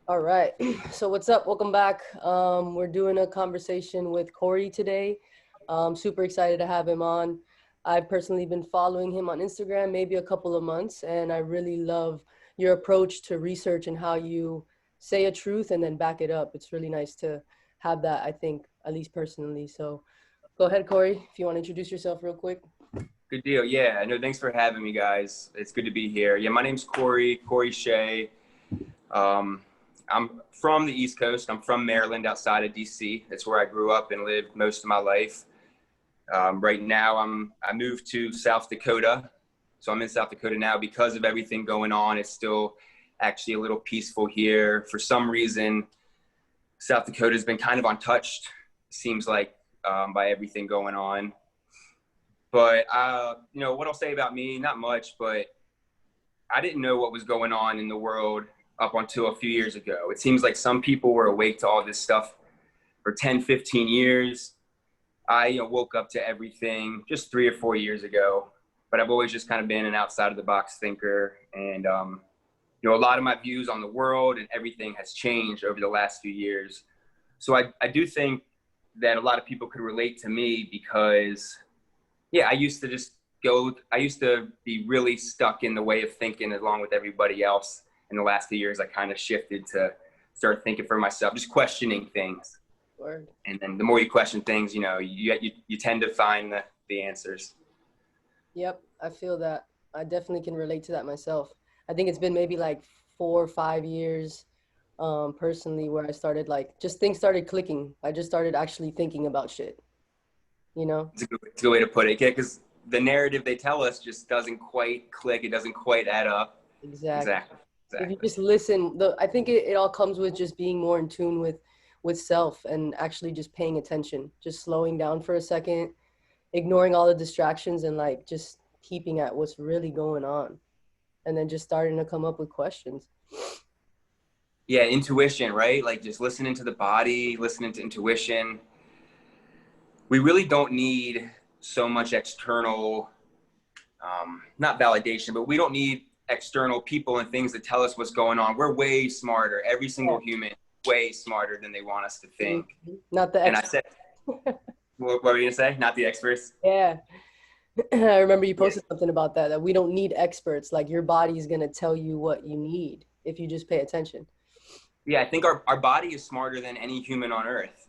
All right. So what's up? Welcome back. We're doing a conversation with Cory today. Super excited to have him on. I've personally been following him on Instagram maybe a couple of months, and I really love your approach to research and how you say a truth and then back it up. It's really nice to have that, I think, at least personally. So go ahead, Cory, if you want to introduce yourself real quick. Good deal. Yeah, no, thanks for having me, guys. It's good to be here. Yeah, my name's Cory Shea. Um, I'm from the East Coast. I'm from Maryland, outside of DC. That's where I grew up and lived most of my life. Right now, I moved to South Dakota. So I'm in South Dakota now because of everything going on. It's still actually a little peaceful here. For some reason, South Dakota's been kind of untouched, seems like, by everything going on. But, what I'll say about me, not much, but I didn't know what was going on in the world up until a few years ago. It seems like some people were awake to all this stuff for 10, 15 years. I woke up to everything just 3 or 4 years ago, but I've always just kind of been an outside of the box thinker. And, a lot of my views on the world and everything has changed over the last few years. So I do think that a lot of people could relate to me because I used to be really stuck in the way of thinking along with everybody else. In the last few years, I kind of shifted to start thinking for myself, just questioning things. Word. And then the more you question things, you tend to find the answers. Yep, I feel that. I definitely can relate to that myself. I think it's been maybe like 4 or 5 years, personally, where I started just things started clicking. I just started actually thinking about shit, you know? It's a good way to put it. Yeah, because the narrative they tell us just doesn't quite click. It doesn't quite add up. Exactly. Exactly. If you Exactly. just listen, I think it all comes with just being more in tune with self and actually just paying attention, just slowing down for a second, ignoring all the distractions and just keeping at what's really going on, and then just starting to come up with questions. Yeah, intuition, right? Like just listening to the body, listening to intuition. We really don't need so much external, not validation, but we don't need external people and things that tell us what's going on. We're way smarter. Every Yeah. single human, way smarter than they want us to think. Not the And I expert. said, what were you gonna say? Not the experts. Yeah. I remember you Yeah, posted something about that we don't need experts. Like your body's going to tell you what you need if you just pay attention. yeah. I think our body is smarter than any human on Earth.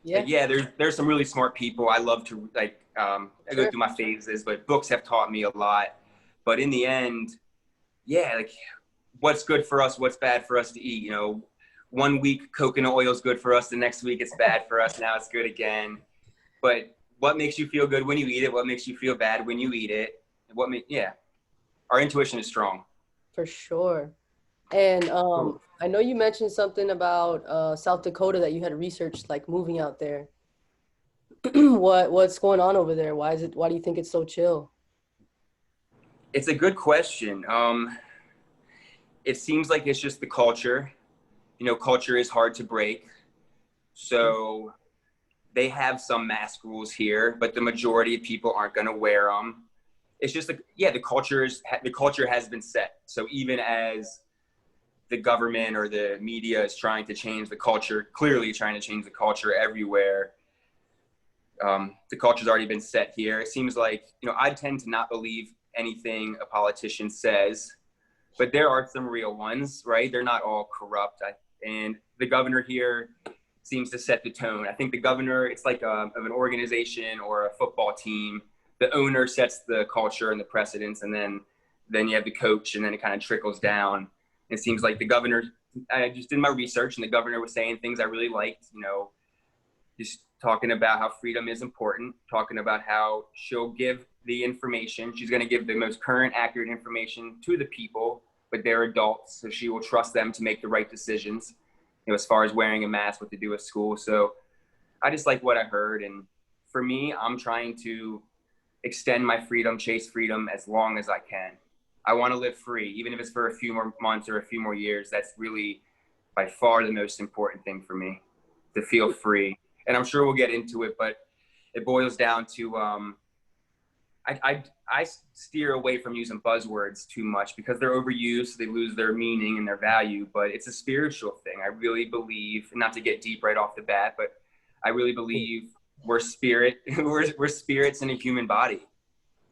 Yeah, Like, yeah, there's some really smart people. I love to I go sure. through my phases, but books have taught me a lot. But in the end, yeah, like what's good for us, what's bad for us to eat. 1 week coconut oil is good for us, the next week it's bad for us. Now it's good again. But what makes you feel good when you eat it? What makes you feel bad when you eat it? Our intuition is strong. For sure. And Cool. I know you mentioned something about South Dakota that you had researched, like moving out there. What's going on over there? Why do you think it's so chill? It's a good question. It seems like it's just the culture. Culture is hard to break. So they have some mask rules here, but the majority of people aren't going to wear them. It's just the culture has been set. So even as the government or the media is trying to change the culture, clearly trying to change the culture everywhere, the culture's already been set here. It seems like, I tend to not believe anything a politician says, but there are some real ones, right? They're not all corrupt. And the governor here seems to set the tone. I think the governor, it's like of an organization or a football team. The owner sets the culture and the precedents, and then you have the coach, and then it kind of trickles down. It seems like the governor, I just did my research, and the governor was saying things I really liked, just talking about how freedom is important, talking about how she'll give the information. She's going to give the most current, accurate information to the people, but they're adults, so she will trust them to make the right decisions, as far as wearing a mask, what to do at school. So I just like what I heard. And for me, I'm trying to extend my freedom, chase freedom as long as I can. I want to live free, even if it's for a few more months or a few more years. That's really by far the most important thing for me, to feel free. And I'm sure we'll get into it, but it boils down to I steer away from using buzzwords too much because they're overused, so they lose their meaning and their value. But it's a spiritual thing. I really believe, not to get deep right off the bat, but I really believe we're spirit, we're spirits in a human body.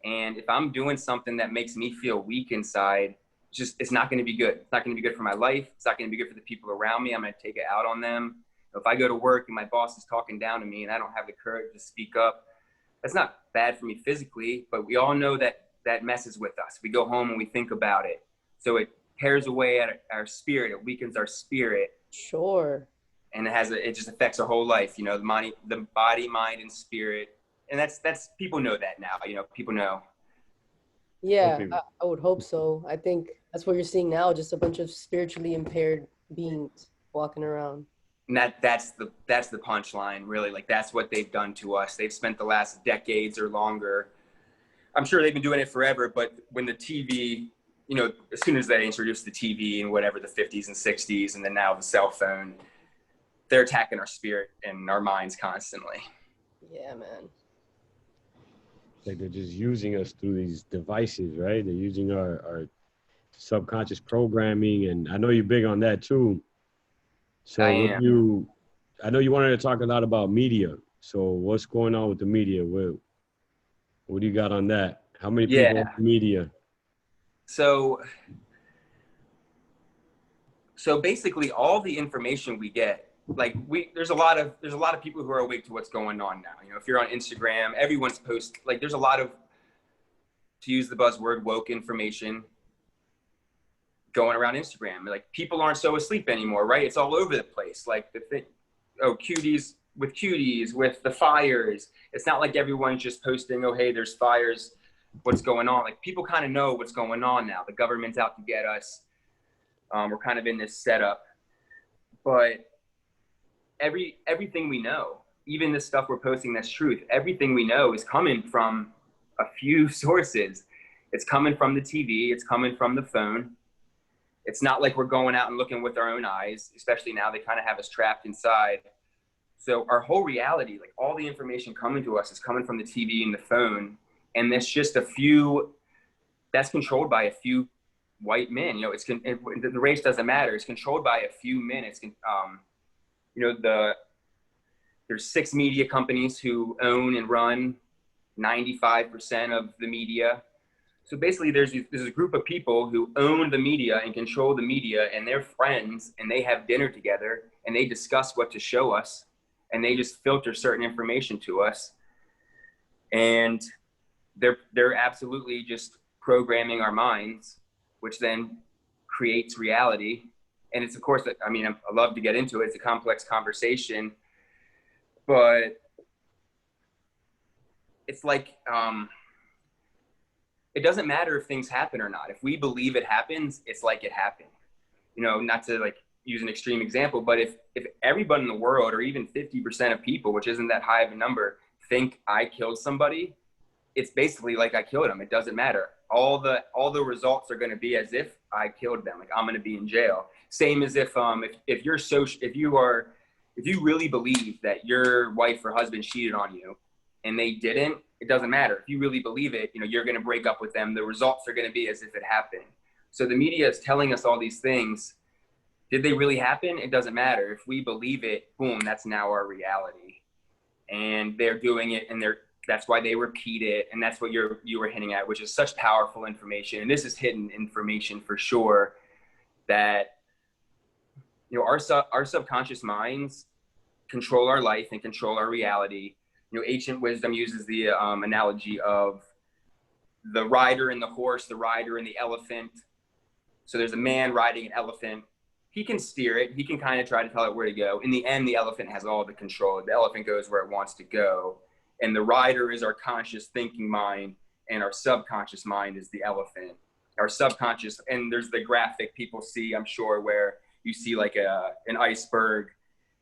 And if I'm doing something that makes me feel weak inside, it's not going to be good. It's not going to be good for my life. It's not going to be good for the people around me. I'm going to take it out on them. If I go to work and my boss is talking down to me and I don't have the courage to speak up, that's not bad for me physically, but we all know that that messes with us. We go home and we think about it. So it tears away at our spirit. It weakens our spirit. Sure. And it just affects our whole life, you know, the body, mind, and spirit. And that's people know that now, you know, people know. Yeah, I would hope so. I think that's what you're seeing now, just a bunch of spiritually impaired beings walking around. And that's the punchline, really. Like, that's what they've done to us. They've spent the last decades or longer. I'm sure they've been doing it forever, but when the TV, you know, as soon as they introduced the TV in whatever, the 50s and 60s, and then now the cell phone, they're attacking our spirit and our minds constantly. Yeah, man. Like, they're just using us through these devices, right? They're using our subconscious programming, and I know you're big on that too. So I am. I know you wanted to talk a lot about media. So what's going on with the media? What do you got on that? How many people in the media? So basically all the information we get, like there's a lot of people who are awake to what's going on now. You know, if you're on Instagram, everyone's like there's a lot of, to use the buzzword, woke information going around Instagram. Like, people aren't so asleep anymore, right? It's all over the place. Like cuties with the fires. It's not like everyone's just posting, oh, hey, there's fires, what's going on? Like, people kind of know what's going on now. The government's out to get us. We're kind of in this setup, but everything we know, even the stuff we're posting that's truth, everything we know is coming from a few sources. It's coming from the TV. It's coming from the phone. It's not like we're going out and looking with our own eyes, especially now they kind of have us trapped inside. So our whole reality, like all the information coming to us, is coming from the TV and the phone. And that's just that's controlled by a few white men. You know, the race doesn't matter. It's controlled by a few men. You know, there's 6 media companies who own and run 95% of the media. So basically there's a group of people who own the media and control the media, and they're friends, and they have dinner together and they discuss what to show us, and they just filter certain information to us. And they're absolutely just programming our minds, which then creates reality. And it's, of course, I mean, I love to get into it. It's a complex conversation, but it's like, it doesn't matter if things happen or not. If we believe it happens, it's like it happened. You know, not to like use an extreme example, but if everybody in the world, or even 50% of people, which isn't that high of a number, think I killed somebody, it's basically like I killed them. It doesn't matter. All the results are going to be as if I killed them. Like, I'm going to be in jail. Same as if you really believe that your wife or husband cheated on you and they didn't, it doesn't matter. If you really believe it, you know, you're going to break up with them. The results are going to be as if it happened. So the media is telling us all these things. Did they really happen? It doesn't matter. If we believe it, boom, that's now our reality. And they're doing it, and that's why they repeat it. And that's what you were hinting at, which is such powerful information. And this is hidden information for sure, that, you know, our subconscious minds control our life and control our reality. You know, ancient wisdom uses the analogy of the rider and the horse, the rider and the elephant. So there's a man riding an elephant. He can steer it. He can kind of try to tell it where to go. In the end, the elephant has all the control. The elephant goes where it wants to go. And the rider is our conscious thinking mind, and our subconscious mind is the elephant. Our subconscious, and there's the graphic people see, I'm sure, where you see like an iceberg.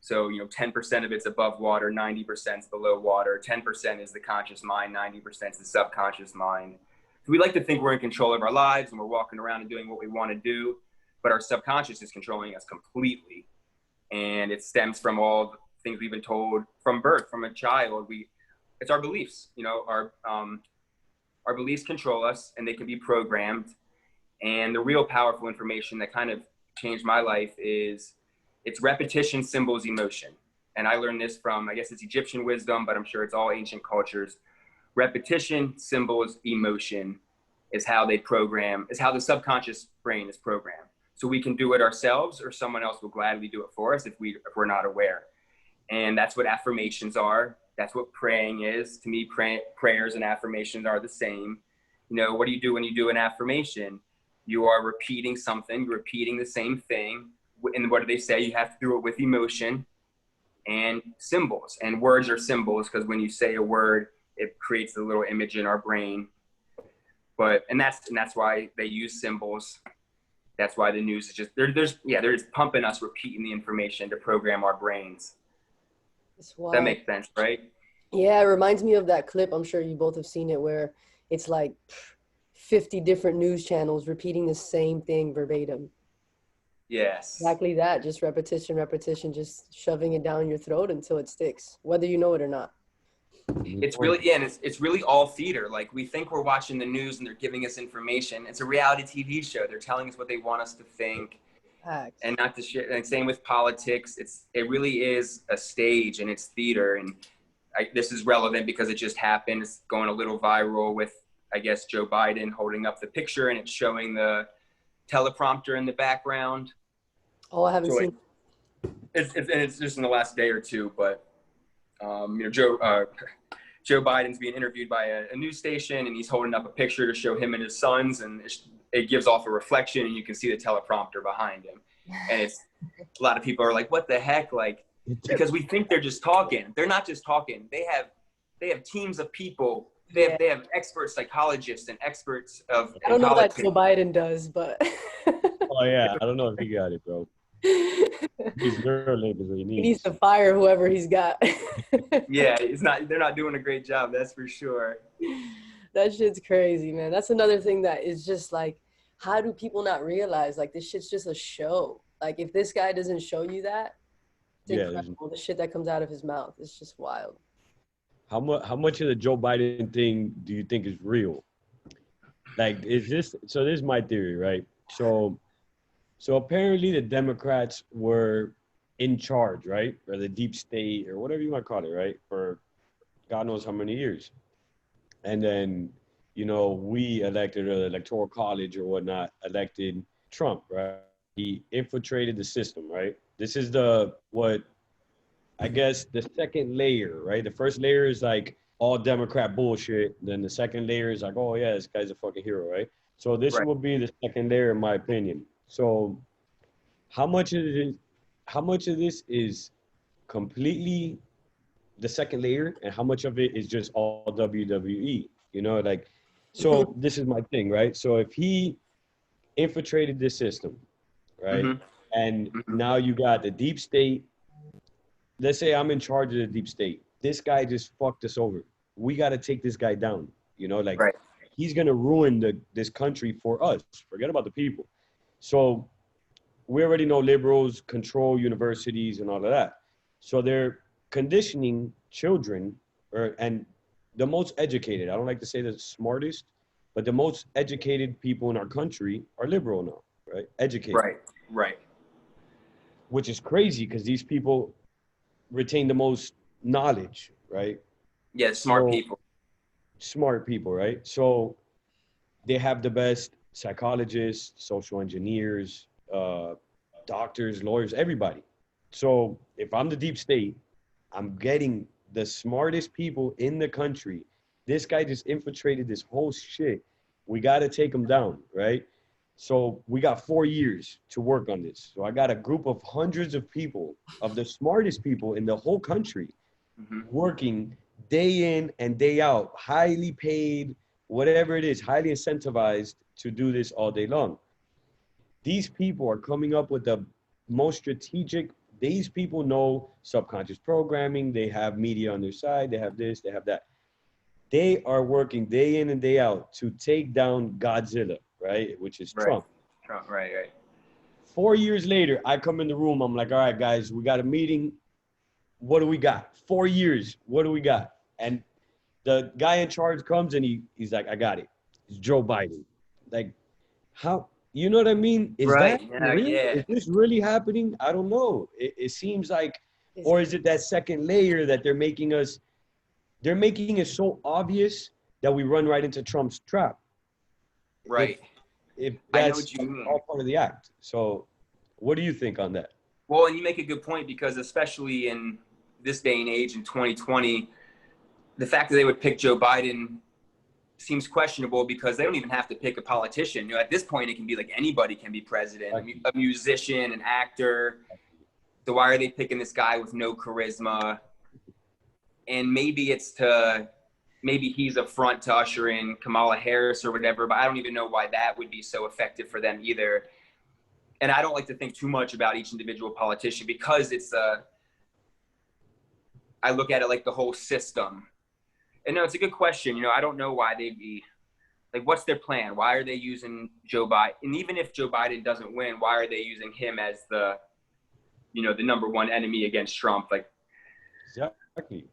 So, you know, 10% of it's above water, 90% is below water, 10% is the conscious mind, 90% is the subconscious mind. So we like to think we're in control of our lives and we're walking around and doing what we want to do, but our subconscious is controlling us completely. And it stems from all the things we've been told from birth, from a child. It's our beliefs, you know, our beliefs control us and they can be programmed. And the real powerful information that kind of changed my life is it's repetition, symbols, emotion. And I learned this from, I guess it's Egyptian wisdom, but I'm sure it's all ancient cultures. Repetition, symbols, emotion is how they program, is how the subconscious brain is programmed. So we can do it ourselves, or someone else will gladly do it for us if we're not aware. And that's what affirmations are. That's what praying is. To me, prayers and affirmations are the same. You know, what do you do when you do an affirmation? You are repeating something, you're repeating the same thing. And what do they say? You have to do it with emotion and symbols. And words are symbols because when you say a word, it creates a little image in our brain. And that's why they use symbols. That's why the news is just, they're just pumping us, repeating the information to program our brains. That makes sense, right? Yeah, it reminds me of that clip. I'm sure you both have seen it where it's like 50 different news channels repeating the same thing verbatim. Yes. Exactly that. Just repetition, just shoving it down your throat until it sticks, whether you know it or not. It's really, yeah, and it's really all theater. Like, we think we're watching the news and they're giving us information. It's a reality TV show. They're telling us what they want us to think. Facts. And not to shit. And same with politics. It really is a stage and it's theater. And this is relevant because it just happened. It's going a little viral with, I guess, Joe Biden holding up the picture and it's showing the teleprompter in the background. Oh, I haven't seen. It's just in the last day or two, but you know, Joe Biden's being interviewed by a news station and he's holding up a picture to show him and his sons, and it gives off a reflection and you can see the teleprompter behind him. And it's, a lot of people are like, what the heck? Like, because we think they're just talking. They're not just talking. They have teams of people. They have expert psychologists and experts of. I don't know that Joe Biden does, but. Oh yeah, I don't know if he got it, bro. He's girl labels what he needs. He needs to fire whoever he's got. Yeah, they're not doing a great job, that's for sure. That shit's crazy, man. That's another thing that is just like, how do people not realize like this shit's just a show? Like, if this guy doesn't show you that, it's incredible. The shit that comes out of his mouth is just wild. How much of the Joe Biden thing do you think is real? Like, this is my theory, right? So apparently the Democrats were in charge, right? Or the deep state or whatever you want to call it, right? For God knows how many years. And then, you know, we elected the Electoral College or whatnot, elected Trump, right? He infiltrated the system, right? This is I guess the second layer, right? The first layer is like all Democrat bullshit. Then the second layer is like, oh yeah, this guy's a fucking hero, right? So this will be the second layer, in my opinion. So how much of this is completely the second layer and how much of it is just all WWE? You know, like, so this is my thing, right? So if he infiltrated this system, right? Mm-hmm. And now you got the deep state. Let's say I'm in charge of the deep state. This guy just fucked us over. We got to take this guy down. You know, like, he's going to ruin this country for us. Forget about the people. So we already know liberals control universities and all of that. So they're conditioning children, and the most educated, I don't like to say the smartest, but the most educated people in our country are liberal now, right? Educated. Right. Which is crazy because these people retain the most knowledge, right? Yeah, smart people, right? So they have the best psychologists, social engineers, doctors, lawyers, everybody. So if I'm the deep state, I'm getting the smartest people in the country. This guy just infiltrated this whole shit. We got to take him down, right? So we got 4 years to work on this. So I got a group of hundreds of people, of the smartest people in the whole country, working day in and day out, highly paid, whatever it is, highly incentivized to do this all day long. These people are coming up with the most strategic. These people know subconscious programming. They have media on their side. They have this, they have that. They are working day in and day out to take down Godzilla, right? Which is Trump. Right. 4 years later, I come in the room. I'm like, all right, guys, we got a meeting. What do we got? 4 years. What do we got? And the guy in charge comes and he's like, I got it. It's Joe Biden. Like, how, you know what I mean? Is that Right. Yeah. real? Yeah. Is this really happening? I don't know. It seems like, Is or it- is it that second layer that they're making it so obvious that we run right into Trump's trap. Right. If I know that's what you mean. all part of the act. So what do you think on that? Well, and you make a good point, because especially in this day and age in 2020, the fact that they would pick Joe Biden seems questionable, because they don't even have to pick a politician. You know, at this point, it can be like anybody can be president, a musician, an actor. So why are they picking this guy with no charisma? And maybe maybe he's a front to usher in Kamala Harris or whatever, but I don't even know why that would be so effective for them either. And I don't like to think too much about each individual politician, because I look at it like the whole system. And no, it's a good question. You know, I don't know why they'd be like, what's their plan? Why are they using Joe Biden? And even if Joe Biden doesn't win, why are they using him as the number one enemy against Trump? Like, Exactly.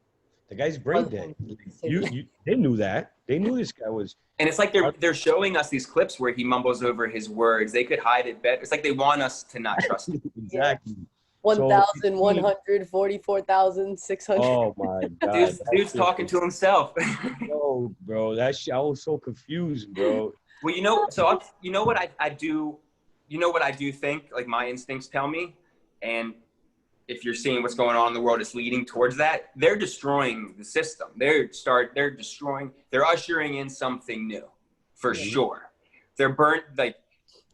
The guy's brain dead. They knew that. They knew this guy was. and it's like they're showing us these clips where he mumbles over his words. They could hide it better. It's like they want us to not trust him. Exactly. 1,144,600. Oh my God. Dude's talking to himself. No, bro. That shit, I was so confused, bro. Well, you know what I do, think, like my instincts tell me, and if you're seeing what's going on in the world, it's leading towards that. They're destroying the system. They're ushering in something new, for sure. They're burnt, like,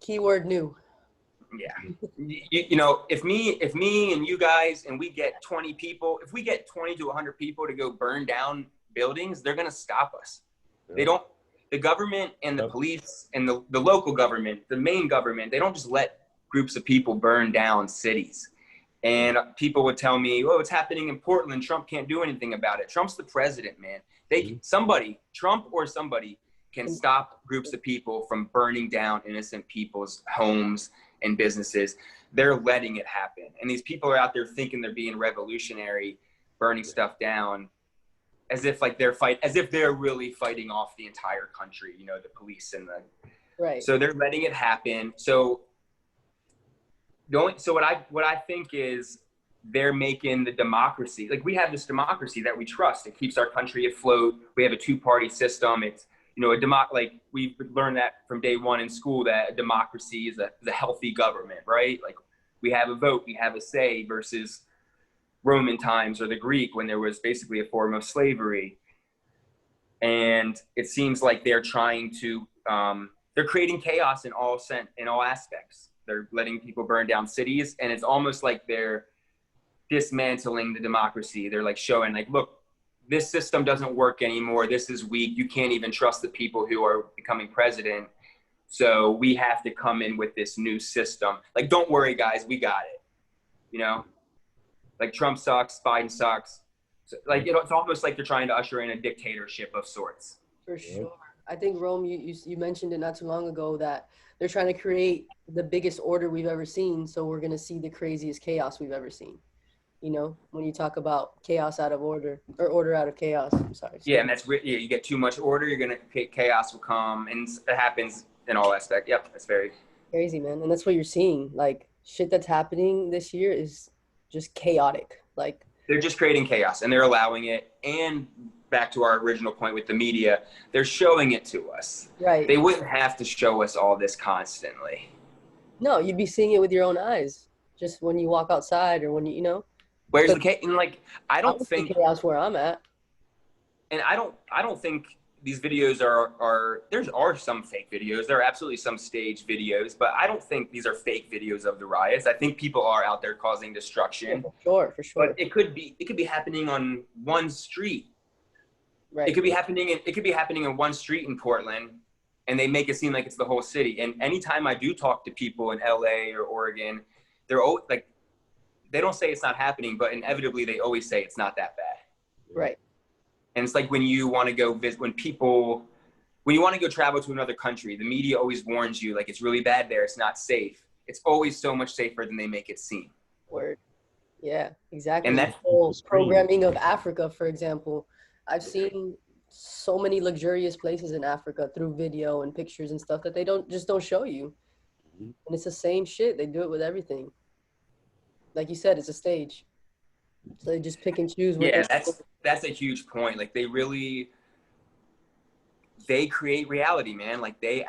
Keyword new. yeah. You know, if me and you guys, and we get 20 people, if we get 20 to 100 people to go burn down buildings, they're going to stop us. Yeah. The government and the police and the local government, the main government, they don't just let groups of people burn down cities. And people would tell me, oh, it's happening in Portland. Trump can't do anything about it. Trump's the president, man. Trump or somebody can stop groups of people from burning down innocent people's homes and businesses. They're letting it happen. And these people are out there thinking they're being revolutionary, burning stuff down, as if they're really fighting off the entire country, you know, the police and right. So they're letting it happen. So what I think is they're making the democracy, like, we have this democracy that we trust. It keeps our country afloat. We have a two-party system. It's, you know, like, we've learned that from day one in school, that a democracy is a healthy government, right? Like, we have a vote, we have a say, versus Roman times or the Greek, when there was basically a form of slavery. And it seems like they're trying to, they're creating chaos in all aspects. They're letting people burn down cities, and it's almost like they're dismantling the democracy. They're like showing, like, look, this system doesn't work anymore. This is weak. You can't even trust the people who are becoming president. So we have to come in with this new system. Like, don't worry, guys, we got it. You know, like, Trump sucks, Biden sucks. So, like, it's almost like they're trying to usher in a dictatorship of sorts. For sure. I think, Rome, you mentioned it not too long ago, that they're trying to create the biggest order we've ever seen. So we're going to see the craziest chaos we've ever seen. You know, when you talk about chaos out of order, or order out of chaos. I'm sorry. Yeah, and you get too much order, chaos will come, and it happens in all aspects. Yep, that's very crazy, man. And that's what you're seeing. Like, shit that's happening this year is just chaotic. Like, they're just creating chaos, and they're allowing it. And back to our original point with the media, they're showing it to us. Right. They wouldn't have to show us all this constantly. No, you'd be seeing it with your own eyes, just when you walk outside, or when you know. Where's the chaos? And, like, I don't think chaos where I'm at. And I don't think these videos are some fake videos. There are absolutely some staged videos, but I don't think these are fake videos of the riots. I think people are out there causing destruction. Yeah, for sure. But it could be happening on one street. Right. It could be happening in one street in Portland, and they make it seem like it's the whole city. And anytime I do talk to people in LA or Oregon, they're always like, they don't say it's not happening, but inevitably they always say it's not that bad. Right. And it's like when you want to go visit, when you want to go travel to another country, the media always warns you, like, it's really bad there, it's not safe. It's always so much safer than they make it seem. Word. Yeah, exactly. And that whole programming of Africa, for example, I've seen so many luxurious places in Africa through video and pictures and stuff that they don't show you. Mhm. And it's the same shit. They do it with everything. Like you said, it's a stage. So they just pick and choose what Yeah, they. that's a huge point. Like they create reality, man. Like they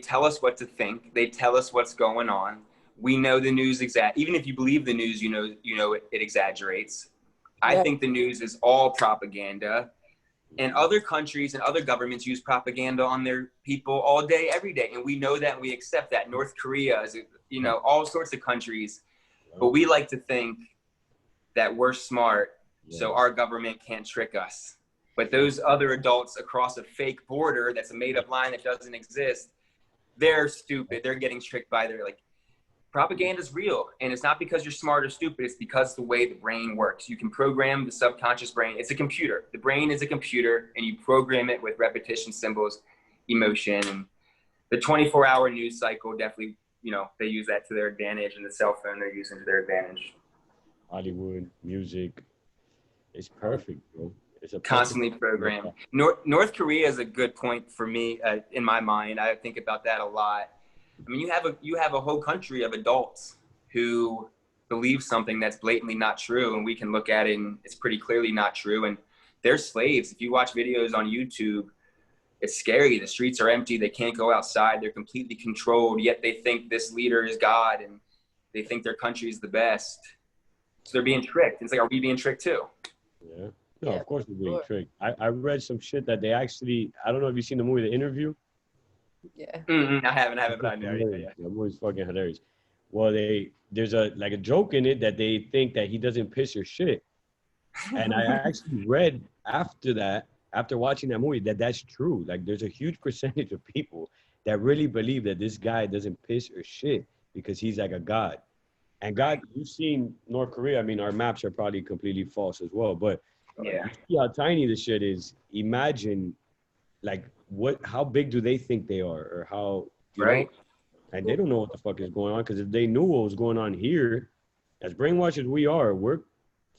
tell us what to think. They tell us what's going on. We know the news even if you believe the news, you know it exaggerates. I Yeah. think the news is all propaganda. And other countries and other governments use propaganda on their people all day, every day. And we know that, and we accept that. North Korea is, all sorts of countries. But we like to think that we're smart, so our government can't trick us. But those other adults across a fake border that's a made-up line that doesn't exist, they're stupid. They're getting tricked by their, like, propaganda is real. And it's not because you're smart or stupid. It's because the way the brain works. You can program the subconscious brain. It's a computer. The brain is a computer, and you program it with repetition, symbols, emotion. And the 24-hour news cycle definitely, they use that to their advantage, and the cell phone they're using to their advantage. Hollywood, music, it's perfect, bro. It's a Constantly programmed. North Korea is a good point for me in my mind. I think about that a lot. I mean, you have a whole country of adults who believe something that's blatantly not true, and we can look at it and it's pretty clearly not true. And they're slaves. If you watch videos on YouTube, it's scary. The streets are empty. They can't go outside. They're completely controlled. Yet they think this leader is God, and they think their country is the best. So they're being tricked. It's like, are we being tricked too? Yeah. No, of course we're being tricked. I read some shit that they actually, I don't know if you've seen the movie The Interview. Yeah. I haven't, but I know. Yeah. The movie's fucking hilarious. Well, there's a joke in it that they think that he doesn't piss or shit. And I actually read after watching that movie, that's true. Like, there's a huge percentage of people that really believe that this guy doesn't piss or shit because he's like a god. And God, you've seen North Korea. I mean, our maps are probably completely false as well, but Yeah. you see how tiny the shit is. Imagine, like, how big do they think they are, or how, you know? And they don't know what the fuck is going on, because if they knew what was going on here, as brainwashed as we are, we're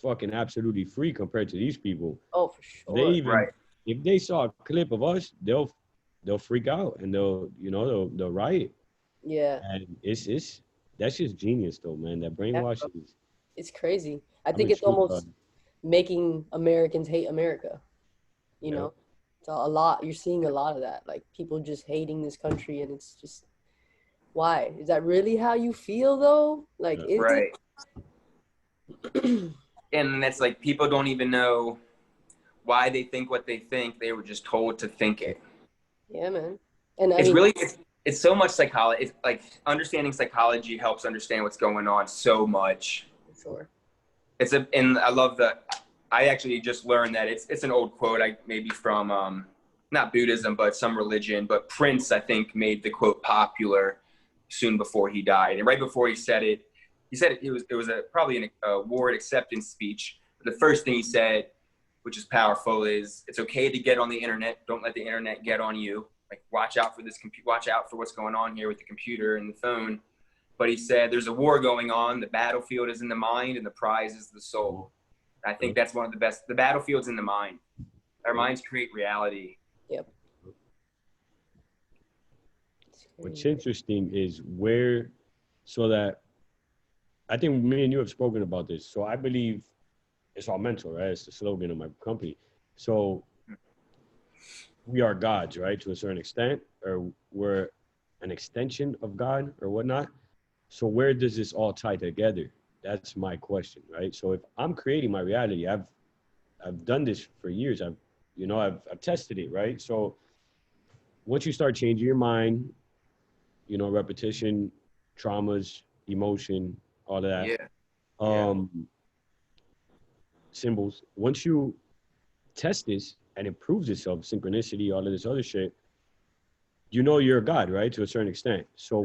fucking absolutely free compared to these people. Oh, for sure. If they saw a clip of us, they'll freak out, and they'll riot. Yeah. And that's just genius, though, man. That brainwashing is. It's crazy. I think it's almost making Americans hate America. You know, it's a lot. You're seeing a lot of that, like people just hating this country, and it's just, why? Is that really how you feel though? Like, is it? And that's like, people don't even know why they think what they think. They were just told to think it. Yeah, man. And it's so much psychology. It's like, understanding psychology helps understand what's going on so much. Sure. And I love that. I actually just learned that it's an old quote, maybe from not Buddhism, but some religion. But Prince, I think, made the quote popular soon before he died. And right before he said it was probably an award acceptance speech. But the first thing he said, which is powerful, is it's okay to get on the internet. Don't let the internet get on you. Like, watch out for watch out for what's going on here with the computer and the phone. But he said, there's a war going on. The battlefield is in the mind, and the prize is the soul. I think that's one of the best. The battlefield's in the mind. Our minds create reality. Yep. What's interesting is so that I think me and you have spoken about this. So I believe it's all mental, right? It's the slogan of my company. So we are gods, right? To a certain extent, or we're an extension of God or whatnot. So where does this all tie together? That's my question, right? So if I'm creating my reality, I've done this for years. I've tested it, right? So once you start changing your mind, repetition, traumas, emotion, all of that, symbols. Once you test this and it proves itself, synchronicity, all of this other shit, you're a god, right? To a certain extent. So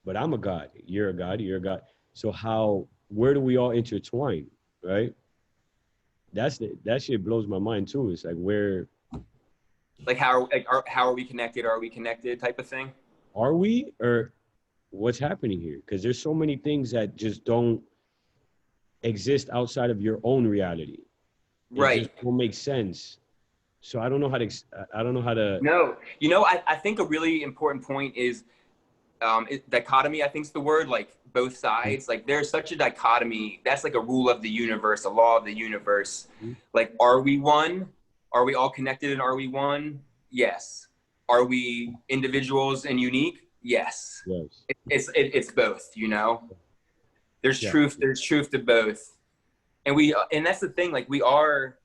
but I'm a god. You're a god. You're a god. So where do we all intertwine, right? That shit blows my mind too. It's like, where, like, how are we connected? Are we connected type of thing? Are we, or what's happening here? Because there's so many things that just don't exist outside of your own reality. It just don't make sense. So I don't know how to, I don't know how to. No, I think a really important point is dichotomy. I think is the word, like both sides. Like there's such a dichotomy. That's like a rule of the universe, a law of the universe. Like, are we one? Are we all connected and are we one? Yes. Are we individuals and unique? Yes. Yes. It's both, There's Yeah. there's truth to both. And that's the thing, like we are,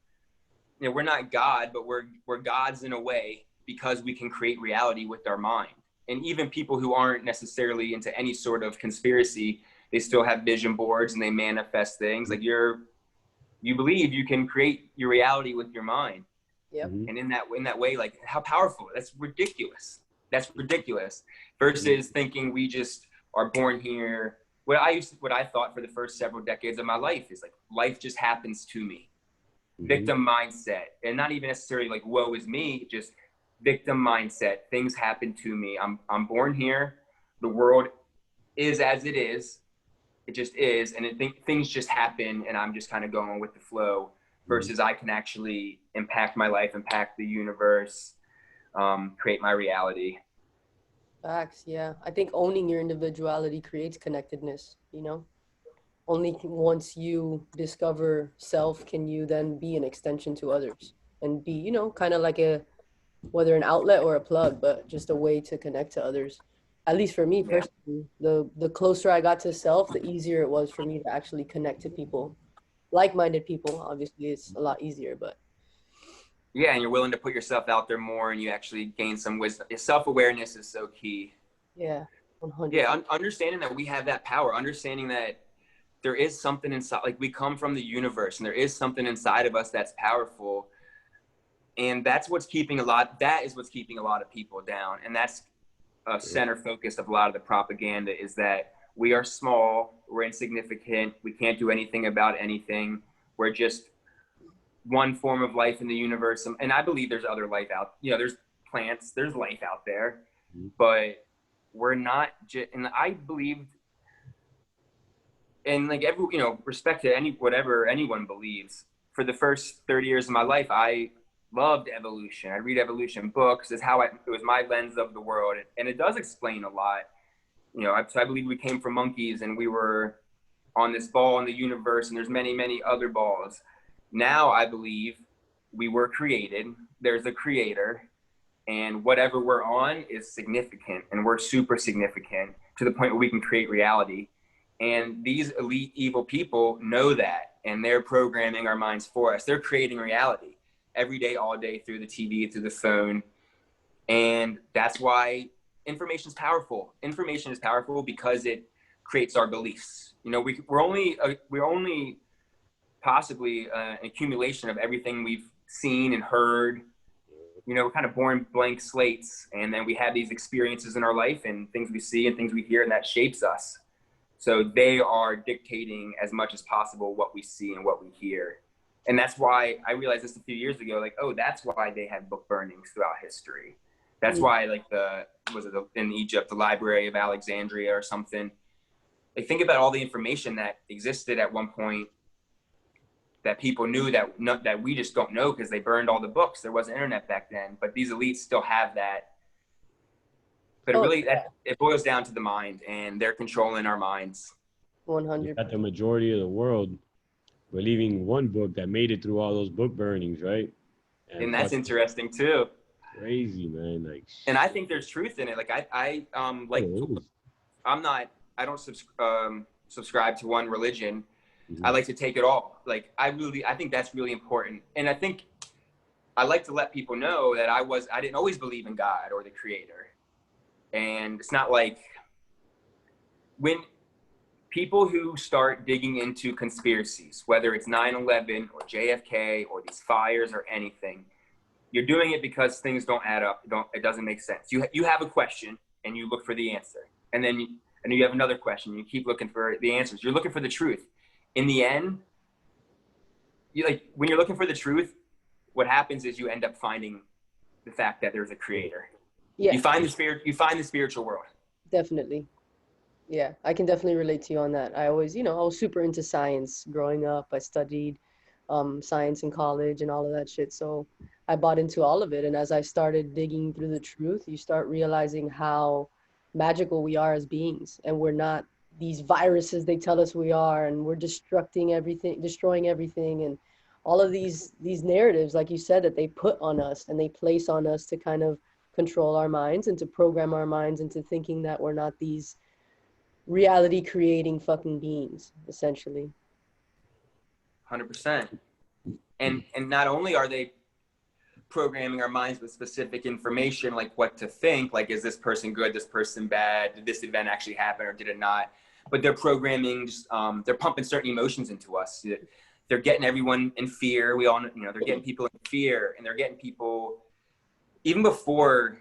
we're not God, but we're gods in a way because we can create reality with our mind. And even people who aren't necessarily into any sort of conspiracy, they still have vision boards and they manifest things. Like you believe you can create your reality with your mind. Yep. And in that way, like how powerful, that's ridiculous. That's ridiculous versus thinking we just are born here. What I thought for the first several decades of my life is like, life just happens to me. Victim mindset, and not even necessarily like woe is me, just victim mindset. Things happen to me. I'm born here. The world is as it is. It just is, and things just happen, and I'm just kind of going with the flow. Versus I can actually impact my life, impact the universe, create my reality. Facts. Yeah. I think owning your individuality creates connectedness, Only once you discover self can you then be an extension to others and be, kind of like whether an outlet or a plug, but just a way to connect to others. At least for me personally, the closer I got to self, the easier it was for me to actually connect to people, like-minded people. Obviously, it's a lot easier, but yeah, and you're willing to put yourself out there more, and you actually gain some wisdom. Self-awareness is so key. Yeah, 100. Yeah, understanding that we have that power, understanding that there is something inside, like we come from the universe, and there is something inside of us that's powerful. And that is what's keeping a lot of people down. And that's a center focus of a lot of the propaganda, is that we are small, we're insignificant, we can't do anything about anything. We're just one form of life in the universe. And I believe there's other life out, there's plants, there's life out there, but we're not and I believe, and like respect to whatever anyone believes. For the first 30 years of my life, I loved evolution. I read evolution books. It was my lens of the world. And it does explain a lot. So I believe we came from monkeys and we were on this ball in the universe, and there's many, many other balls. Now I believe we were created. There's a creator, and whatever we're on is significant, and we're super significant to the point where we can create reality. And these elite evil people know that, and they're programming our minds for us. They're creating reality every day, all day, through the TV, through the phone. And that's why information is powerful. Information is powerful because it creates our beliefs. We're only possibly an accumulation of everything we've seen and heard. We're kind of born blank slates, and then we have these experiences in our life and things we see and things we hear, and that shapes us. So they are dictating as much as possible what we see and what we hear. And that's why I realized this a few years ago, like, oh, that's why they had book burnings throughout history. That's why, like, in Egypt, the Library of Alexandria or something. Like, think about all the information that existed at one point that people knew that we just don't know because they burned all the books. There wasn't internet back then, but these elites still have that. But it boils down to the mind, and they're controlling our minds. 100. Got the majority of the world believing one book that made it through all those book burnings, right? And that's interesting too. Crazy, man. Like, and I think there's truth in it. Like I don't subscribe to one religion. I like to take it all. Like I think that's really important. And I think I like to let people know that I didn't always believe in God or the creator. And it's not like when people who start digging into conspiracies, whether it's 9/11 or JFK or these fires or anything, you're doing it because things don't add up. It doesn't make sense. You have a question and you look for the answer. And then you have another question. You keep looking for the answers. You're looking for the truth. In the end, when you're looking for the truth, what happens is you end up finding the fact that there's a creator. Yeah. You find the spiritual world. Definitely. Yeah, I can definitely relate to you on that. I always, I was super into science growing up. I studied science in college and all of that shit. So I bought into all of it. And as I started digging through the truth, you start realizing how magical we are as beings. And we're not these viruses they tell us we are, and we're destroying everything. And all of these narratives, like you said, that they put on us and they place on us to kind of control our minds and to program our minds into thinking that we're not these reality creating fucking beings, essentially. 100%. And not only are they programming our minds with specific information, like what to think, like, is this person good, this person bad, did this event actually happen or did it not? But they're programming, they're pumping certain emotions into us. They're getting everyone in fear. We all, they're getting people in fear, and they're getting people, even before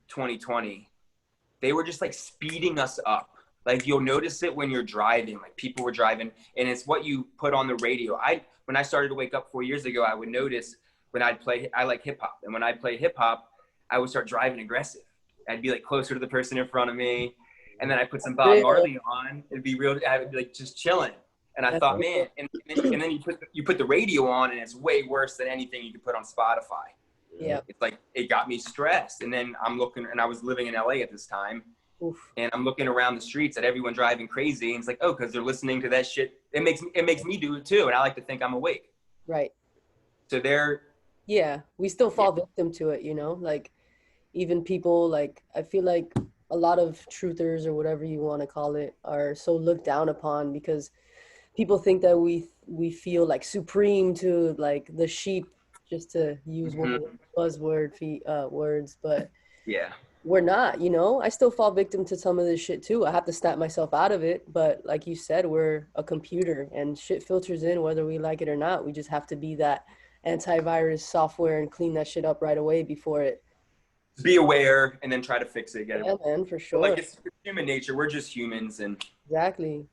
2020, they were just like speeding us up. Like, you'll notice it when you're driving, like people were driving, and it's what you put on the radio. When I started to wake up 4 years ago, I would notice when I like hip hop. And when I'd play hip hop, I would start driving aggressive. I'd be like closer to the person in front of me. And then I put some Bob Marley on. It'd be real. I would be like just chilling. And I thought, man, and then you put the radio on, and it's way worse than anything you could put on Spotify. Yeah. It's like, it got me stressed. And then I'm looking, and I was living in LA at this time. Oof. And I'm looking around the streets at everyone driving crazy. And it's like, oh, because they're listening to that shit. It makes me do it too. And I like to think I'm awake. Right. So we still fall victim to it, like even people, like, I feel like a lot of truthers, or whatever you want to call it, are so looked down upon because people think that we feel like supreme to like the sheep, just to use one of the buzzword words, but yeah, we're not, I still fall victim to some of this shit too. I have to snap myself out of it, but like you said, we're a computer and shit filters in whether we like it or not. We just have to be that antivirus software and clean that shit up right away before it. Be aware and then try to fix it again. Yeah, man, for sure. But like, it's human nature. We're just humans, and exactly.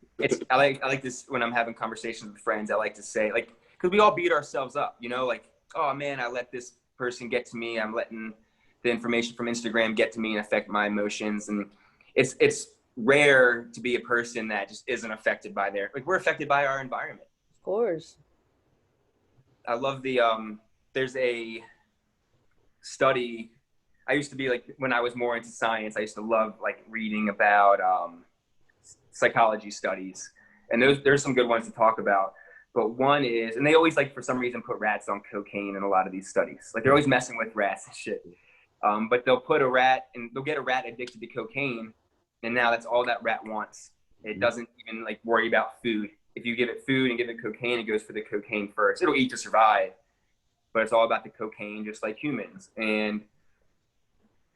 I like this when I'm having conversations with friends. I like to say, like, because we all beat ourselves up, like, oh man, I let this person get to me. I'm letting the information from Instagram get to me and affect my emotions. And it's rare to be a person that just isn't affected by we're affected by our environment. Of course. I love there's a study. I used to be like, when I was more into science, I used to love like reading about psychology studies. And there's some good ones to talk about. But one is, and they always like, for some reason, put rats on cocaine in a lot of these studies. Like, they're always messing with rats and shit. But they'll put they'll get a rat addicted to cocaine, and now that's all that rat wants. It doesn't even like worry about food. If you give it food and give it cocaine, it goes for the cocaine first. It'll eat to survive, but it's all about the cocaine, just like humans. And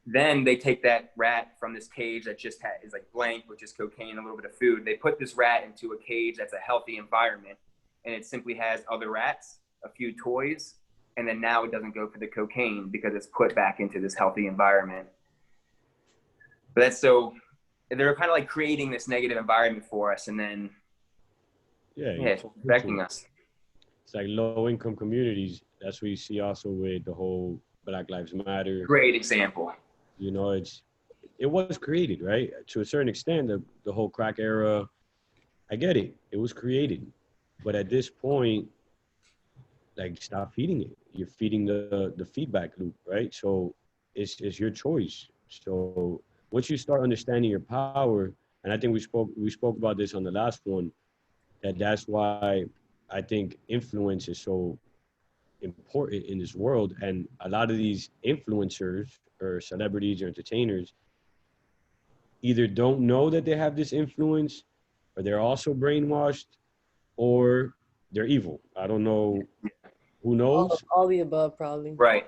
then they take that rat from this cage that just is like blank, which is cocaine, a little bit of food. They put this rat into a cage that's a healthy environment, and it simply has other rats, a few toys, and then now it doesn't go for the cocaine because it's put back into this healthy environment. But they're kind of like creating this negative environment for us, and then it's affecting us. It's like low-income communities. That's what you see also with the whole Black Lives Matter. Great example. It was created, right? To a certain extent, the whole crack era, I get it. It was created. But at this point, like, stop feeding it. You're feeding the feedback loop, right? So it's your choice. So once you start understanding your power, and I think we spoke about this on the last one, that's why I think influence is so important in this world. And a lot of these influencers or celebrities or entertainers either don't know that they have this influence, or they're also brainwashed, or they're evil. I don't know. Who knows? All the above, probably. Right.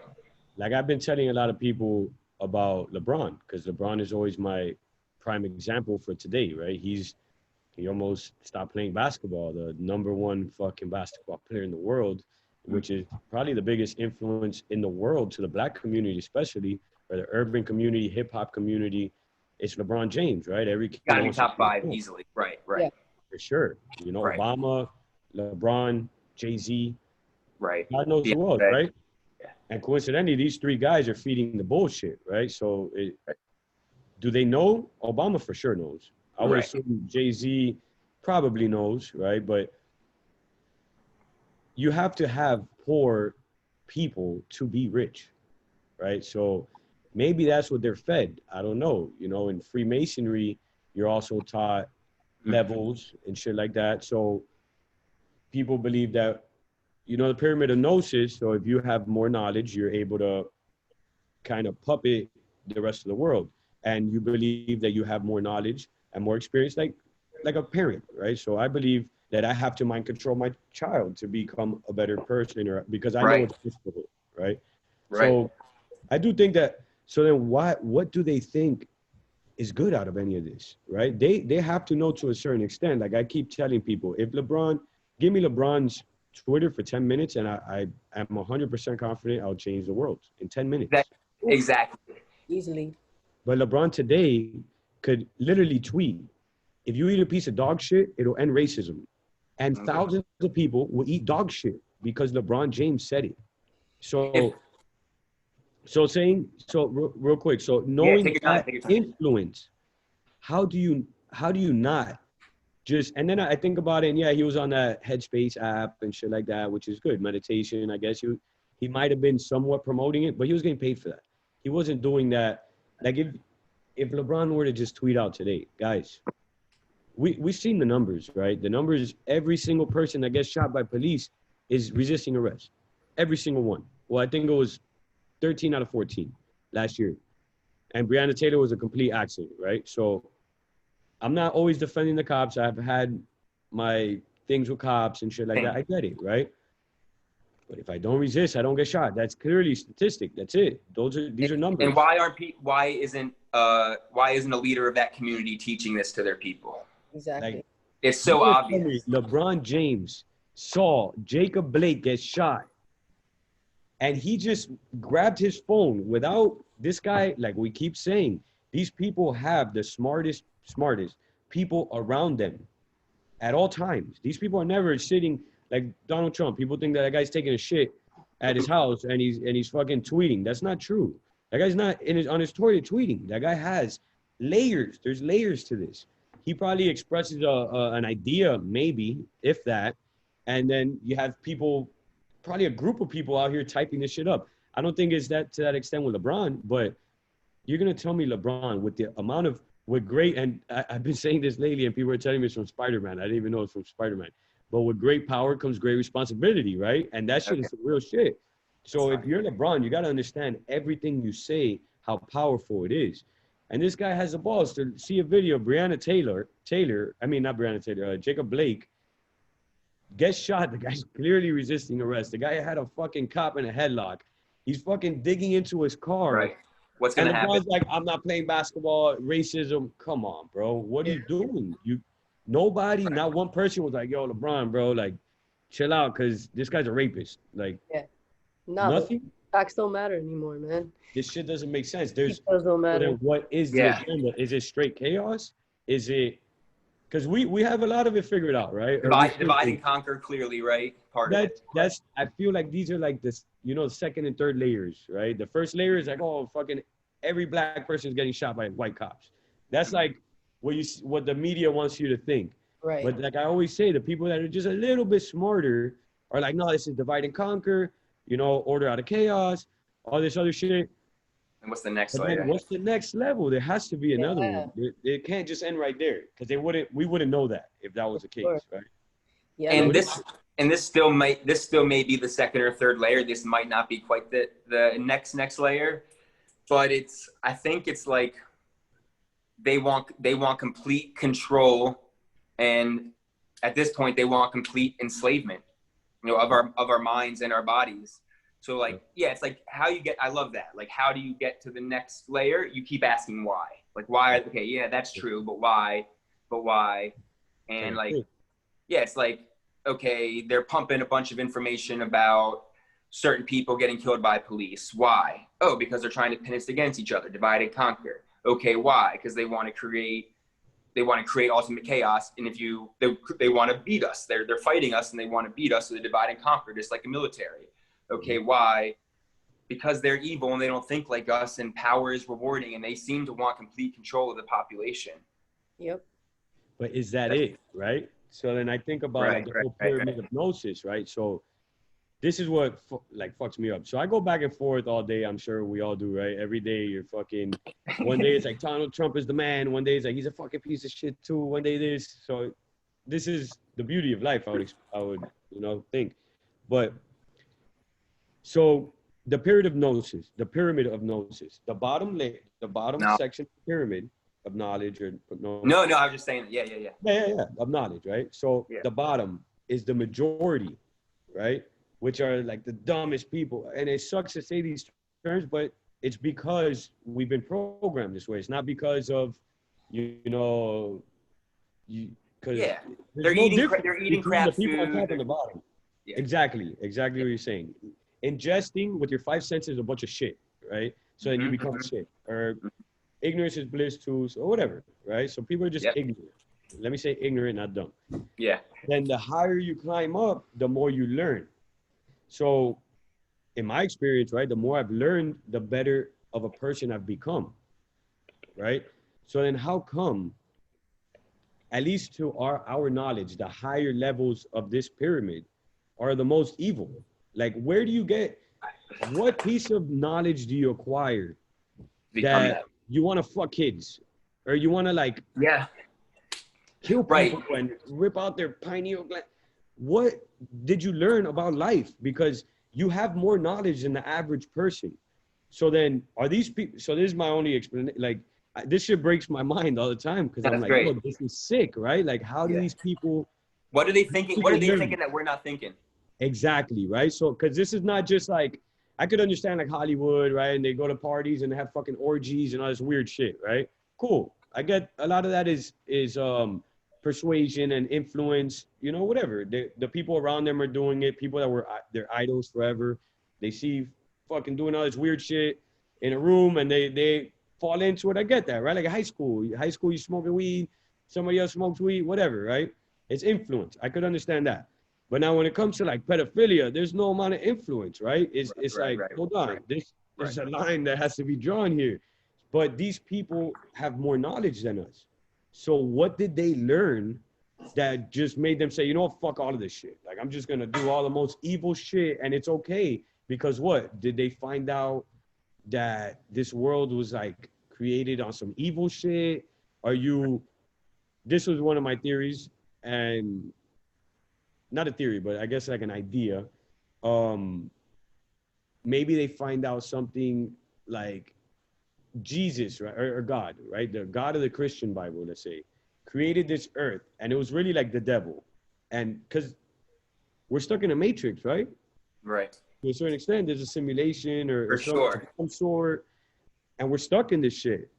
Like, I've been telling a lot of people about LeBron, because LeBron is always my prime example for today, right? He almost stopped playing basketball, the #1 fucking basketball player in the world, which is probably the biggest influence in the world to the Black community, especially, or the urban community, hip hop community. It's LeBron James, right? Every kid gotta be top 5 easily. Right. Yeah. For sure. Right. Obama, LeBron, Jay-Z. Right. God knows who else, right? Yeah. And coincidentally, these 3 guys are feeding the bullshit, right? So do they know? Obama for sure knows. I would assume Jay-Z probably knows, right? But you have to have poor people to be rich, right? So maybe that's what they're fed. I don't know. You know, in Freemasonry, you're also taught levels and shit like that. So people believe that, you know, the pyramid of gnosis. So if you have more knowledge, you're able to kind of puppet the rest of the world, and you believe that you have more knowledge and more experience, like a parent, right? So I believe that I have to mind control my child to become a better person, or because I know Right. it's possible, right? Right. So I do think that. So then, what do they think is good out of any of this, right? They have to know to a certain extent. Like I keep telling people, if LeBron, give me LeBron's Twitter for 10 minutes, and I am 100% confident I'll change the world in 10 That minutes. Oof, exactly. easily. But LeBron today could literally tweet, if you eat a piece of dog shit, it'll end racism. And Okay. thousands of people will eat dog shit because LeBron James said it. If So, real quick, so yeah, knowing take your time. that Take your time. influence, how do you not just, and then I think about it, and yeah, he was on that Headspace app and shit like that, which is good. Meditation, I guess he might have been somewhat promoting it, but he was getting paid for that. He wasn't doing that. Like if LeBron were to just tweet out today, guys, we've seen the numbers, right? The numbers, every single person that gets shot by police is resisting arrest. Every single one. Well, I think it was 13 out of 14 last year. And Breonna Taylor was a complete accident, right? So I'm not always defending the cops. I've had my things with cops and shit like that. Thing. I get it, right? But if I don't resist, I don't get shot. That's clearly statistic. That's it. These are numbers. And why isn't a leader of that community teaching this to their people? Exactly. Like, It's you're so gonna tell me obvious. LeBron James saw Jacob Blake get shot, and he just grabbed his phone without this guy. Like we keep saying, these people have the smartest people around them at all times. These people are never sitting like Donald Trump. People think that guy's taking a shit at his house and he's fucking tweeting. That's not true. That guy's not on his toilet tweeting. That guy has layers. There's layers to this. He probably expresses an idea, maybe if that, and then you have people, probably a group of people out here typing this shit up. I don't think it's that to that extent with LeBron, but you're gonna tell me LeBron with the amount of with great, and I've been saying this lately, and people are telling me it's from Spider-Man. I didn't even know it's from Spider-Man. But with great power comes great responsibility, right? And that shit Okay. is the real shit. So if Sorry. you're LeBron, you got to understand everything you say, how powerful it is. And this guy has the balls to see a video of Jacob Blake gets shot. The guy's clearly resisting arrest. The guy had a fucking cop in a headlock. He's fucking digging into his car. Right. What's And gonna happen? LeBron's like, I'm not playing basketball, racism. Come on, bro. What are you doing? Nobody, Right. not one person was like, yo, LeBron, bro, like, chill out, because this guy's a rapist. Like, Yeah. Nah, but nothing. facts don't matter anymore, man. This shit doesn't make sense. Details don't So matter. then what is the Yeah. agenda? Is it straight chaos? Is it, because we have a lot of it figured out, right? Or Divide and conquer, clearly, right? Part of it. that's I feel like these are like this, second and third layers, right? The first layer is like, oh, fucking every black person is getting shot by white cops. That's like what the media wants you to think. Right. But like I always say, the people that are just a little bit smarter are like, no, this is divide and conquer, order out of chaos, all this other shit. And what's the next But layer? then what's the next level? There has to be another Yeah. one. It can't just end right there, because we wouldn't know that if that was the case, Sure. right? Yeah. And no, this still may be the second or third layer. This might not be quite the next layer, but I think it's like they want complete control, and at this point they want complete enslavement, of our minds and our bodies. So like, yeah, it's like I love that. Like, how do you get to the next layer? You keep asking why. Like, why? Okay, yeah, that's true, but why? And like, yeah, it's like, okay, they're pumping a bunch of information about certain people getting killed by police. Why? Oh, because they're trying to pin us against each other, divide and conquer. Okay, why? Because they want to create ultimate chaos. And if they want to beat us, they're fighting us and they want to beat us. So they divide and conquer, just like a military. Okay, why? Because they're evil and they don't think like us, and power is rewarding, and they seem to want complete control of the population. Yep. But is that it, right? So then I think about like the whole pyramid of gnosis, right? So this is what like fucks me up. So I go back and forth all day. I'm sure we all do, right? Every day you're fucking. One day it's like Donald Trump is the man. One day it's like he's a fucking piece of shit too. One day this. So this is the beauty of life. I would think, but so the pyramid of gnosis, the bottom No. section of the pyramid of knowledge or no, I was just saying, yeah, of knowledge, right? So the bottom is the majority, right? Which are like the dumbest people. And it sucks to say these terms, but it's because we've been programmed this way. It's not because of, because they're eating crap the people food. on top and the bottom. Yeah. Exactly what you're saying. Ingesting with your five senses a bunch of shit, right? So then you become shit. Or ignorance is bliss too, or whatever, right? So people are just ignorant. Let me say ignorant, not dumb. Yeah. Then the higher you climb up, the more you learn. So in my experience, right, the more I've learned, the better of a person I've become, right? So then how come, at least to our knowledge, the higher levels of this pyramid are the most evil? Like, where do you get, what piece of knowledge do you acquire that you want to fuck kids? Or you want to like kill people and rip out their pineal gland? What did you learn about life? Because you have more knowledge than the average person. So then are these people, so this is my only explanation, like this shit breaks my mind all the time because I'm like, oh, this is sick, right? Like how do these people, what are they thinking? What are they thinking that we're not thinking? Exactly, right? So because this is not just like, I could understand like Hollywood, right? And they go to parties and they have fucking orgies and all this weird shit, right? Cool. I get a lot of that is persuasion and influence, whatever. The people around them are doing it. People that were their idols forever. They see fucking doing all this weird shit in a room and they fall into it. I get that, right? Like high school, you smoking weed, somebody else smokes weed, whatever, right? It's influence. I could understand that. But now when it comes to like pedophilia, there's no amount of influence, right? It's like, hold on, there's a line that has to be drawn here. But these people have more knowledge than us. So what did they learn that just made them say, you know what, fuck all of this shit. Like, I'm just going to do all the most evil shit and it's okay. Because what? Did they find out that this world was like created on some evil shit? This was one of my theories, and not a theory, but I guess like an idea. Maybe they find out something like Jesus, right, or God, right? The God of the Christian Bible, let's say, created this earth, and it was really like the devil. And because we're stuck in a matrix, right? Right. To a certain extent, there's a simulation or some sort, and we're stuck in this shit.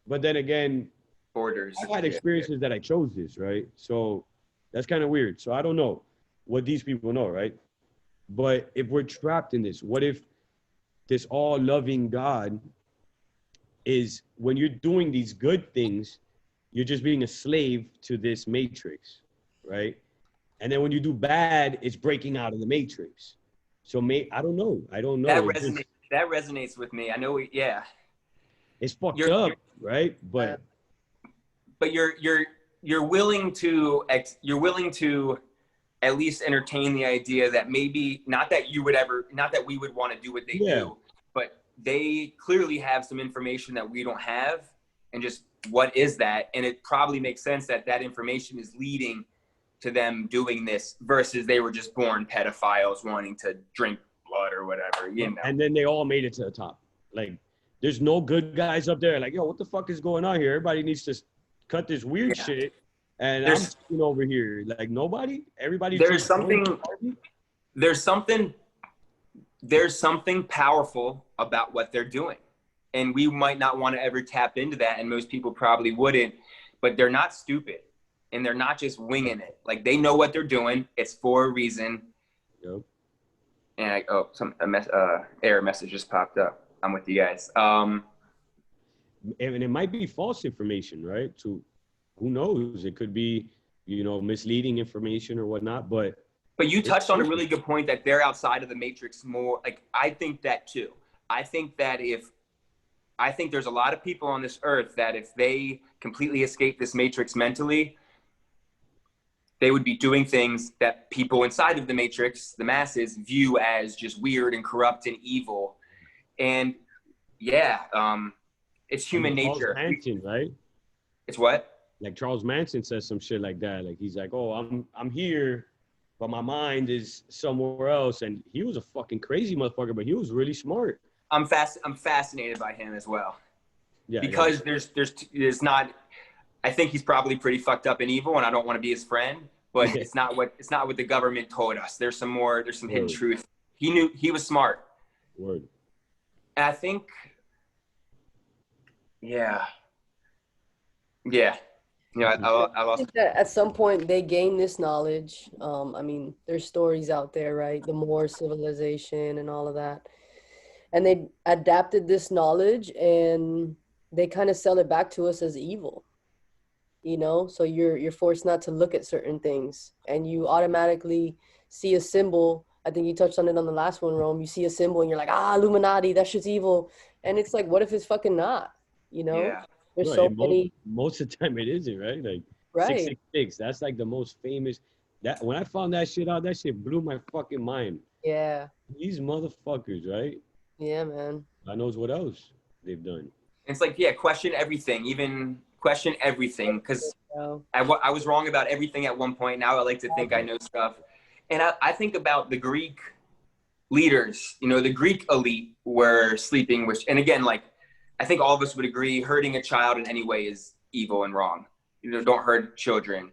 But then again, borders. I've had experiences that I chose this, right? So that's kind of weird. So I don't know what these people know, right? But if we're trapped in this, what if this all-loving God is, when you're doing these good things, you're just being a slave to this matrix, right? And then when you do bad, it's breaking out of the matrix. So I don't know. That resonates with me. I know. It's fucked up, right? But you're willing to at least entertain the idea that maybe not that we would want to do what they do, but they clearly have some information that we don't have, and just what is that? And it probably makes sense that information is leading to them doing this versus they were just born pedophiles wanting to drink blood or whatever, And then they all made it to the top. Like, there's no good guys up there. Like, yo, what the fuck is going on here? Everybody needs to cut this weird shit. And I'm sitting over here like nobody. Everybody's there's something powerful about what they're doing, and we might not want to ever tap into that, and most people probably wouldn't. But they're not stupid, and they're not just winging it. Like, they know what they're doing. It's for a reason. Yep. And error message just popped up. I'm with you guys. And it might be false information, right? Who knows? It could be, misleading information or whatnot. But you touched on a really good point that they're outside of the matrix more. Like, I think that too. I think there's a lot of people on this earth that if they completely escape this matrix mentally, they would be doing things that people inside of the matrix, the masses, view as just weird and corrupt and evil. And yeah, it's human Charles nature. Manson, right? It's what? Like Charles Manson says some shit like that. Like he's like, "Oh, I'm here, but my mind is somewhere else." And he was a fucking crazy motherfucker, but he was really smart. I'm fascinated by him as well. Yeah, because there's not. I think he's probably pretty fucked up and evil, and I don't want to be his friend. But it's not what the government told us. There's some hidden truth. He was smart. Word. And I think, yeah. You know, I lost. think that at some point they gain this knowledge. I mean, there's stories out there, right? The Moor civilization and all of that. And they adapted this knowledge and they kind of sell it back to us as evil. You know, so you're forced not to look at certain things and you automatically see a symbol. I think you touched on it on the last one, Rome. You see a symbol and you're like, Illuminati, that shit's evil. And it's like, what if it's fucking not? You know? Yeah. There's No, so many. most of the time it isn't, right? Like Right. 666. That's like the most famous. That when I found that shit out, that shit blew my fucking mind. Yeah. These motherfuckers, right? Yeah, man. God knows what else they've done. It's like, yeah, question everything, even question everything, because I was wrong about everything at one point. Now I like to think I know stuff. And I think about the Greek leaders, you know, the Greek elite were sleeping with, and again, like, I think all of us would agree hurting a child in any way is evil and wrong. You know, don't hurt children.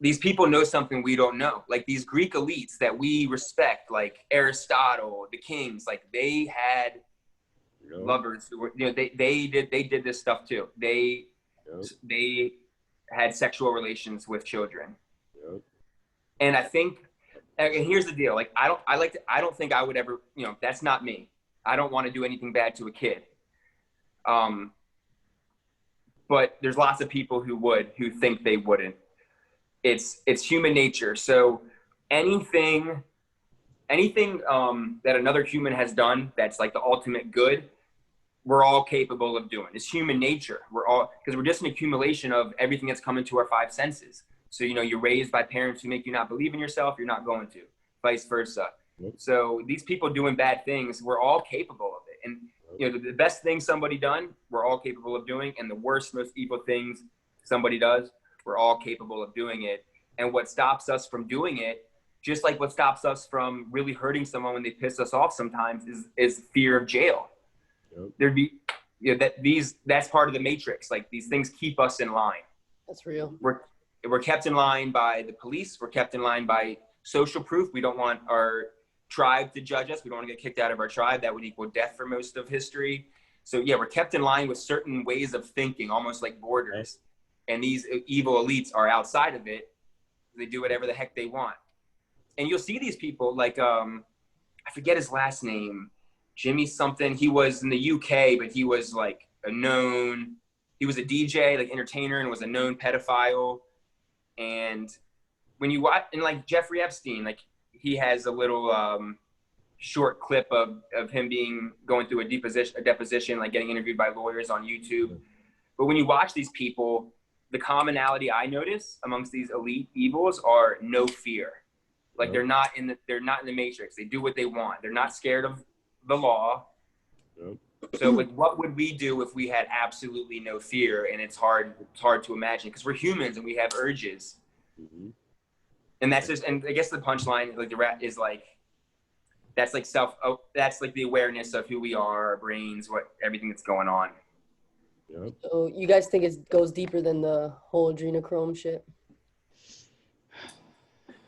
These people know something we don't know. Like these Greek elites that we respect, like Aristotle, the kings, like they had lovers who were, you know, they did this stuff too. They had sexual relations with children. And I think, and here's the deal, like I don't think I would ever, you know, that's not me. I don't want to do anything bad to a kid. But there's lots of people who think they wouldn't. It's human nature. So anything that another human has done that's like the ultimate good, we're all capable of doing. It's human nature. Because we're just an accumulation of everything that's come into our five senses. So, you know, you're raised by parents who make you not believe in yourself, you're not going to, vice versa. So these people doing bad things, we're all capable of it. And, you know, the best thing somebody done, we're all capable of doing. And the worst, most evil things somebody does, we're all capable of doing it. And what stops us from doing it, just like what stops us from really hurting someone when they piss us off sometimes, is fear of jail. There'd be, you know, that's part of the matrix. Like these things keep us in line. That's real. We're kept in line by the police. We're kept in line by social proof. We don't want our tribe to judge us. We don't want to get kicked out of our tribe. That would equal death for most of history. So yeah, we're kept in line with certain ways of thinking, almost like borders. And these evil elites are outside of it. They do whatever the heck they want. And you'll see these people like, I forget his last name, Jimmy something. He was in the UK, but he was like he was a DJ, like entertainer, and was a known pedophile. And when you watch, and like Jeffrey Epstein, like he has a little short clip of him going through a deposition, like getting interviewed by lawyers on YouTube. But when you watch these people, the commonality I notice amongst these elite evils are no fear. Like they're not in the matrix. They do what they want. They're not scared of the law. So like, what would we do if we had absolutely no fear? And it's hard to imagine because we're humans and we have urges. And that's just, and I guess the punchline, like the rap is like, that's like that's like the awareness of who we are, our brains, everything that's going on. So you guys think it goes deeper than the whole adrenochrome shit?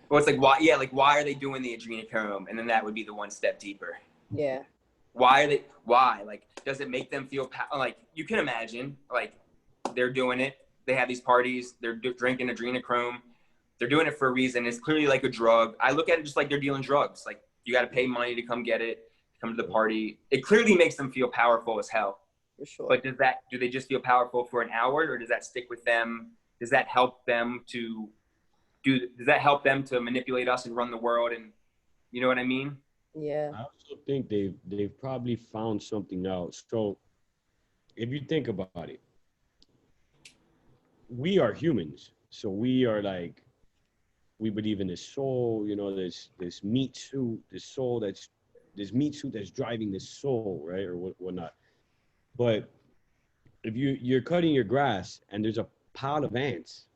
Well, it's like, why are they doing the adrenochrome? And then that would be the one step deeper. Yeah. Why? Like, does it make them feel, like, you can imagine, like, they're doing it. They have these parties. They're drinking adrenochrome. They're doing it for a reason. It's clearly like a drug. I look at it just like they're dealing drugs. Like, you got to pay money to come get it, come to the party. It clearly makes them feel powerful as hell. For sure. But do they just feel powerful for an hour, or does that stick with them? Does that help them to manipulate us and run the world? And you know what I mean? Yeah. I also think they've probably found something out. So if you think about it, we are humans. So we are like, we believe in this soul, you know, this meat suit, this soul that's this meat suit that's driving this soul, right, or whatnot. But if you're cutting your grass and there's a pile of ants,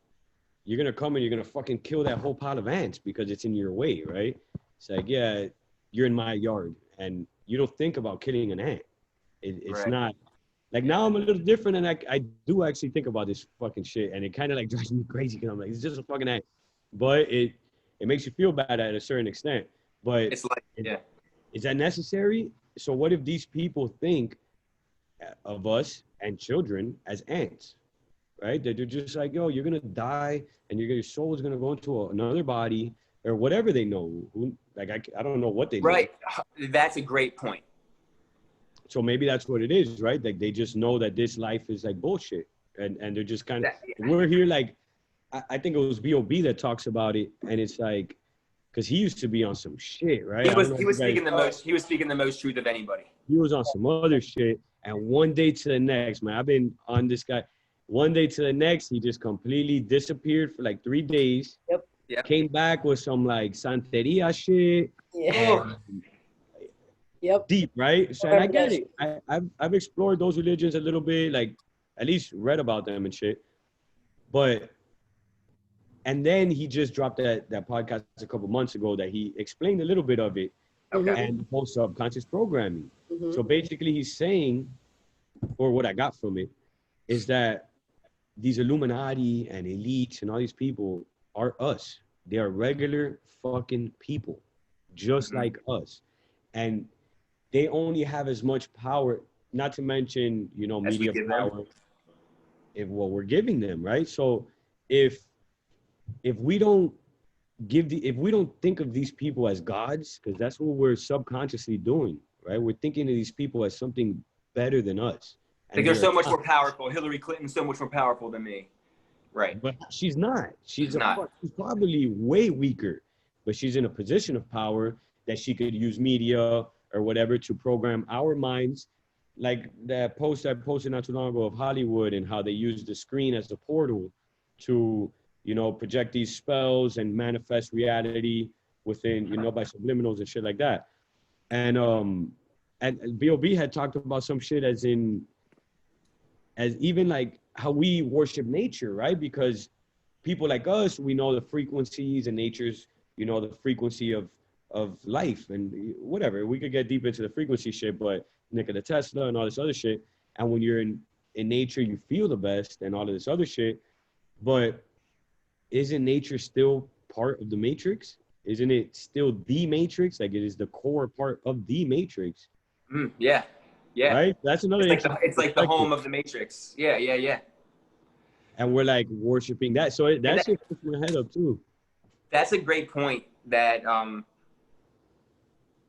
you're gonna come and you're gonna fucking kill that whole pile of ants because it's in your way, right? It's like, yeah, you're in my yard, and you don't think about killing an ant. It's Right. not like now I'm a little different, and I do actually think about this fucking shit, and it kind of like drives me crazy because I'm like, it's just a fucking ant, but it makes you feel bad at a certain extent. But It's like, it, yeah. is that necessary? So what if these people think of us and children as ants, right? That they're just like, yo, you're gonna die, and your soul is gonna go into another body or whatever they know. Like I don't know what they know. Right. That's a great point. So maybe that's what it is, right? Like they just know that this life is like bullshit, and they're just kind of we're here like I think it was B.O.B. that talks about it, and it's like because he used to be on some shit, right? He was speaking the most truth of anybody. He was on some other shit, and one day to the next, man, I've been on this guy. One day to the next, he just completely disappeared for like 3 days. Yep. Came back with some like Santeria shit. Yeah. Yep. Deep, right? So and I get it. I've explored those religions a little bit, like at least read about them and shit. But and then he just dropped that podcast a couple months ago that he explained a little bit of it and the whole subconscious programming. So basically he's saying, or what I got from it, is that these Illuminati and elites and all these people are us. They are regular fucking people, just like us. And they only have as much power, not to mention, you know, media power, if what we're giving them, right? So if we don't if we don't think of these people as gods, because that's what we're subconsciously doing, right? We're thinking of these people as something better than us. Like they're so much more powerful. Hillary Clinton's so much more powerful than me. Right. But she's not. She's not. She's probably way weaker, but she's in a position of power that she could use media or whatever to program our minds. Like that post I posted not too long ago of Hollywood and how they use the screen as a portal to, you know, project these spells and manifest reality within, you know, by subliminals and shit like that. And B.O.B. had talked about some shit as even like how we worship nature, right? Because people like us, we know the frequencies and nature's, you know, the frequency of life and whatever. We could get deep into the frequency shit, but Nikola Tesla and all this other shit. And when you're in nature, you feel the best and all of this other shit. But isn't nature still part of the matrix? Isn't it still the matrix? Like it is the core part of the matrix. Yeah. Yeah. Right? That's another it's like the home of the matrix. Yeah. And we're like worshiping that. So that shit puts my head up too. That's a great point that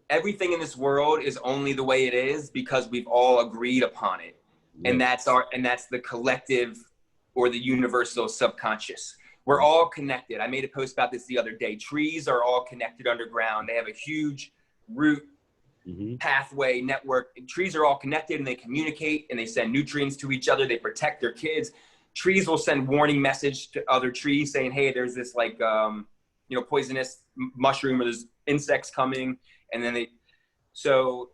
everything in this world is only the way it is because we've all agreed upon it. Yeah. And that's the collective or the universal subconscious. We're all connected. I made a post about this the other day. Trees are all connected underground. They have a huge root pathway network. Trees are all connected and they communicate and they send nutrients to each other. They protect their kids. Trees will send warning message to other trees saying, hey, there's this like, you know, poisonous mushroom or there's insects coming. And then so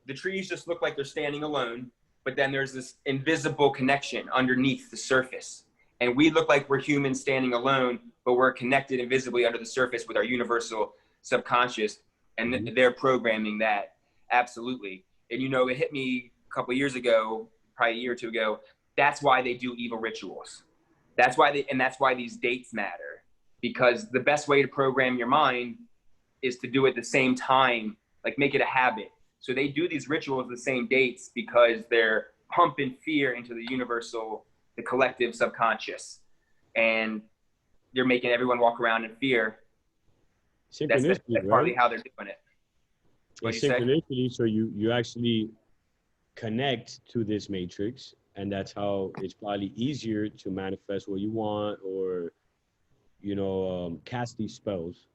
the trees just look like they're standing alone, but then there's this invisible connection underneath the surface. And we look like we're humans standing alone, but we're connected invisibly under the surface with our universal subconscious. And they're programming that. Absolutely. And, you know, it hit me a couple of years ago, probably a year or two ago. That's why they do evil rituals. That's why these dates matter, because the best way to program your mind is to do it at the same time, like make it a habit. So they do these rituals the same dates because they're pumping fear into the universal, the collective subconscious, and they're making everyone walk around in fear. That's partly how they're doing it. It's synchronicity, so you actually connect to this matrix, and that's how it's probably easier to manifest what you want or, you know, cast these spells.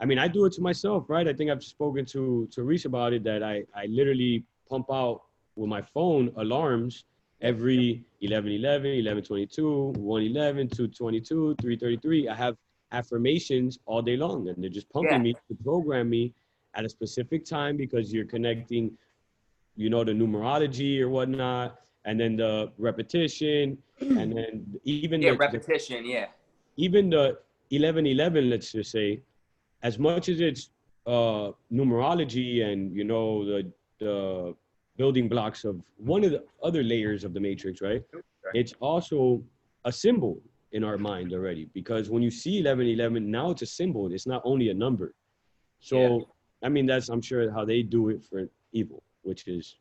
I mean, I do it to myself, right? I think I've spoken to Reese about it, that I literally pump out with my phone alarms every 11:11, 11:22, 1:11, 2:22, 3:33. I have affirmations all day long, and they're just pumping me to program me at a specific time because you're connecting, you know, the numerology or whatnot, and then the repetition, and then even repetition, even the 11:11, let's just say, as much as it's numerology and, you know, the building blocks of one of the other layers of the matrix, right? It's also a symbol in our mind already, because when you see 11:11, now it's a symbol. It's not only a number. So, I mean, that's, I'm sure, how they do it for evil, which is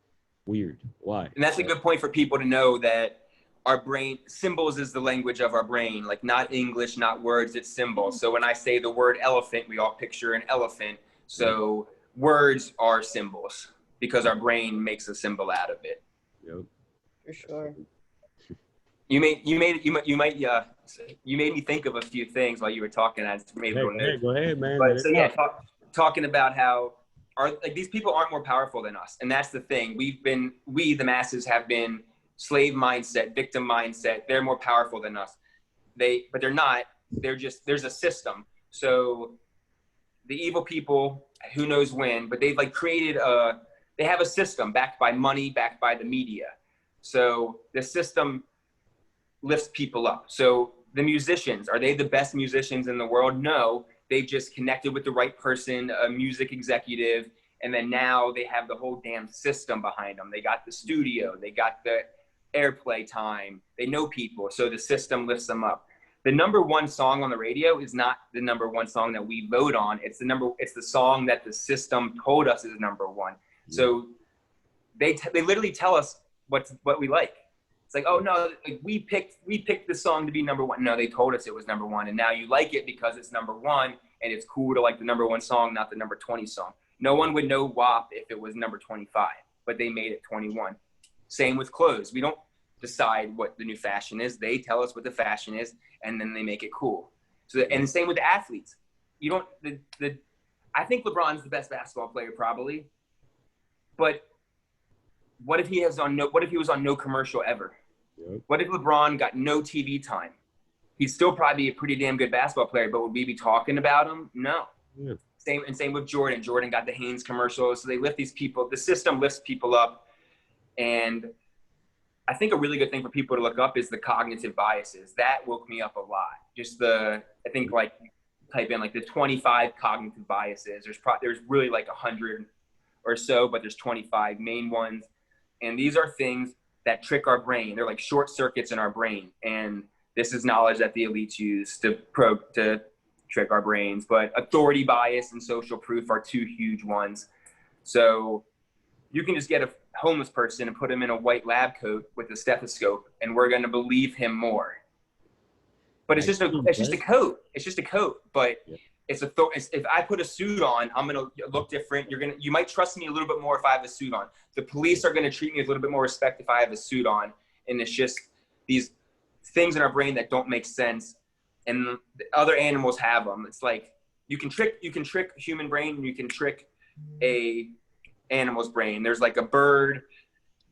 weird. Why? And that's a good point for people to know, that our brain, symbols is the language of our brain, like not English, not words, it's symbols. So when I say the word elephant, we all picture an elephant. So words are symbols because our brain makes a symbol out of it. Yep. For sure. You made me think of a few things while you were talking. I just made a little note. Go ahead, man. But so yeah, talking about how these people aren't more powerful than us, and that's the thing. We the masses have been slave mindset, victim mindset. They're more powerful than us. But they're not. They're just, there's a system. So the evil people, who knows when, but they've like created they have a system backed by money, backed by the media. So the system lifts people up. So the musicians, are they the best musicians in the world? No, they've just connected with the right person, a music executive, and then now they have the whole damn system behind them. They got the studio, they got the airplay time, they know people, so the system lifts them up. The number one song on the radio is not the number one song that we vote on. It's the song that the system told us is number one. So they literally tell us what we like. It's like, oh no, like we picked the song to be number one. No, they told us it was number one, and now you like it because it's number one, and it's cool to like the number one song, not the number 20 song. No one would know WAP if it was number 25, but they made it 21. Same with clothes. We don't decide what the new fashion is. They tell us what the fashion is, and then they make it cool. So, and the same with the athletes. You don't, I think LeBron's the best basketball player probably, but what if he was on no commercial ever? Yep. What if LeBron got no TV time? He'd still probably be a pretty damn good basketball player, but would we be talking about him? No. Yeah. Same with Jordan. Jordan got the Hanes commercials. So they lift these people, the system lifts people up. And I think a really good thing for people to look up is the cognitive biases. That woke me up a lot. Just I think like type in like the 25 cognitive biases. There's really like 100 or so, but there's 25 main ones. And these are things that trick our brain. They're like short circuits in our brain. And this is knowledge that the elites use to trick our brains. But authority bias and social proof are two huge ones. So you can just get a homeless person and put him in a white lab coat with a stethoscope, and we're going to believe him more. But it's just a coat. It's just a coat. But if I put a suit on, I'm going to look different. You might trust me a little bit more if I have a suit on. The police are going to treat me with a little bit more respect if I have a suit on. And it's just these things in our brain that don't make sense. And other animals have them. It's like you can trick human brain, and you can trick a animal's brain. There's like a bird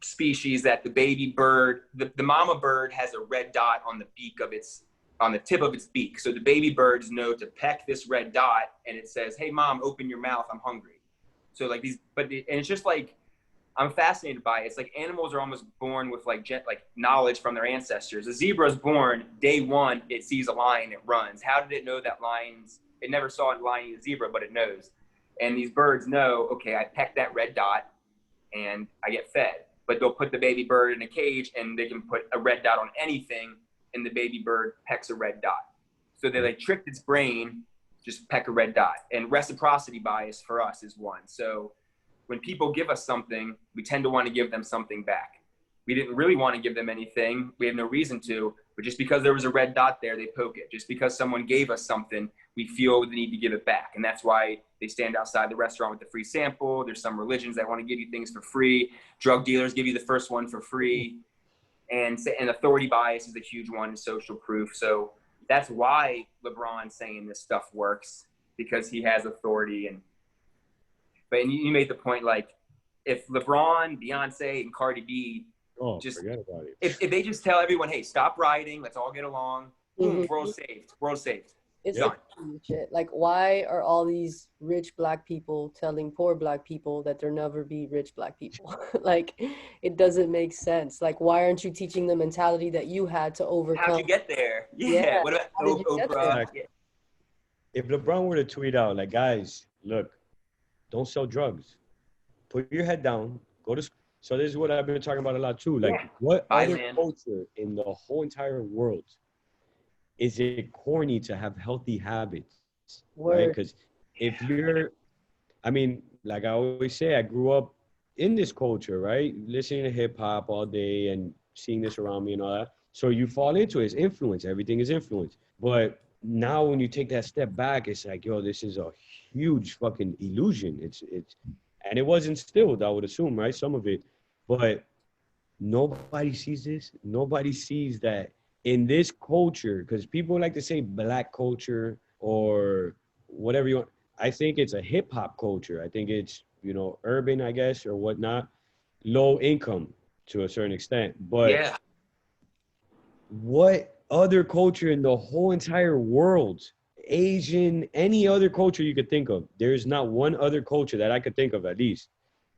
species that the baby bird, the mama bird has a red dot on the tip of its beak. So the baby birds know to peck this red dot, and it says, "Hey mom, open your mouth, I'm hungry." So like and it's just like, I'm fascinated by it. It's like animals are almost born with like knowledge from their ancestors. A zebra's born day one, it sees a lion, it runs. How did it know that it never saw a lion eat a zebra, but it knows. And these birds know, okay, I peck that red dot and I get fed. But they'll put the baby bird in a cage, and they can put a red dot on anything, and the baby bird pecks a red dot. So they like tricked its brain, just peck a red dot. And reciprocity bias for us is one. So when people give us something, we tend to want to give them something back. We didn't really want to give them anything. We have no reason to, but just because there was a red dot there, they poke it. Just because someone gave us something, we feel the need to give it back. And that's why they stand outside the restaurant with the free sample. There's some religions that want to give you things for free. Drug dealers give you the first one for free. And authority bias is a huge one in social proof. So that's why LeBron saying this stuff works, because he has authority. And you made the point, like, if LeBron, Beyonce, and Cardi B Oh, Just forget about it. if they just tell everyone, hey, stop rioting, let's all get along. Boom, world saved. World saved. It's Done. shit. Like, why are all these rich black people telling poor black people that there never be rich black people? Like, it doesn't make sense. Like, why aren't you teaching the mentality that you had to overcome? How'd you get there? Yeah. What about How did you get Oprah? there? Yeah. If LeBron were to tweet out, like, guys, look, don't sell drugs. Put your head down. Go to school. So this is what I've been talking about a lot too. Like, what Bye, other man. culture in the whole entire world is it corny to have healthy habits? Right? Because if you're, I mean, like I always say, I grew up in this culture, right? Listening to hip hop all day and seeing this around me and all that. So you fall into it. It's influence. Everything is influence. But now when you take that step back, it's like, yo, this is a huge fucking illusion. And it was instilled, I would assume, right? Some of it. But nobody sees this. Nobody sees that in this culture, because people like to say black culture or whatever you want. I think it's a hip hop culture. I think it's, you know, urban, I guess, or whatnot, low income to a certain extent. But what other culture in the whole entire world, Asian, any other culture you could think of, there's not one other culture that I could think of at least,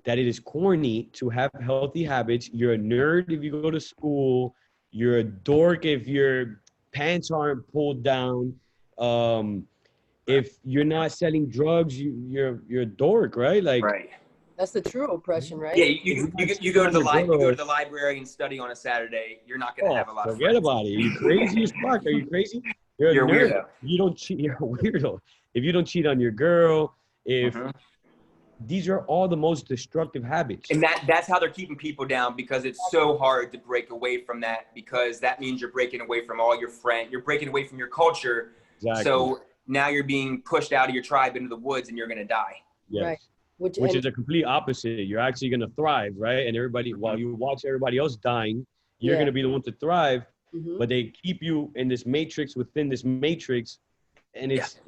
that it is corny to have healthy habits. You're a nerd if you go to school. You're a dork if your pants aren't pulled down. If you're not selling drugs, you're a dork, right? Like, right. That's the true oppression, right? Yeah, you go to the library and study on a Saturday. You're not gonna have a lot of friends. Forget about it. Are you crazy as fuck? Are you crazy? You're a nerd. Weirdo. You don't cheat. You're a weirdo. If you don't cheat on your girl, if these are all the most destructive habits. And that's how they're keeping people down, because it's so hard to break away from that, because that means you're breaking away from all your friends. You're breaking away from your culture. Exactly. So now you're being pushed out of your tribe into the woods and you're going to die. Yes. Right. Which is a complete opposite. You're actually going to thrive, right? And everybody, while you watch everybody else dying, you're going to be the one to thrive. But they keep you in this matrix within this matrix. And it's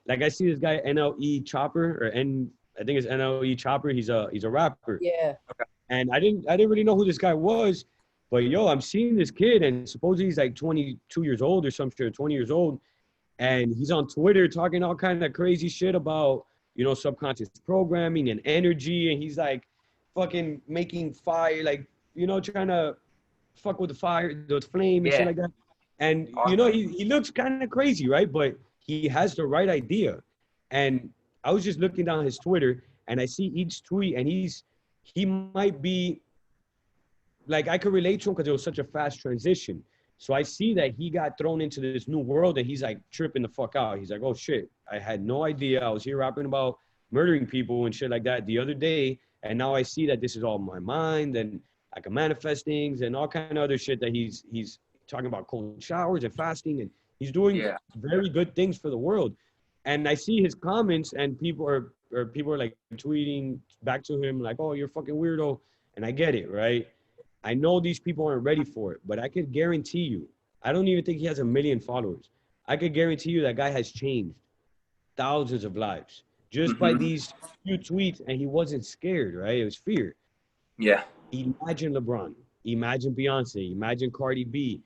like, I see this guy, NLE Chopper, or I think it's NLE Chopper. He's a rapper. Yeah. Okay. And I didn't really know who this guy was, but yo, I'm seeing this kid, and supposedly he's like 22 years old or some shit, 20 years old, and he's on Twitter talking all kind of crazy shit about, you know, subconscious programming and energy, and he's like fucking making fire, like, you know, trying to fuck with the fire, the flame and shit like that. And you know, he looks kind of crazy, right? But he has the right idea. And I was just looking down his Twitter, and I see each tweet, and he might be like, I could relate to him because it was such a fast transition. So I see that he got thrown into this new world, and he's like tripping the fuck out. He's like, oh shit, I had no idea. I was here rapping about murdering people and shit like that the other day, and now I see that this is all my mind, and I can manifest things and all kind of other shit that he's talking about, cold showers and fasting, and he's doing very good things for the world. And I see his comments, and people are like tweeting back to him like, oh, you're a fucking weirdo. And I get it, right? I know these people aren't ready for it, but I could guarantee you, I don't even think he has 1 million followers. I could guarantee you that guy has changed thousands of lives just by these few tweets, and he wasn't scared, right? It was fear. Yeah. Imagine LeBron, imagine Beyonce, imagine Cardi B.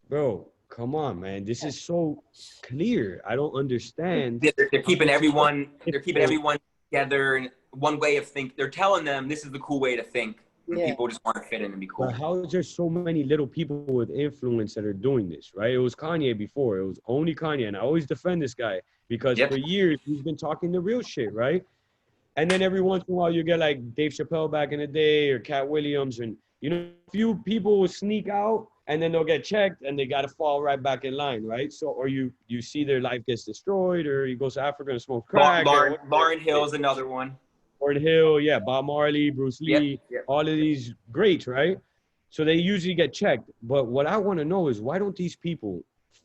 Bro, come on, man. This is so clear. I don't understand. They're keeping everyone together in one way of think. They're telling them this is the cool way to think. And people just want to fit in and be cool. But how is there so many little people with influence that are doing this, right? It was Kanye before. It was only Kanye. And I always defend this guy because for years he's been talking the real shit, right? And then every once in a while you get like Dave Chappelle back in the day or Cat Williams, and you know, a few people will sneak out and then they'll get checked and they got to fall right back in line, right? So, or you see their life gets destroyed, or he goes to Africa and smokes crack. Lauryn Hill is another one. Lauryn Hill, Bob Marley, Bruce Lee, all of these greats, right? So they usually get checked. But what I want to know is, why don't these people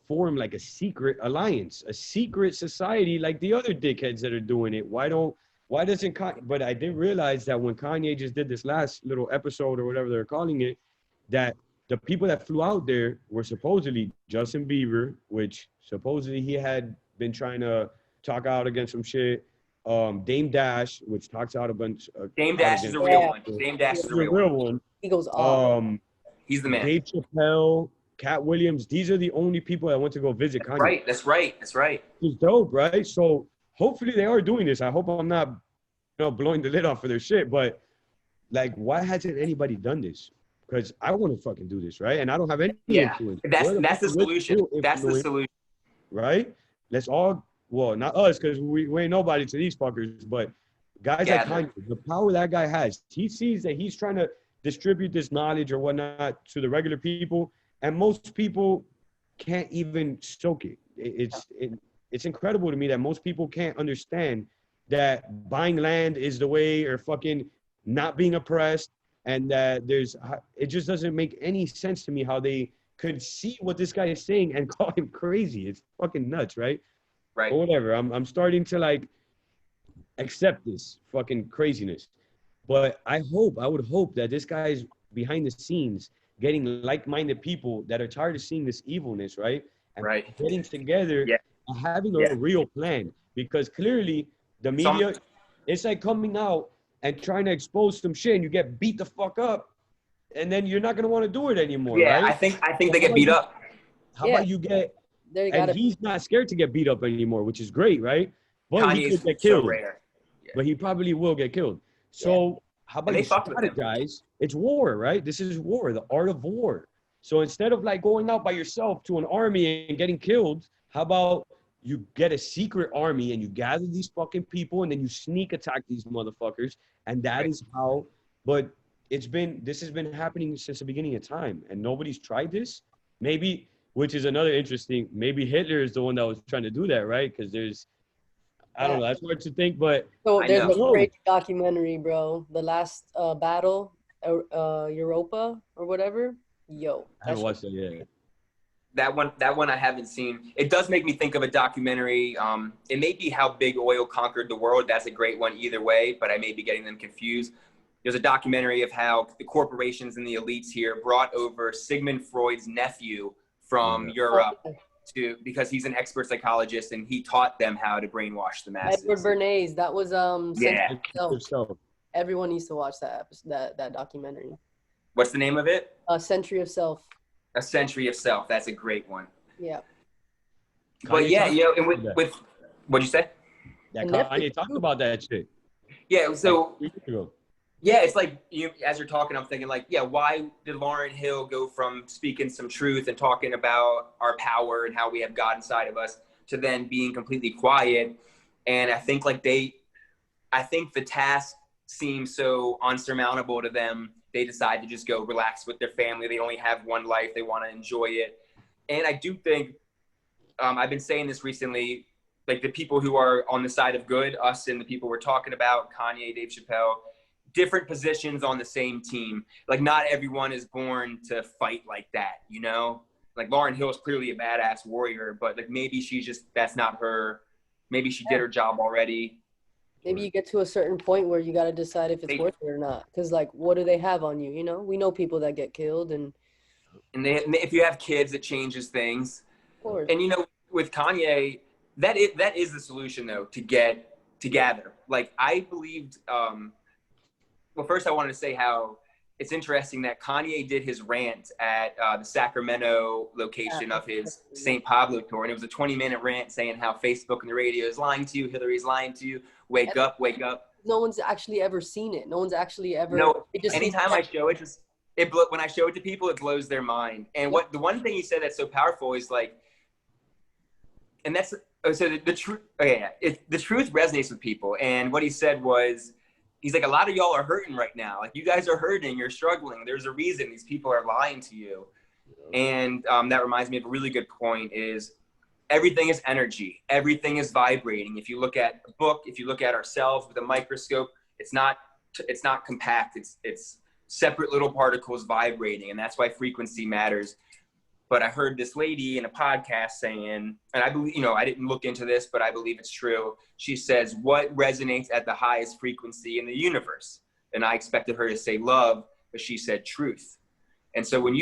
form like a secret alliance, a secret society like the other dickheads that are doing it? Why doesn't Kanye? But I did realize that when Kanye just did this last little episode or whatever they're calling it, that the people that flew out there were supposedly Justin Bieber, which supposedly he had been trying to talk out against some shit. Dame Dash, which talks out a bunch. Dame Dash is a real one. Dame Dash is a real one. He goes off. He's the man. Dave Chappelle, Cat Williams, these are the only people that went to go visit Kanye. That's right. It's dope, right? So hopefully they are doing this. I hope I'm not, blowing the lid off of their shit. But like, why hasn't anybody done this? Because I want to fucking do this, right? And I don't have any influence. That's the solution. That's the solution. Right? Let's all, well, not us, because we ain't nobody to these fuckers, but guys like Kanye, the power that guy has, he sees that he's trying to distribute this knowledge or whatnot to the regular people, and most people can't even soak it. It's incredible to me that most people can't understand that buying land is the way, or fucking not being oppressed, and that it just doesn't make any sense to me how they could see what this guy is saying and call him crazy. It's fucking nuts, right? Right. Or whatever. I'm starting to like accept this fucking craziness. But I would hope that this guy's behind the scenes getting like-minded people that are tired of seeing this evilness, right? And getting together and having a real plan. Because clearly the media, it's like coming out and trying to expose some shit and you get beat the fuck up, and then you're not going to want to do it anymore, right? I think they get beat up. How about you get, and he's not scared to get beat up anymore, which is great, right? But Kanye he could get killed. So rare. But he probably will get killed. So how about you strategize? It's war, right? This is war, the art of war. So instead of like going out by yourself to an army and getting killed, how about you get a secret army and you gather these fucking people and then you sneak attack these motherfuckers? And that is how, but this has been happening since the beginning of time and nobody's tried this. Maybe, which is another interesting, maybe Hitler is the one that was trying to do that, right? Because I don't know, that's hard to think, but. So there's a great documentary, bro. The Last Battle, Europa or whatever. Yo. I haven't watched it yet. That one I haven't seen. It does make me think of a documentary. It may be How Big Oil Conquered the World. That's a great one either way, but I may be getting them confused. There's a documentary of how the corporations and the elites here brought over Sigmund Freud's nephew from Europe because he's an expert psychologist and he taught them how to brainwash the masses. Edward Bernays, that was Everyone needs to watch that documentary. What's the name of it? A Century of Self. A Century of Self. That's a great one. Yeah. But and with what'd you say? Yeah, Kanye talked about that shit. Yeah, so it's like as you're talking, I'm thinking like, why did Lauryn Hill go from speaking some truth and talking about our power and how we have God inside of us to then being completely quiet? And I think the task seems so unsurmountable to them. They decide to just go relax with their family. They only have one life. They want to enjoy it. And I do think, I've been saying this recently, like the people who are on the side of good, us and the people we're talking about, Kanye, Dave Chappelle, different positions on the same team. Like not everyone is born to fight like that, you know? Like Lauryn Hill is clearly a badass warrior, but like maybe that's not her. Maybe she did her job already. Maybe you get to a certain point where you got to decide if it's worth it or not. Because, like, what do they have on you, you know? We know people that get killed. And if you have kids, it changes things. Of course. And, you know, with Kanye, that is the solution, though, to get together. Like, I believed first I wanted to say how it's interesting that Kanye did his rant at the Sacramento location of his St. Pablo tour. And it was a 20-minute rant saying how Facebook and the radio is lying to you, Hillary's lying to you, wake up. No one's actually ever seen it. No one's actually ever. No, anytime I show it, when I show it to people, it blows their mind. And the one thing he said that's so powerful is like, and that's, so the truth, the truth resonates with people. And what he said was, he's like, a lot of y'all are hurting right now. Like you guys are hurting, you're struggling. There's a reason these people are lying to you. And that reminds me of a really good point is everything is energy. Everything is vibrating. If you look at a book, if you look at ourselves with a microscope, it's not compact. It's separate little particles vibrating. And that's why frequency matters. But I heard this lady in a podcast saying, and I believe, I didn't look into this, but I believe it's true. She says, what resonates at the highest frequency in the universe? And I expected her to say love, but she said truth. And so when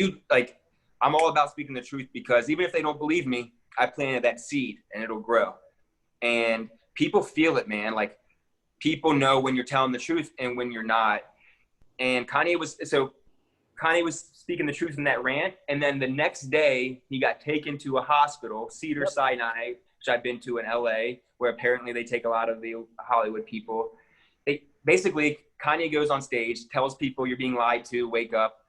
I'm all about speaking the truth because even if they don't believe me, I planted that seed and it'll grow. And people feel it, man. Like people know when you're telling the truth and when you're not. And Kanye Kanye was speaking the truth in that rant, and then the next day he got taken to a hospital, Cedars-Sinai, which I've been to in LA, where apparently they take a lot of the Hollywood people. Basically, Kanye goes on stage, tells people you're being lied to, wake up,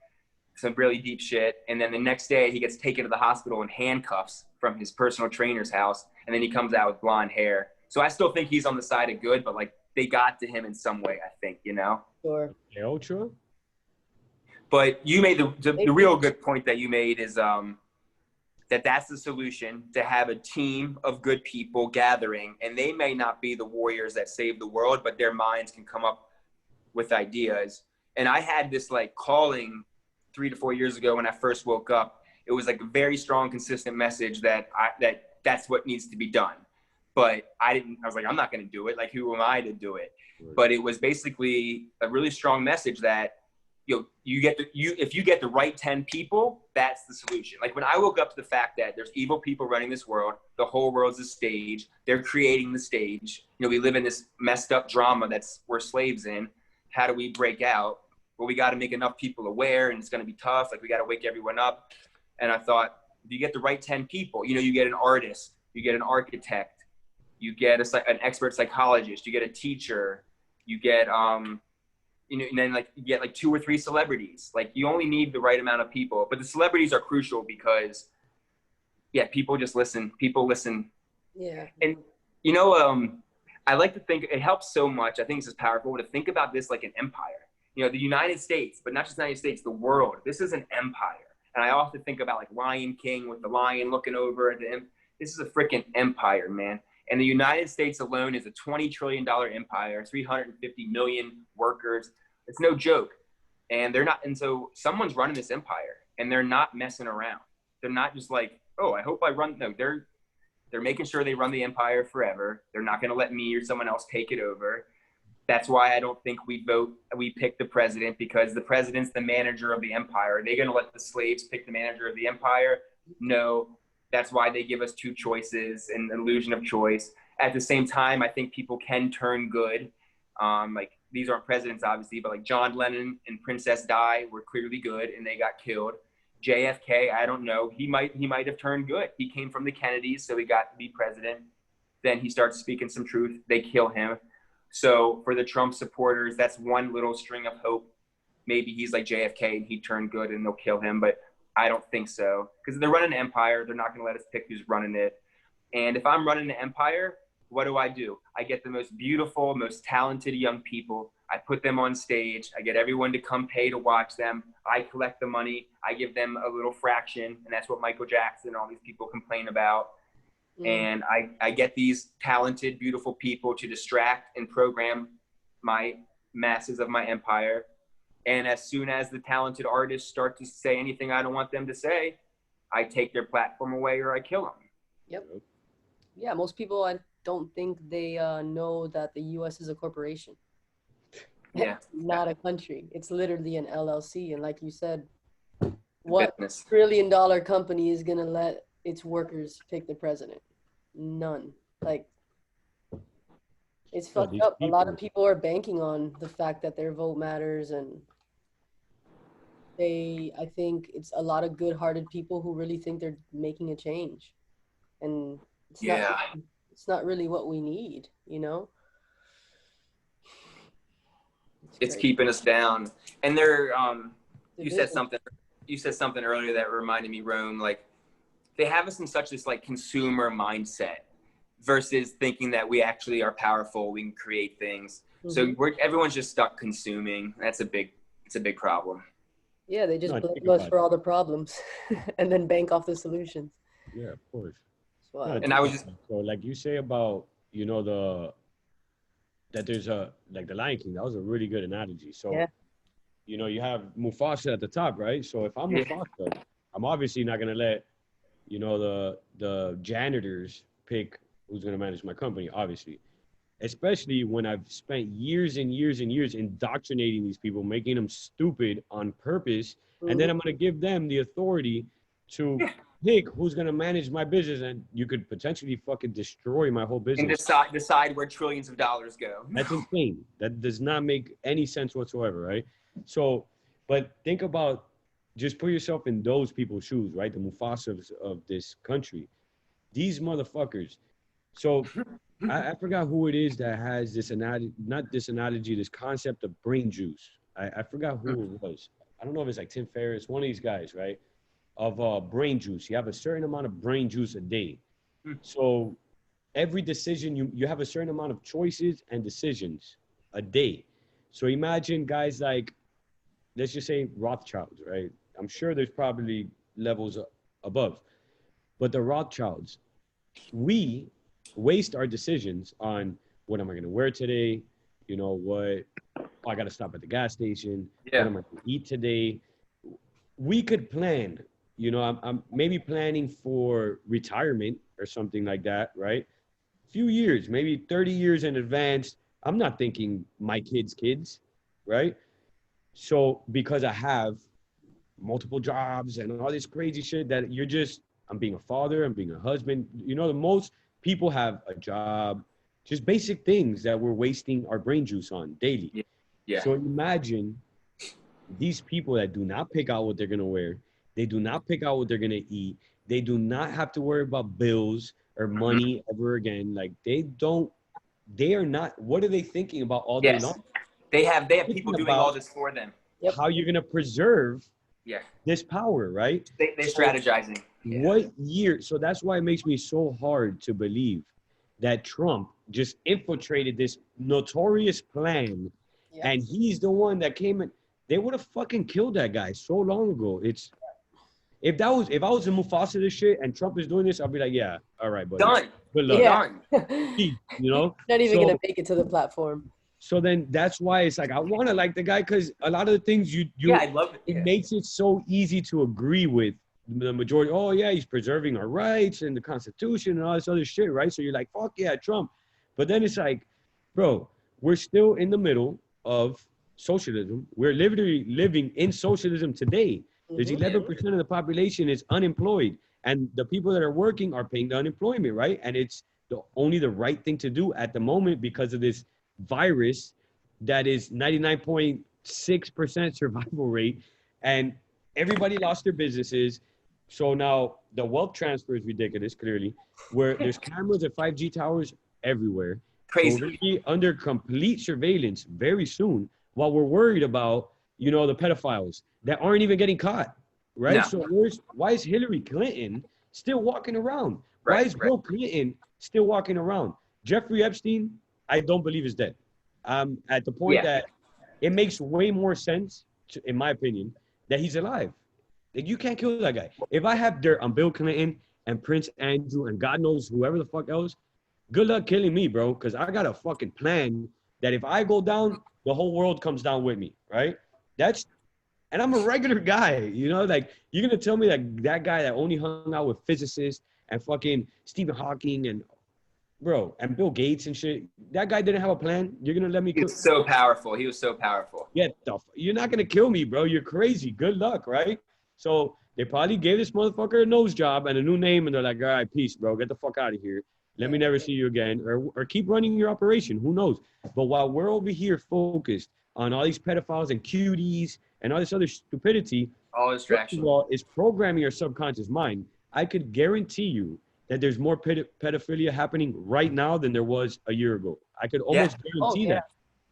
some really deep shit. And then the next day he gets taken to the hospital in handcuffs from his personal trainer's house. And then he comes out with blonde hair. So I still think he's on the side of good, but like they got to him in some way, I think, you know? Sure. Yeah, ultra. But you made the real good point that you made is that's the solution, to have a team of good people gathering, and they may not be the warriors that save the world, but their minds can come up with ideas. And I had this like calling 3 to 4 years ago when I first woke up. It was like a very strong, consistent message that's what needs to be done. But I was like, I'm not going to do it. Like, who am I to do it? Right. But it was basically a really strong message that, if you get the right 10 people, that's the solution. Like when I woke up to the fact that there's evil people running this world, the whole world's a stage, they're creating the stage. We live in this messed up drama we're slaves in. How do we break out? Well, we got to make enough people aware, and it's going to be tough. Like we got to wake everyone up. And I thought, if you get the right 10 people, you get an artist, you get an architect, you get an expert psychologist, you get a teacher, you get, and then like you get like 2 or 3 celebrities. Like you only need the right amount of people, but the celebrities are crucial because people just listen. People listen. Yeah. And I like to think it helps so much. I think this is powerful to think about this like an empire. The United States, but not just the United States, the world. This is an empire. And I often think about like Lion King with the lion looking over at this is a freaking empire, man. And the United States alone is a $20 trillion empire, 350 million workers. It's no joke. And so someone's running this empire, and they're not messing around. They're not just like, oh, I hope I run. No, they're making sure they run the empire forever. They're not going to let me or someone else take it over. That's why I don't think we pick the president, because the president's the manager of the empire. Are they going to let the slaves pick the manager of the empire? No. That's why they give us 2 choices and an illusion of choice. At the same time, I think people can turn good. Like these aren't presidents, obviously, but like John Lennon and Princess Di were clearly good, and they got killed. JFK, I don't know. He might have turned good. He came from the Kennedys, so he got to be president. Then he starts speaking some truth. They kill him. So for the Trump supporters, that's one little string of hope. Maybe he's like JFK and he turned good and they'll kill him, but I don't think so. Because they're running an empire. They're not going to let us pick who's running it. And if I'm running an empire, what do? I get the most beautiful, most talented young people. I put them on stage. I get everyone to come pay to watch them. I collect the money. I give them a little fraction. And that's what Michael Jackson and all these people complain about. And I get these talented, beautiful people to distract and program my masses of my empire. And as soon as the talented artists start to say anything I don't want them to say, I take their platform away or I kill them. Yep. Yeah, most people, I don't think they know that the U.S. is a corporation. Yeah. Not a country. It's literally an LLC. And like you said, what Business. $1 trillion company is going to let its workers pick the president? None. Like, it's fucked up. A lot of people are banking on the fact that their vote matters, and I think it's a lot of good-hearted people who really think they're making a change, and it's not really what we need, It's keeping us down. And they're you said something earlier that reminded me, Rome, like they have us in such this like consumer mindset versus thinking that we actually are powerful, we can create things. So everyone's just stuck consuming. It's a big problem. Yeah, they just blame us for all the problems and then bank off the solutions. Yeah, of course. And I was just so like you say about that there's like the Lion King. That was a really good analogy. So you have Mufasa at the top, right? So if I'm Mufasa, I'm obviously not gonna let the janitors pick who's gonna manage my company, obviously. Especially when I've spent years and years and years indoctrinating these people, making them stupid on purpose, and then I'm gonna give them the authority to pick who's gonna manage my business, and you could potentially fucking destroy my whole business. And decide where trillions of dollars go. That's insane. That does not make any sense whatsoever, right? So, but think about just put yourself in those people's shoes, right? The Mufasas of this country. These motherfuckers. So I forgot who it is that has this analogy, not this analogy, this concept of brain juice. I forgot who it was. I don't know if it's like Tim Ferriss, one of these guys, right? Of brain juice. You have a certain amount of brain juice a day. So every decision, you have a certain amount of choices and decisions a day. So imagine guys like, let's just say Rothschilds, right? I'm sure there's probably levels above, but the Rothschilds, we waste our decisions on what am I going to wear today? You know what? Oh, I got to stop at the gas station. Yeah. What am I going to eat today? We could plan. You know, I'm maybe planning for retirement or something like that, right? Few years, maybe 30 years in advance. I'm not thinking my kids, right? So because I have multiple jobs and all this crazy shit that I'm being a father, I'm being a husband. You know, the most people have a job, just basic things that we're wasting our brain juice on daily. Yeah. So imagine these people that do not pick out what they're going to wear. They do not pick out what they're going to eat. They do not have to worry about bills or money ever again. Like they are not, what are they thinking about all day long? They have people doing all this for them. How you're going to preserve Yeah. this power, right? They're strategizing. What year? So that's why it makes me so hard to believe that Trump just infiltrated this notorious plan, and he's the one that came in. They would have fucking killed that guy so long ago. If I was in Mufasa this shit and Trump is doing this, I'll be like, yeah, all right, buddy. Done. Good luck. Done. You know? Not even gonna make it to the platform. So then that's why it's like I want to like the guy because a lot of the things I love it. It makes it so easy to agree with the majority. Oh yeah, he's preserving our rights and the Constitution and all this other shit, right? So you're like, fuck yeah, Trump. But then it's like, bro, we're still in the middle of socialism. We're literally living in socialism today. There's 11% of the population is unemployed, and the people that are working are paying the unemployment, right? And it's only the right thing to do at the moment because of this virus that is 99.6% survival rate, and everybody lost their businesses. So now the wealth transfer is ridiculous, clearly, where there's cameras at 5G towers everywhere. Crazy. So we're gonna be under complete surveillance very soon while we're worried about, you know, the pedophiles that aren't even getting caught, right? No. So why is Hillary Clinton still walking around? Why is Bill Clinton still walking around? Jeffrey Epstein, I don't believe is dead. At the point that it makes way more sense, in my opinion, that he's alive. Like, you can't kill that guy. If I have dirt on Bill Clinton and Prince Andrew and God knows whoever the fuck else, good luck killing me, bro, because I got a fucking plan that if I go down, the whole world comes down with me, right? And I'm a regular guy, you know? Like, you're going to tell me that guy that only hung out with physicists and fucking Stephen Hawking and Bill Gates and shit, that guy didn't have a plan? You're going to let me kill? He was so powerful. He was so powerful. You're not going to kill me, bro. You're crazy. Good luck, right? So they probably gave this motherfucker a nose job and a new name, and they're like, all right, peace, bro. Get the fuck out of here. Let me never see you again. Or keep running your operation. Who knows? But while we're over here focused on all these pedophiles and cuties and all this other stupidity, all distraction, is programming your subconscious mind. I could guarantee you that there's more pedophilia happening right now than there was a year ago. I could almost guarantee that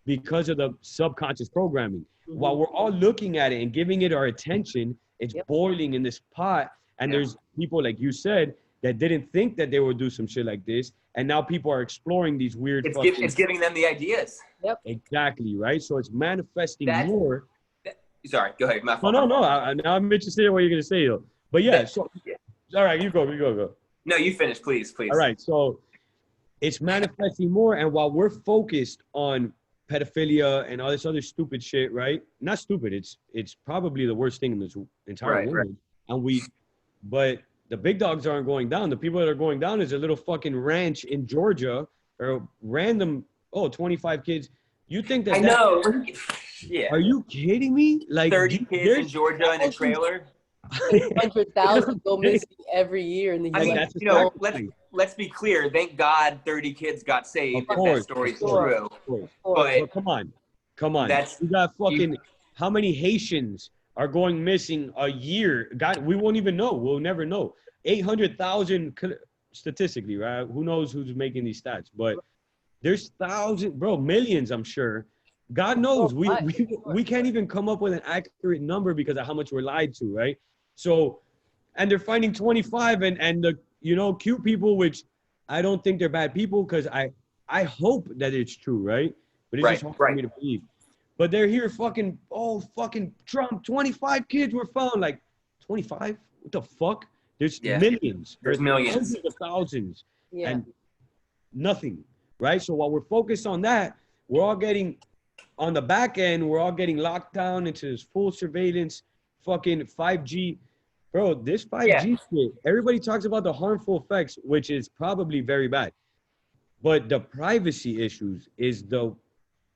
because of the subconscious programming. While we're all looking at it and giving it our attention, it's boiling in this pot. And there's people, like you said, that didn't think that they would do some shit like this. And now people are exploring these weird It's giving them the ideas. Exactly, right? So it's manifesting more. Sorry, go ahead. My fault. No. Now I'm interested in what you're going to say, though. But all right, you go. No, you finish, please. All right, so it's manifesting more. And while we're focused on pedophilia and all this other stupid shit, right? Not stupid. It's probably the worst thing in this entire world. And but the big dogs aren't going down. The people that are going down is a little fucking ranch in Georgia or random, 25 kids. You think that? I know. Yeah. Are you kidding me? Like 30 kids in Georgia in a trailer. 600,000 go missing every year in the U.S. I mean, let's be clear. Thank God 30 kids got saved. If that story's true. But come on. You got fucking how many Haitians are going missing a year. God, we won't even know. We'll never know. 800,000 statistically, right? Who knows who's making these stats? But there's thousands, bro, millions, I'm sure. God knows. We can't even come up with an accurate number because of how much we're lied to, right? So, and they're finding 25, and the cute people, which I don't think they're bad people, because I hope that it's true, right? But it's just hard for me to believe. But they're here fucking Trump, 25 kids were found. Like, 25? What the fuck? There's millions. There's millions. Hundreds of thousands. Yeah. And nothing, right? So while we're focused on that, we're all getting, on the back end, we're all getting locked down into this full surveillance, fucking 5G. Bro, this 5G shit, everybody talks about the harmful effects, which is probably very bad. But the privacy issues is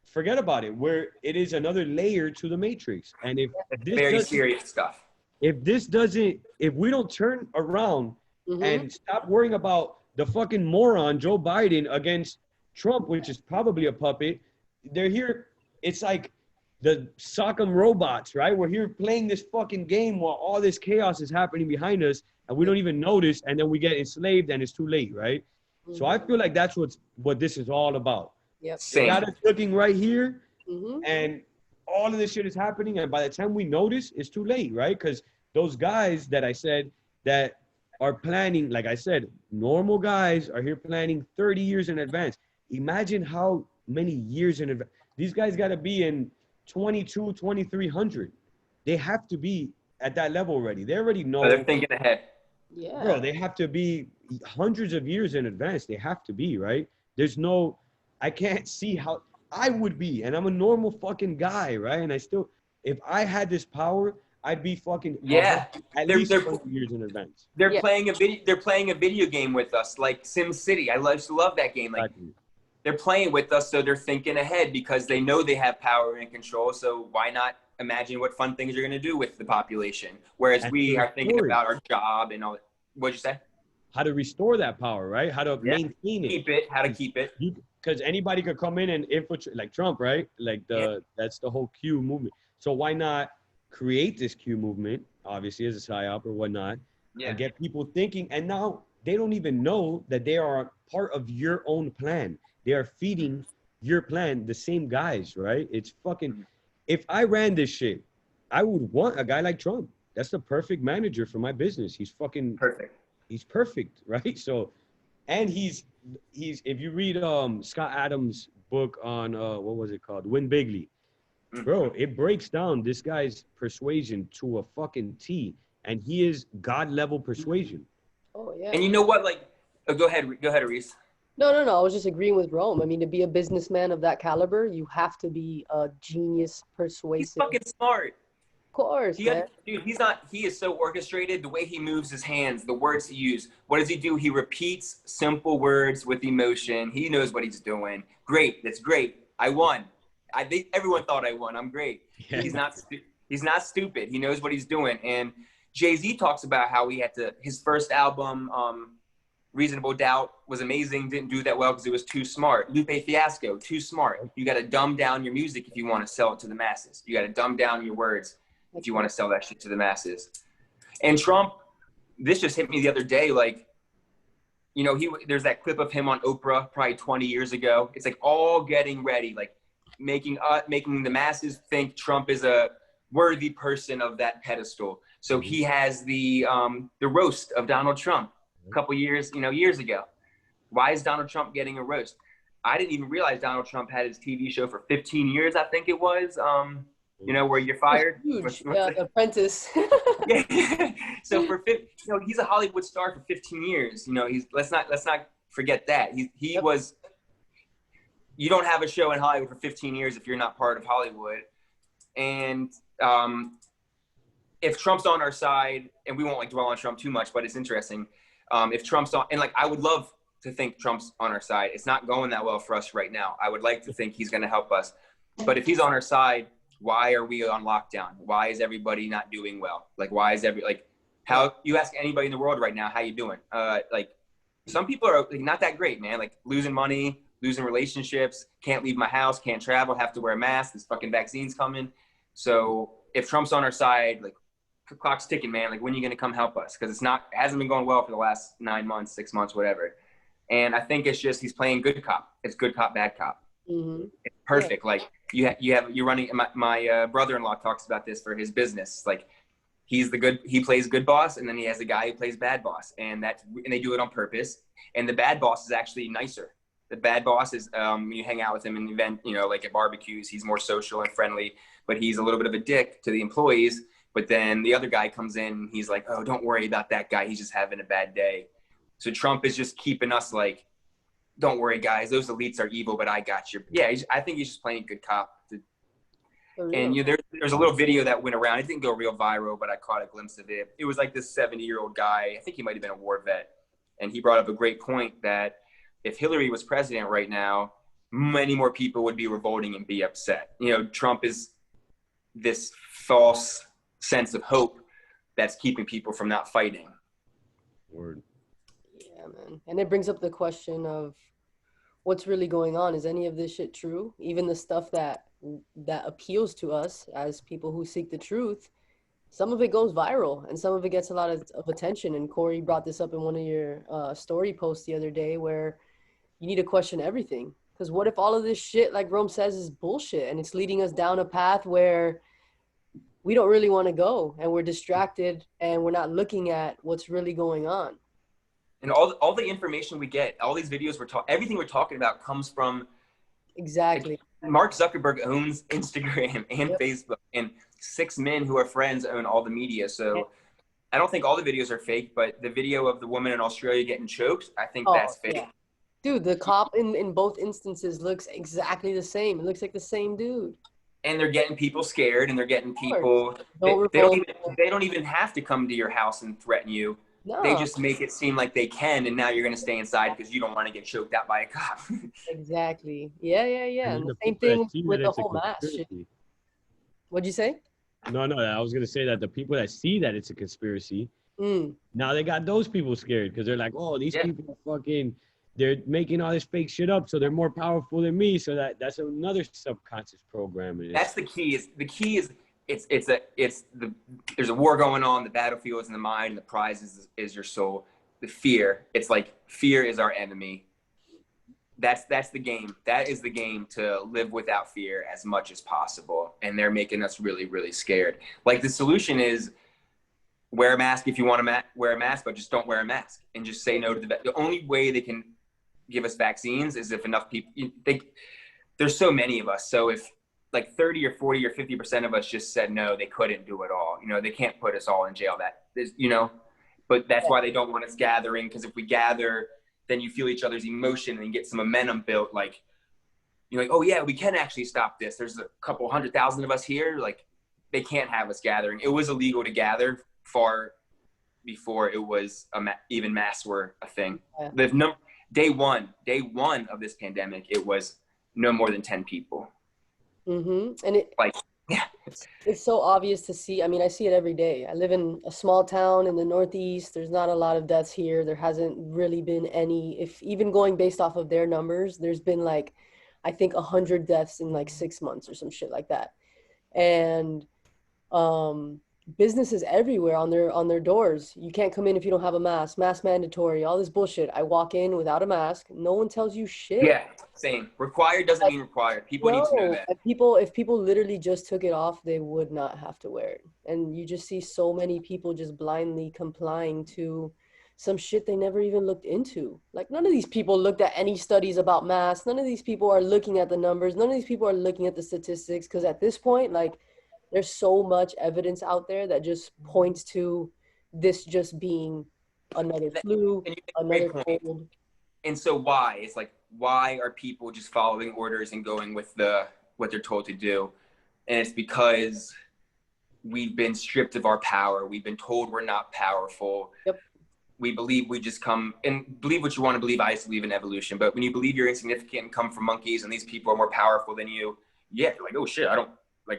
forget about it, where it is another layer to the matrix. And if this very serious stuff. If we don't turn around and stop worrying about the fucking moron Joe Biden against Trump, which is probably a puppet, they're here. It's like the sock'em robots, right? We're here playing this fucking game while all this chaos is happening behind us, and we don't even notice, and then we get enslaved, and it's too late, right? So I feel like that's what this is all about. Yep. They got us looking right here, and all of this shit is happening, and by the time we notice, it's too late, right? Because those guys that I said that are planning, like I said, normal guys are here planning 30 years in advance. Imagine how many years in advance. These guys got to be in 2300. They have to be at that level already. They already know. They're thinking ahead. Yeah. Bro, they have to be hundreds of years in advance. They have to be, right? I can't see how I would be. And I'm a normal fucking guy, right? And if I had this power, I'd be fucking at least 20 years in advance. They're playing a video game with us, like Sim City. I used to love that game. Like, exactly. They're playing with us, so they're thinking ahead because they know they have power and control. So why not imagine what fun things you're going to do with the population? Whereas we are thinking about our job and all. What'd you say? How to restore that power, right? How to maintain it. How to keep it. Because anybody could come in and infiltrate, like Trump, right? Like that's the whole Q movement. So why not create this Q movement, obviously as a psyop or whatnot, and get people thinking. And now they don't even know that they are part of your own plan. They are feeding your plan, the same guys, right? It's fucking, if I ran this shit, I would want a guy like Trump. That's the perfect manager for my business. He's fucking perfect. He's perfect, right? So, and he's if you read Scott Adams' book on what was it called? Win Bigly. Bro, it breaks down this guy's persuasion to a fucking T, and he is God level persuasion. Oh yeah. And you know what? Like, go ahead, Reese. No. I was just agreeing with Rome. I mean, to be a businessman of that caliber, you have to be a genius, persuasive. He's fucking smart. Of course, man. Dude, he is so orchestrated. The way he moves his hands, the words he uses. What does he do? He repeats simple words with emotion. He knows what he's doing. Great. That's great. I won. I think everyone thought I won. I'm great. Yeah. He's not stupid. He knows what he's doing. And Jay-Z talks about how his first album, Reasonable Doubt, was amazing. Didn't do that well because it was too smart. Lupe Fiasco, too smart. You got to dumb down your music if you want to sell it to the masses. You got to dumb down your words if you want to sell that shit to the masses. And Trump, this just hit me the other day. Like, you know, there's that clip of him on Oprah probably 20 years ago. It's like all getting ready, like making the masses think Trump is a worthy person of that pedestal. So he has the roast of Donald Trump a couple years ago. Why is Donald Trump getting a roast? I didn't even realize Donald Trump had his TV show for 15 years, I think it was. You know, where you're fired. Huge. Apprentice. Yeah. So he's a Hollywood star for 15 years. You know, let's not forget that. He was. You don't have a show in Hollywood for 15 years if you're not part of Hollywood. And if Trump's on our side, and we won't dwell on Trump too much, but it's interesting. If Trump's on, and I would love to think Trump's on our side. It's not going that well for us right now. I would like to think he's going to help us. But if he's on our side, why are we on lockdown? Why is everybody not doing well? Why is how you ask anybody in the world right now, how you doing? Some people are not that great, man. Losing money, losing relationships, can't leave my house, can't travel, have to wear a mask. This fucking vaccine's coming. So if Trump's on our side, like the clock's ticking, man. Like when are you going to come help us? Because it hasn't been going well for the last 9 months, 6 months, whatever. And I think it's just he's playing good cop. It's good cop, bad cop. Mm-hmm. It's perfect. Yeah. Like you're running. My brother-in-law talks about this for his business. Like he plays good boss, and then he has a guy who plays bad boss, and they do it on purpose. And the bad boss is actually nicer. The bad boss is you hang out with him in an event, like at barbecues, he's more social and friendly, but he's a little bit of a dick to the employees. But then the other guy comes in and he's like, oh, don't worry about that guy. He's just having a bad day. So Trump is just keeping us like, don't worry, guys. Those elites are evil, but I got you. Yeah, I think he's just playing good cop. And there's a little video that went around. It didn't go real viral, but I caught a glimpse of it. It was like this 70-year-old guy. I think he might have been a war vet. And he brought up a great point that if Hillary was president right now, many more people would be revolting and be upset. Trump is this false sense of hope that's keeping people from not fighting. Word. Yeah, man. And it brings up the question of what's really going on. Is any of this shit true? Even the stuff that appeals to us as people who seek the truth, some of it goes viral and some of it gets a lot of attention. And Cory brought this up in one of your story posts the other day, where you need to question everything. Because what if all of this shit, like Rome says, is bullshit and it's leading us down a path where we don't really want to go, and we're distracted and we're not looking at what's really going on. And all the information we get, all these videos everything we're talking about comes from exactly. Mark Zuckerberg owns Instagram and Facebook, and 6 men who are friends own all the media. So I don't think all the videos are fake, but the video of the woman in Australia getting choked, I think that's fake. Yeah. Dude, the cop in both instances looks exactly the same. It looks like the same dude. And they're getting people scared, and they're getting people. They don't even have to come to your house and threaten you. No. They just make it seem like they can, and now you're going to stay inside because you don't want to get choked out by a cop. Exactly. Yeah. And the same thing with the whole mask shit. What'd you say? No, I was going to say that the people that see that it's a conspiracy, now they got those people scared because they're like, oh, these people are fucking, they're making all this fake shit up, so they're more powerful than me. So that's another subconscious programming. That's the key. There's a war going on. The battlefield is in the mind, and the prize is your soul. The fear. It's like fear is our enemy. That's the game. That is the game, to live without fear as much as possible. And they're making us really, really scared. Like the solution is wear a mask if you want to wear a mask, but just don't wear a mask and just say no to the only way they can give us vaccines is if enough people. There's so many of us. So if like 30 or 40 or 50% of us just said no, they couldn't do it all. They can't put us all in jail. But that's why they don't want us gathering, because if we gather, then you feel each other's emotion and you get some momentum built. Like, you're like, oh yeah, we can actually stop this. There's a couple 100,000 of us here. Like, they can't have us gathering. It was illegal to gather far before it was even masks were a thing. Yeah. Day one of this pandemic, it was no more than 10 people. Mm-hmm. And it's so obvious to see. I mean, I see it every day. I live in a small town in the Northeast. There's not a lot of deaths here. There hasn't really been any. If even going based off of their numbers, there's been like, I think 100 deaths in like 6 months or some shit like that. And businesses everywhere on their doors. You can't come in if you don't have a mask. Mask mandatory. All this bullshit. I walk in without a mask. No one tells you shit. Yeah, same. Required doesn't mean required. People need to know that. If people literally just took it off, they would not have to wear it. And you just see so many people just blindly complying to some shit they never even looked into. Like, none of these people looked at any studies about masks. None of these people are looking at the numbers. None of these people are looking at the statistics. Because at this point, like, there's so much evidence out there that just points to this just being another flu, another cold. And so why? It's like, why are people just following orders and going with what they're told to do? And it's because we've been stripped of our power. We've been told we're not powerful. Yep. We believe we just come, and believe what you want to believe. I used to believe in evolution, but when you believe you're insignificant and come from monkeys and these people are more powerful than you, you're like, oh shit,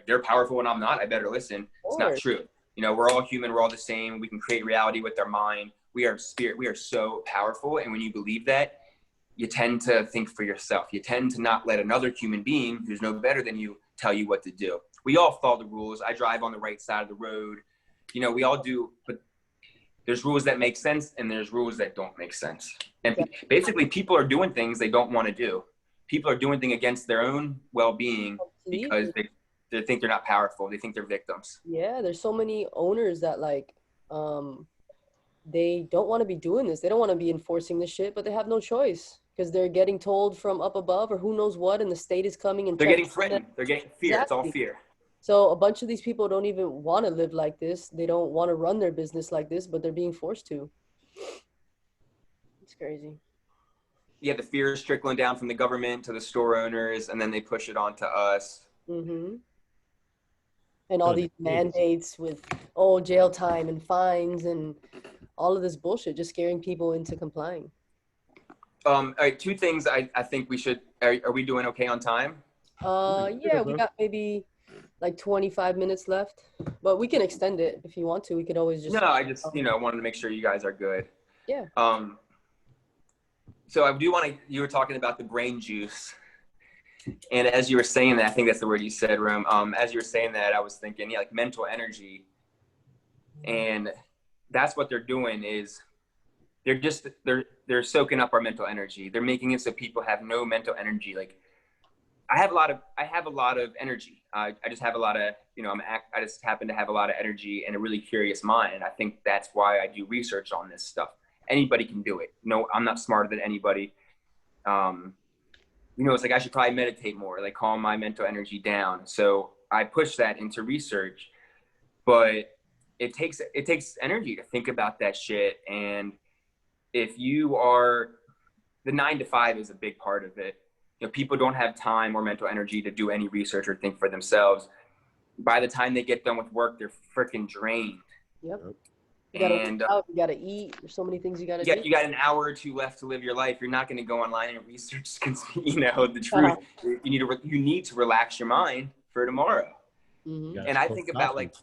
they're powerful and I'm not, I better listen. It's not true. We're all human. We're all the same. We can create reality with our mind. We are spirit. We are so powerful. And when you believe that, you tend to think for yourself. You tend to not let another human being who's no better than you tell you what to do. we all follow the rules. I drive on the right side of the road. You know, we all do, but there's rules that make sense and there's rules that don't make sense. And basically people are doing things they don't want to do. People are doing things against their own well-being because they think they're not powerful. They think they're victims. Yeah, there's so many owners that like, they don't want to be doing this. They don't want to be enforcing this shit, but they have no choice because they're getting told from up above or who knows what, and the state is coming and they're getting threatened. They're getting fear. Exactly. It's all fear. So a bunch of these people don't even want to live like this. They don't want to run their business like this, but they're being forced to. It's crazy. Yeah, the fear is trickling down from the government to the store owners, and then they push it on to us. Mm-hmm. And all these mandates with, jail time and fines and all of this bullshit, just scaring people into complying. All right, two things I think we should, are we doing okay on time? Yeah, we got maybe like 25 minutes left, but we can extend it if you want to. We could always just. No, I just, wanted to make sure you guys are good. Yeah. So I do want to, you were talking about the brain juice. And as you were saying that, I think that's the word you said, Rome. As you were saying that, I was thinking, like mental energy. And that's what they're doing is they're soaking up our mental energy. They're making it so people have no mental energy. Like I have a lot of energy. I just have a lot of, I just happen to have a lot of energy and a really curious mind. And I think that's why I do research on this stuff. Anybody can do it. No, I'm not smarter than anybody. It's like I should probably meditate more, like calm my mental energy down. So I push that into research, but it takes energy to think about that shit. And if you are, the 9 to 5 is a big part of it. People don't have time or mental energy to do any research or think for themselves. By the time they get done with work, they're freaking drained. Yep. You gotta work out, you gotta eat. There's so many things you gotta do. You got an hour or two left to live your life. You're not going to go online and research, the truth. You need to relax your mind for tomorrow. Mm-hmm. And I think about like,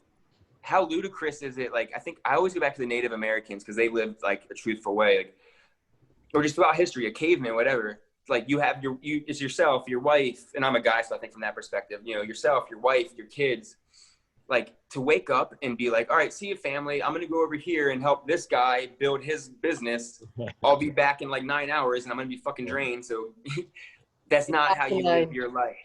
how ludicrous is it? Like, I think I always go back to the Native Americans because they lived like a truthful way, like, or just throughout history, a caveman, whatever. Like you have it's yourself, your wife, and I'm a guy, so I think from that perspective, yourself, your wife, your kids. Like to wake up and be like, all right, see you family. I'm going to go over here and help this guy build his business. I'll be back in like 9 hours and I'm going to be fucking drained. So that's not how you live your life.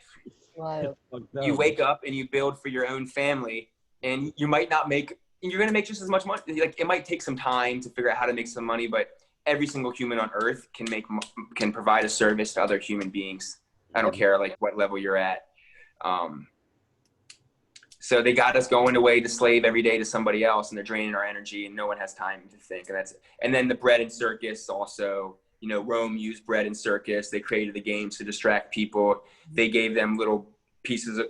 Wow. You wake up and you build for your own family and you might not you're going to make just as much money. Like it might take some time to figure out how to make some money, but every single human on earth can provide a service to other human beings. I don't care like what level you're at. So they got us going away to slave every day to somebody else, and they're draining our energy, and no one has time to think. And then the bread and circus also. Rome used bread and circus. They created the games to distract people. They gave them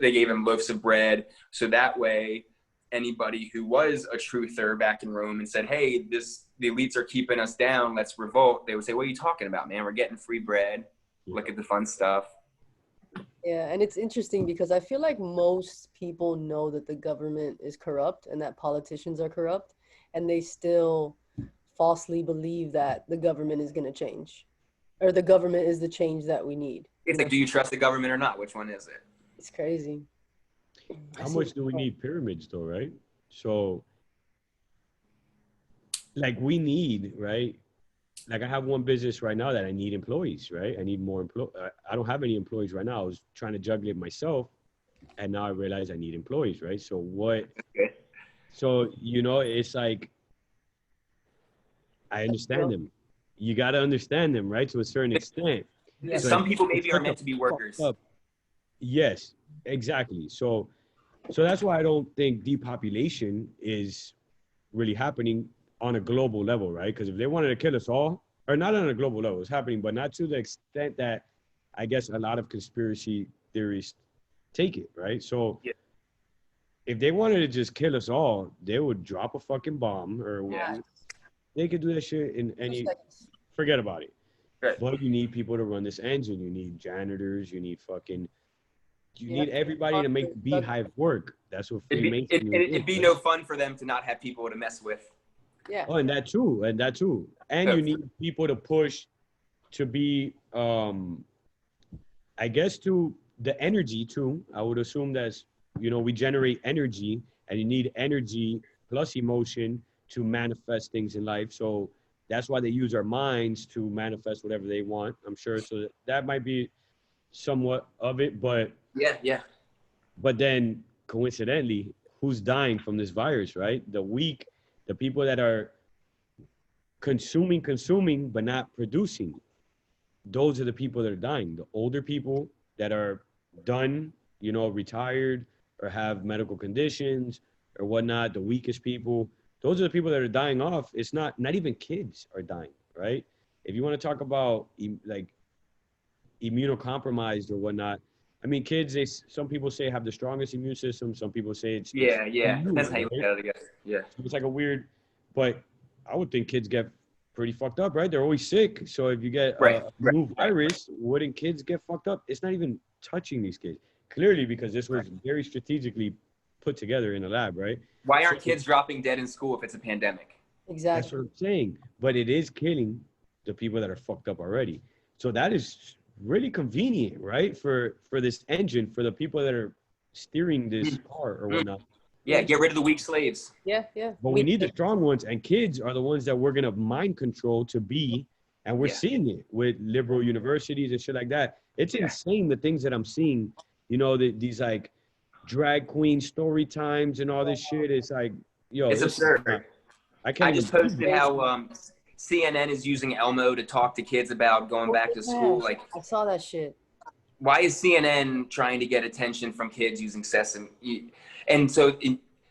they gave them loaves of bread, so that way anybody who was a truther back in Rome and said, "Hey, the elites are keeping us down. Let's revolt." They would say, "What are you talking about, man? We're getting free bread. Look at the fun stuff." Yeah, and it's interesting because I feel like most people know that the government is corrupt and that politicians are corrupt, and they still falsely believe that the government is going to change, or the government is the change that we need. It's like, do you trust the government or not? Which one is it? It's crazy. How much do we need pyramids though, right? So, like we need, right? Like I have one business right now that I need employees, right? I need more employees. I don't have any employees right now. I was trying to juggle it myself, and now I realize I need employees, right? So what? So it's like I understand them. You got to understand them, right? To a certain extent. Yeah. So some people maybe are meant to be workers. Yes, exactly. So that's why I don't think depopulation is really happening on a global level, right? Because if they wanted to kill us all, or not on a global level, it's happening, but not to the extent that I guess a lot of conspiracy theorists take it, right? So if they wanted to just kill us all, they would drop a fucking bomb or they could do that shit in any, forget about it. Right. But you need people to run this engine. You need janitors, you need everybody to make beehive work. That's what Freemasonry is. It'd be no fun for them to not have people to mess with. Yeah. Oh, and that too. And you need people to push to be, I guess, to the energy too. I would assume that's you know, we generate energy, and you need energy plus emotion to manifest things in life. So that's why they use our minds to manifest whatever they want, I'm sure. So that might be somewhat of it, Yeah, yeah. but then coincidentally, who's dying from this virus, right? The weak, the people that are consuming, but not producing. Those are the people that are dying. The older people that are done, you know, retired or have medical conditions or whatnot, the weakest people, those are the people that are dying off. It's not even kids are dying, right? If you want to talk about like immunocompromised or whatnot, I mean, kids, some people say have the strongest immune system. Some people say it's Yeah, yeah. you, Depends how you right? look at it, I guess. Yeah. So it's like a weird, but I would think kids get pretty fucked up, right? They're always sick. So if you get Right, a right, new right. virus, wouldn't kids get fucked up? It's not even touching these kids. Clearly, because this was very strategically put together in a lab, right? Why So aren't kids dropping dead in school if it's a pandemic? that's Exactly. what I'm saying. But it is killing the people that are fucked up already. So that is really convenient, right? For this engine, for the people that are steering this car or whatnot. Yeah, get rid of the weak slaves. Yeah, yeah. But we need the strong ones, and kids are the ones that we're gonna mind control to be, and we're Yeah. seeing it with liberal universities and shit like that. It's Yeah. insane the things that I'm seeing. You know, these like drag queen story times and all this shit. It's like, yo, It's this is absurd. not, I I can't just even. posted how CNN is using Elmo to talk to kids about going back to school. Like, I saw that shit. why is CNN trying to get attention from kids using Sesame? And so,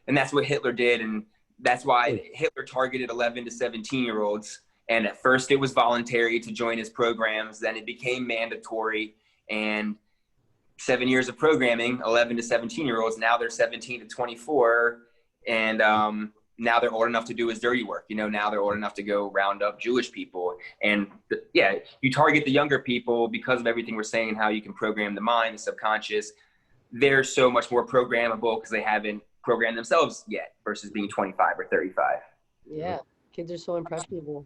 and that's what Hitler did, and that's why Hitler targeted 11 to 17-year-olds. And at first, it was voluntary to join his programs. Then it became mandatory, and 7 years of programming, 11 to 17-year-olds. Now they're 17 to 24, and now they're old enough to do his dirty work. You know, now they're old enough to go round up Jewish people. And yeah, you target the younger people because of everything we're saying, how you can program the mind, the subconscious. They're so much more programmable because they haven't programmed themselves yet versus being 25 or 35. Yeah, kids are so impressionable,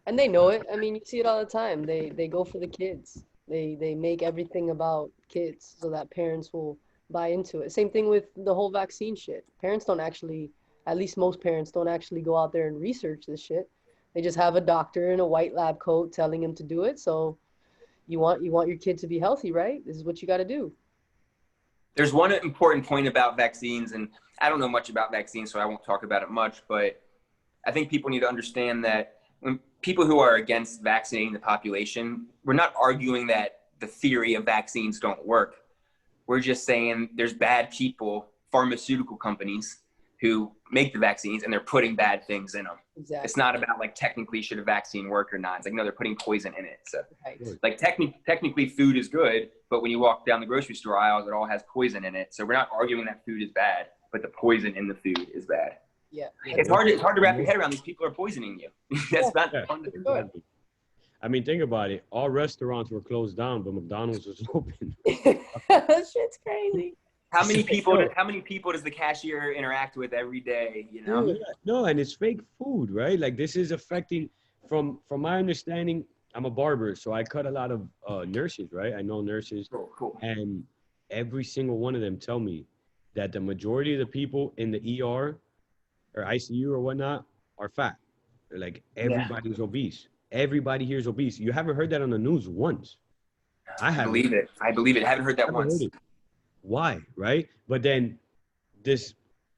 and they know it. I mean, you see it all the time. They go for the kids. They make everything about kids so that parents will buy into it. Same thing with the whole vaccine shit. Parents don't actually, at least most parents don't actually go out there and research this shit. They just have a doctor in a white lab coat telling them to do it. So you want your kid to be healthy, right? This is what you got to do. There's one important point about vaccines, and I don't know much about vaccines, so I won't talk about it much, but I think people need to understand that when people who are against vaccinating the population, we're not arguing that the theory of vaccines don't work. We're just saying there's bad people, pharmaceutical companies, who make the vaccines, and they're putting bad things in them. Exactly. It's not about like technically should a vaccine work or not. It's like, no, they're putting poison in it. So Right. like technically food is good, but when you walk down the grocery store aisles, it all has poison in it. So we're not arguing that food is bad, but the poison in the food is bad. Yeah. It's hard to wrap your head around. These people are poisoning you. That's not fun to do. Exactly. I mean, think about it. All restaurants were closed down, but McDonald's was open. That shit's crazy. How many people does the cashier interact with every day? You know? Yeah, no, and it's fake food, right? Like this is affecting. From my understanding, I'm a barber, so I cut a lot of nurses, right? I know nurses, Cool. and every single one of them tell me that the majority of the people in the ER or ICU or whatnot are fat. They're like everybody's obese. Everybody here is obese. You haven't heard that on the news once. I believe it. I haven't heard that once. Why, right? But then this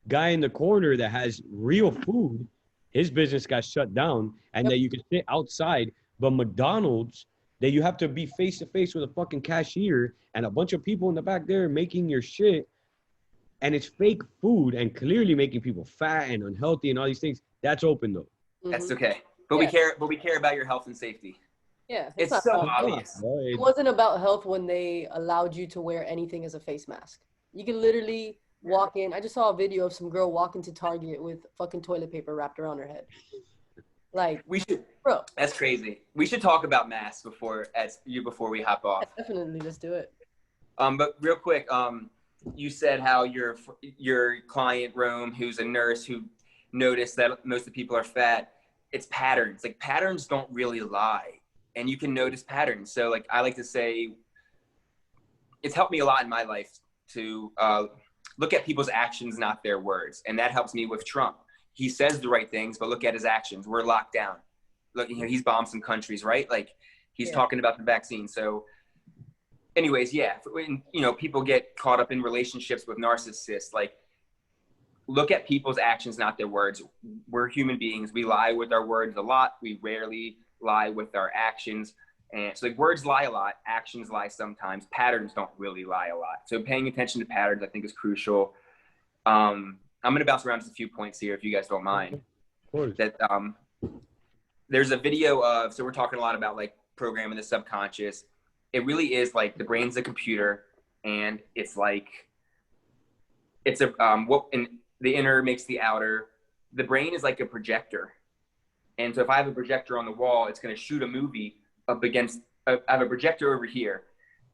guy in the corner that has real food, his business got shut down, and that you can sit outside. But McDonald's, that you have to be face to face with a fucking cashier and a bunch of people in the back there making your shit, and it's fake food and clearly making people fat and unhealthy and all these things. That's open though. That's okay. But we care about your health and safety. Yeah, it's so obvious. It wasn't about health when they allowed you to wear anything as a face mask. You can literally walk in. I just saw a video of some girl walking to Target with fucking toilet paper wrapped around her head. Like, we should, bro. That's crazy. We should talk about masks before we hop off. Yeah, definitely, let's do it. But real quick, you said how your client Rome, who's a nurse, who noticed that most of the people are fat. It's patterns. Like patterns don't really lie. And you can notice patterns. So like I like to say, it's helped me a lot in my life to look at people's actions, not their words. And that helps me with Trump. He says the right things, but look at his actions. We're locked down. Look, you know, he's bombed some countries, right? Like he's talking about the vaccine. So anyways, yeah, when, you know, people get caught up in relationships with narcissists, like look at people's actions, not their words. We're human beings. We lie with our words a lot. We rarely lie with our actions. And so like words lie a lot, actions lie sometimes, patterns don't really lie a lot. So paying attention to patterns, I think, is crucial. I'm going to bounce around just a few points here, if you guys don't mind. Of course. That there's a video of, so we're talking a lot about like programming the subconscious. It really is like the brain's a computer, and it's like, it's a, what, and the inner makes the outer. The brain is like a projector. And so if I have a projector on the wall, it's going to shoot a movie up against, I have a projector over here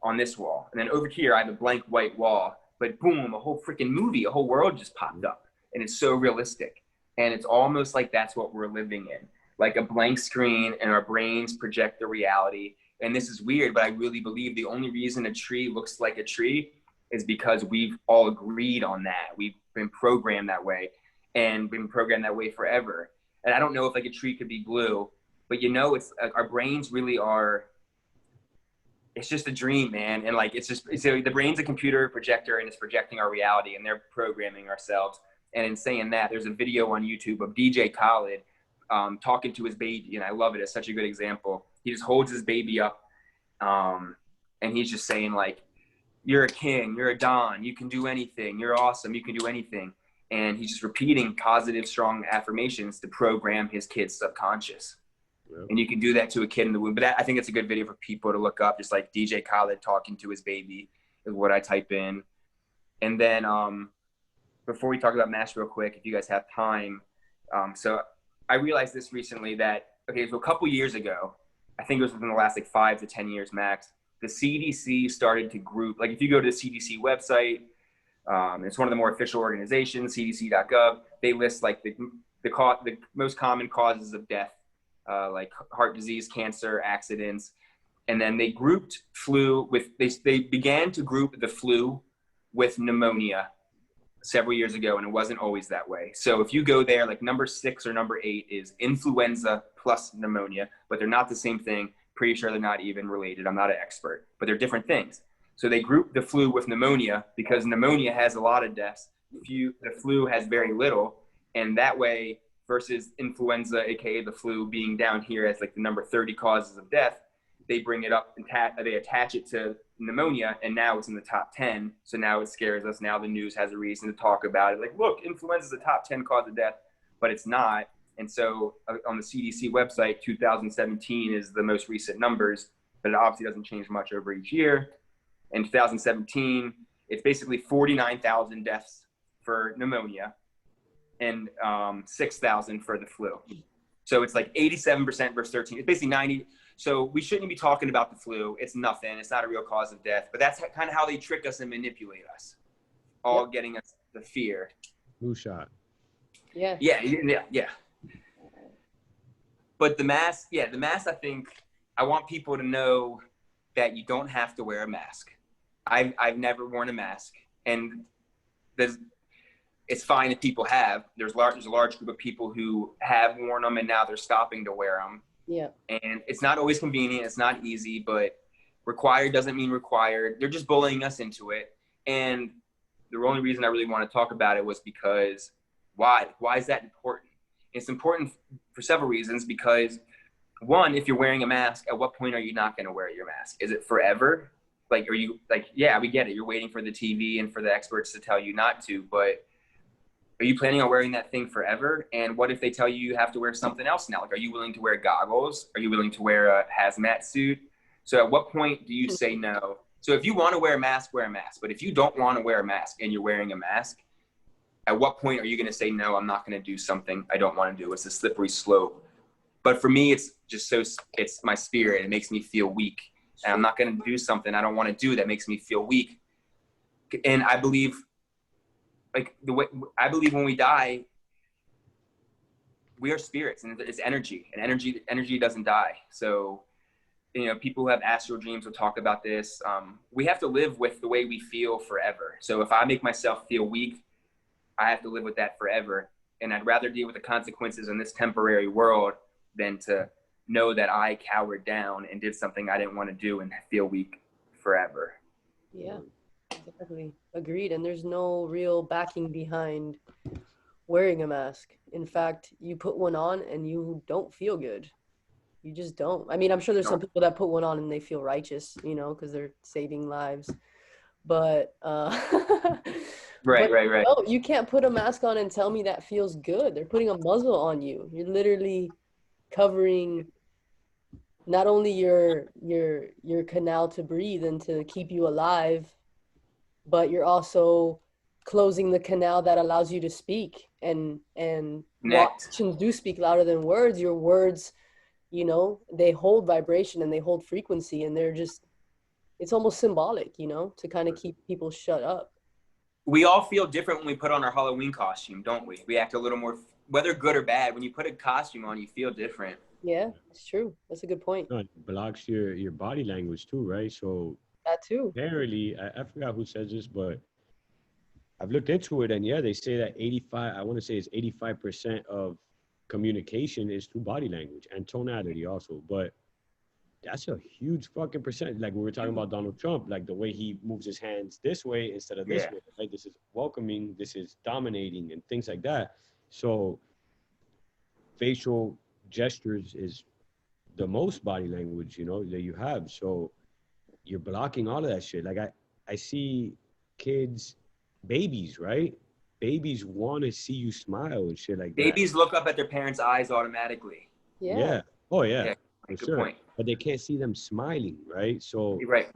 on this wall. And then over here, I have a blank white wall. But boom, a whole freaking movie, a whole world just popped up. And it's so realistic. And it's almost like that's what we're living in. Like a blank screen, and our brains project the reality. And this is weird, but I really believe the only reason a tree looks like a tree is because we've all agreed on that. We've been programmed that way, and been programmed that way forever. And I don't know if like a tree could be blue, but you know, it's our brains really are, it's just a dream, man. And like, it's just, so the brain's a computer projector, and it's projecting our reality, and they're programming ourselves. And in saying that, there's a video on YouTube of DJ Khaled talking to his baby. And I love it. It's such a good example. He just holds his baby up. And he's just saying like, you're a king, you're a don, you can do anything, you're awesome, you can do anything. And he's just repeating positive, strong affirmations to program his kid's subconscious. Yep. And you can do that to a kid in the womb. But that, I think it's a good video for people to look up, just like DJ Khaled talking to his baby is what I type in. And then before we talk about MASH real quick, if you guys have time. So I realized this recently that, okay, so a couple years ago, I think it was within the last like 5 to 10 years max, the CDC started to group, like if you go to the CDC website, it's one of the more official organizations, cdc.gov, they list like the most common causes of death, like heart disease, cancer, accidents. And then they grouped flu with, they began to group the flu with pneumonia several years ago, and it wasn't always that way. So if you go there, like number 6 or number 8 is influenza plus pneumonia, but they're not the same thing. Pretty sure they're not even related. I'm not an expert, but they're different things. So they group the flu with pneumonia because pneumonia has a lot of deaths. The flu has very little. And that way, versus influenza, AKA the flu, being down here as like the number 30 causes of death, they bring it up and they attach it to pneumonia, and now it's in the top 10. So now it scares us. Now the news has a reason to talk about it. Like, look, influenza is the top 10 cause of death, but it's not. And so on the CDC website, 2017 is the most recent numbers, but it obviously doesn't change much over each year. In 2017, it's basically 49,000 deaths for pneumonia and 6,000 for the flu. So it's like 87% versus 13. It's basically 90. So we shouldn't be talking about the flu. It's nothing. It's not a real cause of death. But that's kind of how they trick us and manipulate us, all getting us the fear. Flu shot. Yeah. Yeah. But the mask, I think I want people to know that you don't have to wear a mask. I've never worn a mask, and it's fine if people have. There's a large group of people who have worn them, and now they're stopping to wear them. Yeah. And it's not always convenient. It's not easy, but required doesn't mean required. They're just bullying us into it. And the only reason I really want to talk about it was because why? Why is that important? It's important for several reasons, because one, if you're wearing a mask, at what point are you not going to wear your mask? Is it forever? Like, are you like, yeah, we get it. You're waiting for the TV and for the experts to tell you not to, but are you planning on wearing that thing forever? And what if they tell you have to wear something else now? Like, are you willing to wear goggles? Are you willing to wear a hazmat suit? So at what point do you say no? So if you want to wear a mask, wear a mask. But if you don't want to wear a mask and you're wearing a mask, at what point are you going to say, no, I'm not going to do something I don't want to do? It's a slippery slope. But for me, it's just it's my spirit. It makes me feel weak. And I'm not going to do something I don't want to do that makes me feel weak. And I believe, when we die, we are spirits, and it's energy, and energy doesn't die. So you know, people who have astral dreams will talk about this. We have to live with the way we feel forever. So if I make myself feel weak, I have to live with that forever. And I'd rather deal with the consequences in this temporary world than to know that I cowered down and did something I didn't want to do and feel weak forever. Yeah, exactly. Agreed. And there's no real backing behind wearing a mask. In fact, you put one on and you don't feel good. You just don't. I mean, I'm sure there's some people that put one on and they feel righteous, you know, because they're saving lives. But Right. no, you can't put a mask on and tell me that feels good. They're putting a muzzle on you. You're literally covering not only your canal to breathe and to keep you alive, but you're also closing the canal that allows you to speak. And while actions do speak louder than words, your words, you know, they hold vibration and they hold frequency, and they're just, it's almost symbolic, you know, to kind of keep people shut up. We all feel different when we put on our Halloween costume, don't we? We act a little more, whether good or bad. When you put a costume on, you feel different. Yeah, it's true. That's a good point. No, it blocks your body language too, right? So that too. Apparently, I forgot who says this, but I've looked into it, and yeah, they say that 85, I want to say it's 85% of communication is through body language and tonality also. But that's a huge fucking percentage. Like we were talking about Donald Trump, like the way he moves his hands this way instead of this way, right? This is welcoming, this is dominating, and things like that. So facial gestures is the most body language, you know, that you have. So you're blocking all of that shit. Like I see kids, babies, right? Babies want to see you smile and shit like that. Babies look up at their parents' eyes automatically. Yeah. Oh yeah. For Good sure. point. But they can't see them smiling, right? So right.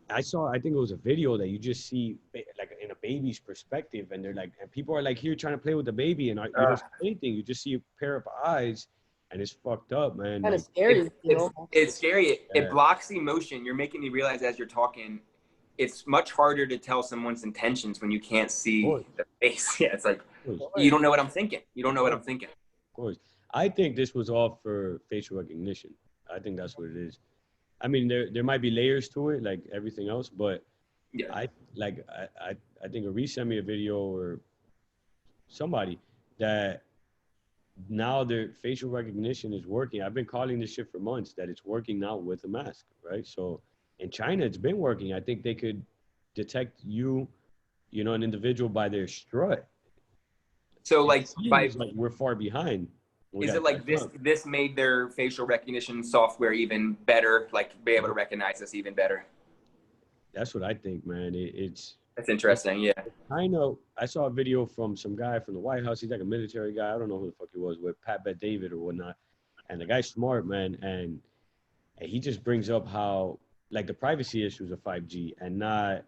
I think it was a video that you just see like in a baby's perspective, and they're like, and people are like here trying to play with the baby, and you don't see anything. You just see a pair of eyes, and it's fucked up, man. Kind of scary. It's scary. It blocks the emotion. You're making me realize as you're talking, it's much harder to tell someone's intentions when you can't see the face. Yeah, it's like, you don't know what I'm thinking. You don't know what I'm thinking. Of course. I think this was all for facial recognition. I think that's what it is. I mean, there might be layers to it, like everything else, but I think Reese sent me a video or somebody that now their facial recognition is working. I've been calling this shit for months that it's working now with a mask, right? So in China, it's been working. I think they could detect you know, an individual by their strut. So like we're far behind. Is it like this made their facial recognition software even better, like be able to recognize us even better? That's what I think, man. That's interesting. Yeah. I know. I saw a video from some guy from the White House. He's like a military guy. I don't know who the fuck he was, with Pat Bet David or whatnot. And the guy's smart, man. And he just brings up how like the privacy issues of 5G and not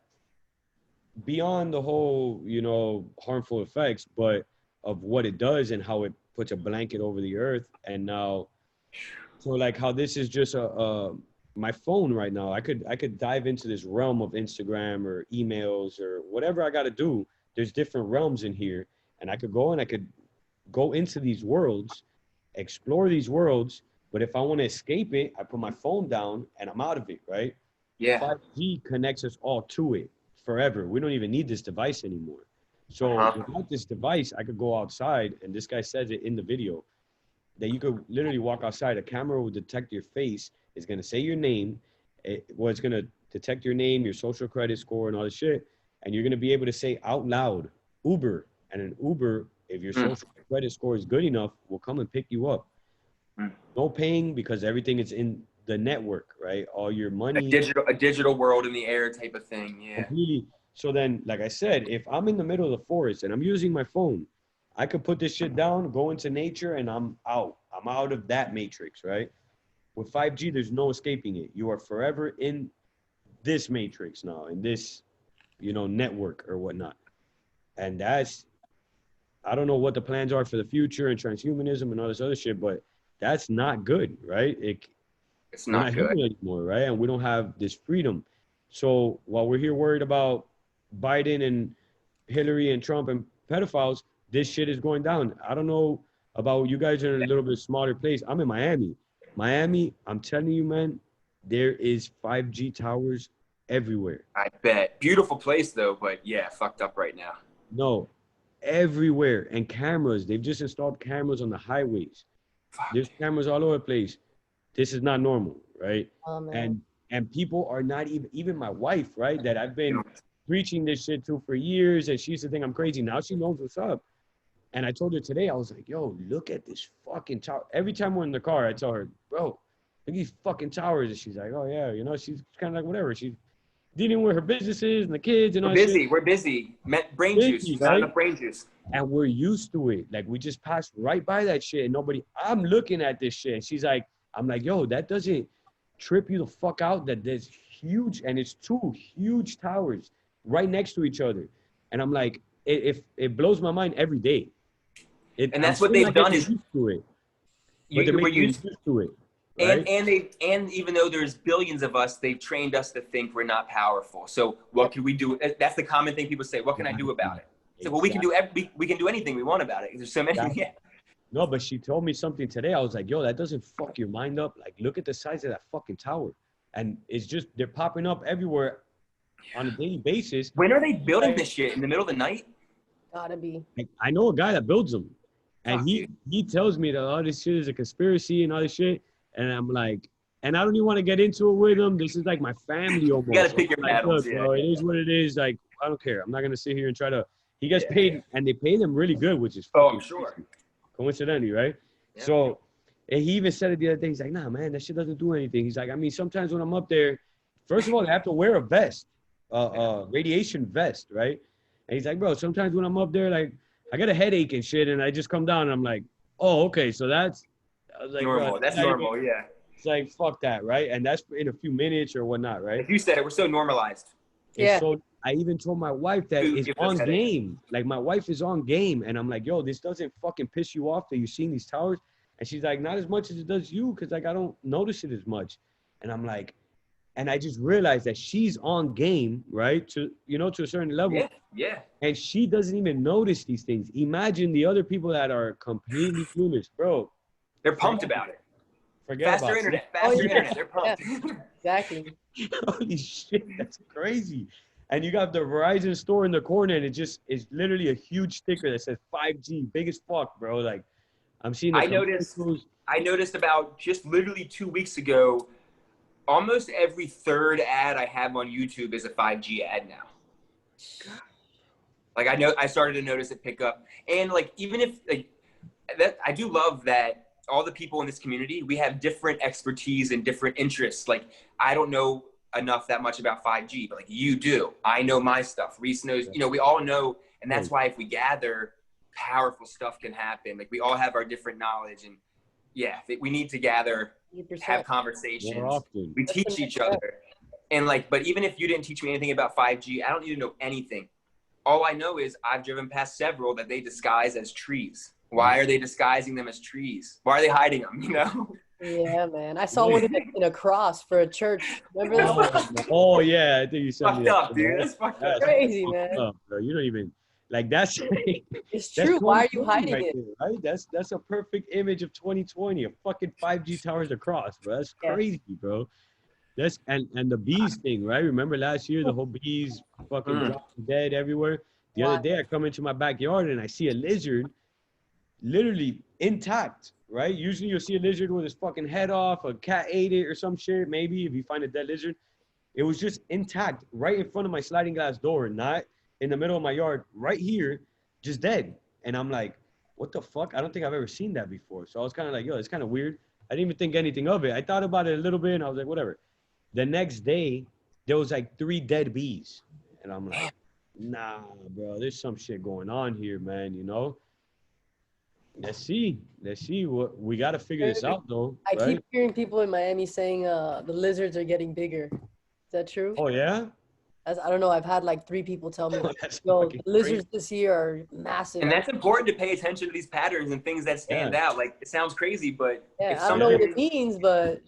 beyond the whole, you know, harmful effects, but of what it does and how it puts a blanket over the earth. And now, so like how this is just my phone right now. I could dive into this realm of Instagram or emails or whatever I got to do. There's different realms in here, and I could go into these worlds, explore these worlds. But if I want to escape it, I put my phone down and I'm out of it, right? Yeah. 5G connects us all to it forever. We don't even need this device anymore. So without this device, I could go outside, and this guy says it in the video, that you could literally walk outside. A camera will detect your face. It's going to say your name. It's going to detect your name, your social credit score, and all this shit. And you're going to be able to say out loud, Uber. And an Uber, if your social credit score is good enough, will come and pick you up. No paying, because everything is in the network, right? All your money. A digital world in the air type of thing, yeah. Completely. So then, like I said, if I'm in the middle of the forest and I'm using my phone, I could put this shit down, go into nature, and I'm out. I'm out of that matrix, right? With 5G, there's no escaping it. You are forever in this matrix now, in this, you know, network or whatnot. And that's, I don't know what the plans are for the future and transhumanism and all this other shit, but that's not good, right? It's not good anymore, right? And we don't have this freedom. So while we're here worried about Biden and Hillary and Trump and pedophiles, this shit is going down. I don't know about you guys are in a little bit smaller place. I'm in Miami. I'm telling you, man, there is 5G towers everywhere. I bet. Beautiful place though, but yeah, fucked up right now. No, everywhere. And cameras. They've just installed cameras on the highways. Fuck. There's cameras all over the place. This is not normal, right? Oh, man. And people are not even my wife, right? That I've been preaching this shit to for years, and she used to think I'm crazy. Now she knows what's up. And I told her today, I was like, yo, look at this fucking tower. Every time we're in the car, I tell her, bro, look at these fucking towers. And she's like, oh yeah, you know, she's kind of like whatever. She's dealing with her businesses and the kids and all that shit. We're busy. Brain juice. Right? Not enough brain juice. And we're used to it. Like we just passed right by that shit, and I'm looking at this shit. And she's like, I'm like, yo, that doesn't trip you the fuck out that there's huge, and it's two huge towers right next to each other. And I'm like, it blows my mind every day. And that's what they've done is used to it. We're used to it. Right? And even though there's billions of us, they've trained us to think we're not powerful. So what can we do? That's the common thing people say. What can I do about it? So well, we can do anything we want about it. There's so many. Yeah. No, but she told me something today. I was like, yo, that doesn't fuck your mind up. Like, look at the size of that fucking tower. And it's just, they're popping up everywhere on a daily basis. When are they building this shit? In the middle of the night? Gotta be. Like, I know a guy that builds them. And he tells me that all this shit is a conspiracy and all this shit. And I'm like, and I don't even want to get into it with him. This is like my family almost. You gotta pick your battles. Look, bro, it is what it is. Like, I don't care. I'm not gonna sit here and try to. He gets paid, and they pay them really good, which is I'm sure. Crazy. Coincidentally, right? Yeah. So, and he even said it the other day. He's like, nah, man, that shit doesn't do anything. He's like, I mean, sometimes when I'm up there, first of all, they have to wear a vest, radiation vest, right? And he's like, bro, sometimes when I'm up there, like, I got a headache and shit, and I just come down, and I'm like, oh, okay, so that's I was like, normal. bro, that's normal, yeah. It's like, fuck that, right? And that's in a few minutes or whatnot, right? Like you said it, we're so normalized. And yeah. So I even told my wife that it's on game. Like, my wife is on game. And I'm like, yo, this doesn't fucking piss you off that you're seeing these towers? And she's like, not as much as it does you, because, like, I don't notice it as much. And I'm like, and I just realized that she's on game, right? To, you know, to a certain level. Yeah, yeah. And she doesn't even notice these things. Imagine the other people that are completely clueless, bro. They're pumped about it. Forget faster about internet, it. faster internet. They're pumped. Yeah. Exactly. Holy shit, that's crazy. And you got the Verizon store in the corner, and it just is literally a huge sticker that says 5G, big as fuck, bro. Like, I'm seeing. I noticed about just literally 2 weeks ago, almost every third ad I have on YouTube is a 5G ad now. Like, I started to notice it pick up, and like, even if like that, I do love that all the people in this community, we have different expertise and different interests. Like, I don't know enough that much about 5G, but like you do. I know my stuff. Reese knows, you know, we all know. And that's why if we gather, powerful stuff can happen. Like, we all have our different knowledge, and yeah, we need to gather, 100%. Have conversations. We teach each other. And like, but even if you didn't teach me anything about 5G, I don't need to know anything. All I know is I've driven past several that they disguise as trees. Why are they disguising them as trees? Why are they hiding them, you know? Yeah, man. I saw one in a cross for a church. Remember that? Oh, yeah. I think you said fucked up, dude. That's fucked up. Crazy, man. Up, bro. You don't even, like, that's... It's true. Why are you hiding right it? there, right? That's a perfect image of 2020. A fucking 5G towers across, bro. That's crazy, bro. That's and the bees thing, right? Remember last year, the whole bees fucking dropping dead everywhere? The other day, I come into my backyard and I see a lizard literally intact, right? Usually you'll see a lizard with his fucking head off, a cat ate it or some shit, maybe, if you find a dead lizard. It was just intact right in front of my sliding glass door, not in the middle of my yard, right here, just dead. And I'm like, what the fuck? I don't think I've ever seen that before. So I was kind of like, yo, it's kind of weird. I didn't even think anything of it. I thought about it a little bit and I was like, whatever. The next day, there was like 3 dead bees. And I'm like, nah, bro, there's some shit going on here, man, you know? Let's see. What we got to figure this out, though. I keep hearing people in Miami saying the lizards are getting bigger. Is that true? Oh, yeah? I don't know. I've had like 3 people tell me, the lizards this year are massive. And that's important to pay attention to these patterns and things that stand out. Like, it sounds crazy, but yeah, I don't know what it means, but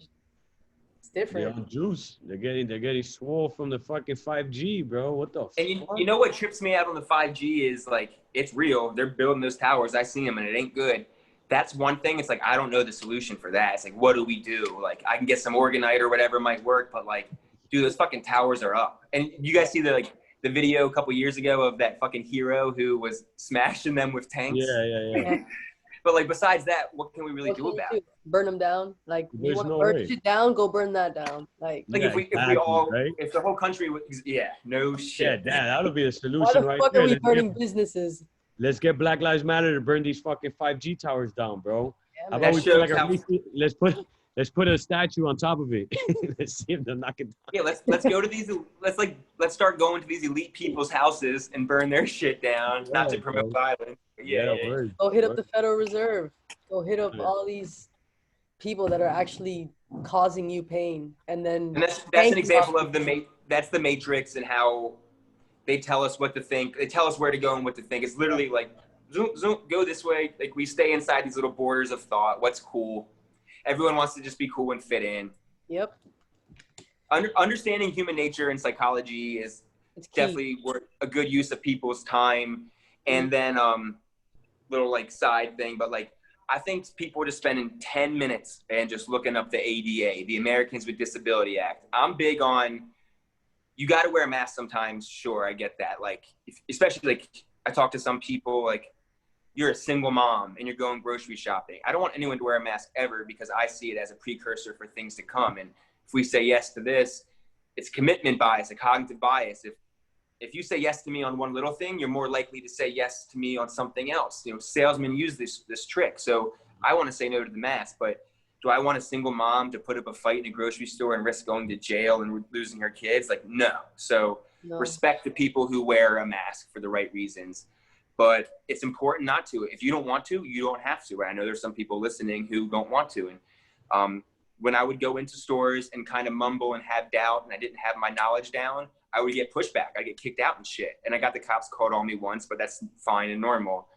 it's different. They're on juice. They're getting swole from the fucking 5G, bro. What the fuck? And you know what trips me out on the 5G is, like, it's real. They're building those towers. I see them, and it ain't good. that's one thing. It's like, I don't know the solution for that. It's like, what do we do? Like, I can get some Organite or whatever might work, but like, dude, those fucking towers are up. And you guys see the video a couple years ago of that fucking hero who was smashing them with tanks? Yeah. But like, besides that, what can we really do about it? Burn them down. Like, you There's want to no burn way. shit down, go burn that down. Like Yeah, if we all, right? if the whole country was, no Yeah, shit. that'll be a why solution the right fuck there. are we burning businesses? Let's get Black Lives Matter to burn these fucking 5G towers down, bro. Yeah, How man. about we put like shows how- let's put a statue on top of it. Let's see if they'll knock it down. Yeah, let's go to these. Let's start going to these elite people's houses and burn their shit down. Yeah, not to promote bro. violence. But yeah. Word. Go hit up the Federal Reserve. Go hit up Yeah. all these people that are actually causing you pain, and then And that's an example of that's the Matrix and how they tell us what to think. They tell us where to go and what to think. It's literally like zoom, zoom, go this way. Like we stay inside these little borders of thought. What's cool? Everyone wants to just be cool and fit in. Yep. Understanding human nature and psychology is definitely a good use of people's time. And then little like side thing, but like I think people are just spending 10 minutes and just looking up the ADA, the Americans with Disability Act. I'm big on, you got to wear a mask sometimes. Sure, I get that. Like, especially like I talk to some people, like you're a single mom and you're going grocery shopping. I don't want anyone to wear a mask ever because I see it as a precursor for things to come. And if we say yes to this, it's commitment bias, a cognitive bias. If you say yes to me on one little thing, you're more likely to say yes to me on something else. You know, salesmen use this trick. So I want to say no to the mask, but do I want a single mom to put up a fight in a grocery store and risk going to jail and losing her kids? Like, no. So respect the people who wear a mask for the right reasons, but it's important not to. If you don't want to, you don't have to. I know there's some people listening who don't want to. And when I would go into stores and kind of mumble and have doubt and I didn't have my knowledge down, I would get pushback. I'd get kicked out and shit. And I got the cops called on me once, but that's fine and normal.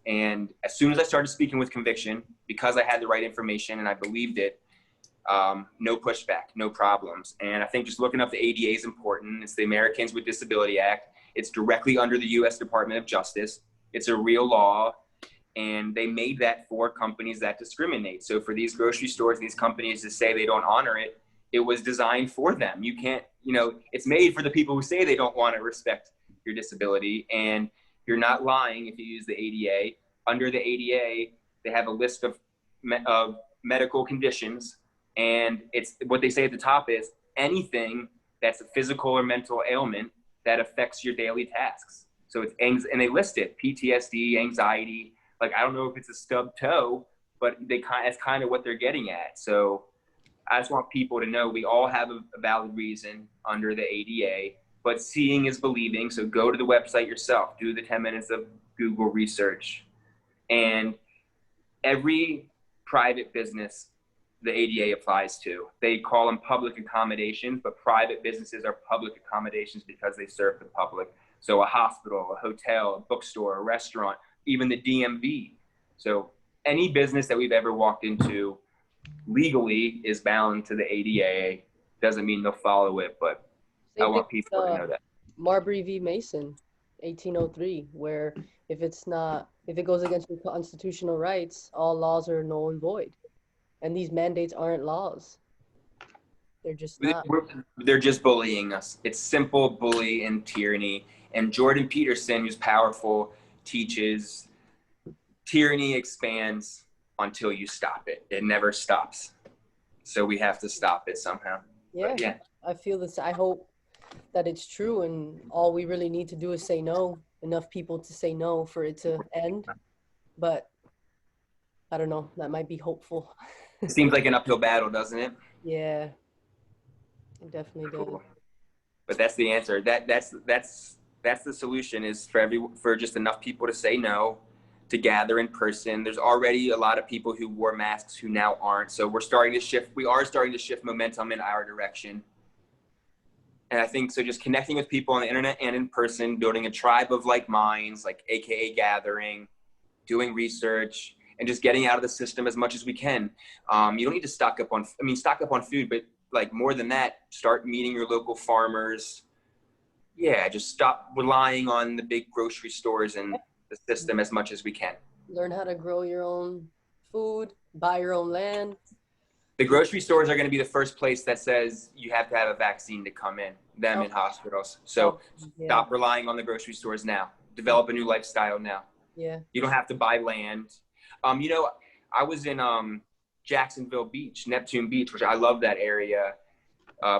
And as soon as I started speaking with conviction, because I had the right information and I believed it, no pushback, no problems. And I think just looking up the ADA is important. It's the Americans with Disability Act. It's directly under the U.S. Department of Justice. It's a real law. And they made that for companies that discriminate. So for these grocery stores, these companies to say they don't honor it, it was designed for them. You can't, it's made for the people who say they don't want to respect your disability. And you're not lying if you use the ADA. Under the ADA, they have a list of medical conditions. And it's what they say at the top is anything that's a physical or mental ailment that affects your daily tasks. So it's and they list it, PTSD, anxiety. Like, I don't know if it's a stub toe, but that's kind of what they're getting at. So I just want people to know we all have a valid reason under the ADA, but seeing is believing. So go to the website yourself, do the 10 minutes of Google research. And every private business the ADA applies to, they call them public accommodations, but private businesses are public accommodations because they serve the public. So a hospital, a hotel, a bookstore, a restaurant, even the DMV. So any business that we've ever walked into legally is bound to the ADA. Doesn't mean they'll follow it, but I want people to know that. Marbury v. Mason, 1803, where if it goes against your constitutional rights, all laws are null and void. And these mandates aren't laws. They're just not. They're just bullying us. It's simple bully and tyranny. And Jordan Peterson, who's powerful, teaches tyranny expands until you stop it. It never stops. So we have to stop it somehow. Yeah, yeah. I feel this. I hope that it's true, and all we really need to do is say no. Enough people to say no for it to end. But I don't know. That might be hopeful. It seems like an uphill battle, doesn't it? Yeah, it definitely does. Cool. But that's the answer. That's the solution, is for just enough people to say no, to gather in person. There's already a lot of people who wore masks who now aren't. So we are starting to shift momentum in our direction. And I think so just connecting with people on the internet and in person, building a tribe of like minds, like AKA gathering, doing research, and just getting out of the system as much as we can. You don't need to stock up on food, but like more than that, start meeting your local farmers. Yeah, just stop relying on the big grocery stores and the system as much as we can. Learn how to grow your own food, buy your own land. The grocery stores are going to be the first place that says you have to have a vaccine to come in, them in hospitals. So stop relying on the grocery stores now. Develop a new lifestyle now. Yeah. You don't have to buy land. You know, I was in Jacksonville Beach, Neptune Beach, which I love that area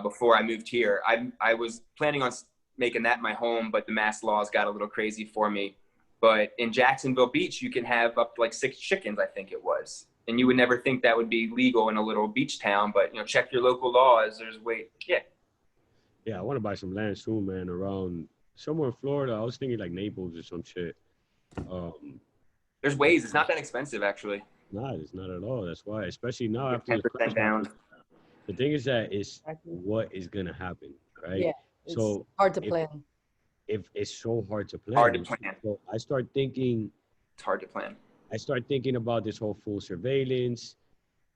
before I moved here. I was planning on making that my home, but the mass laws got a little crazy for me. But in Jacksonville Beach, you can have up to like 6 chickens, I think it was. And you would never think that would be legal in a little beach town, but you know, check your local laws. Yeah, I want to buy some land soon, man, around somewhere in Florida. I was thinking like Naples or some shit. There's ways. It's not that expensive, actually. Nah, it's not at all. That's why, especially now after 10% down. The thing is that it's what is gonna happen, right? Yeah. It's hard to plan. If it's so hard to plan. Hard to plan. So I start thinking. It's hard to plan. I start thinking about this whole full surveillance,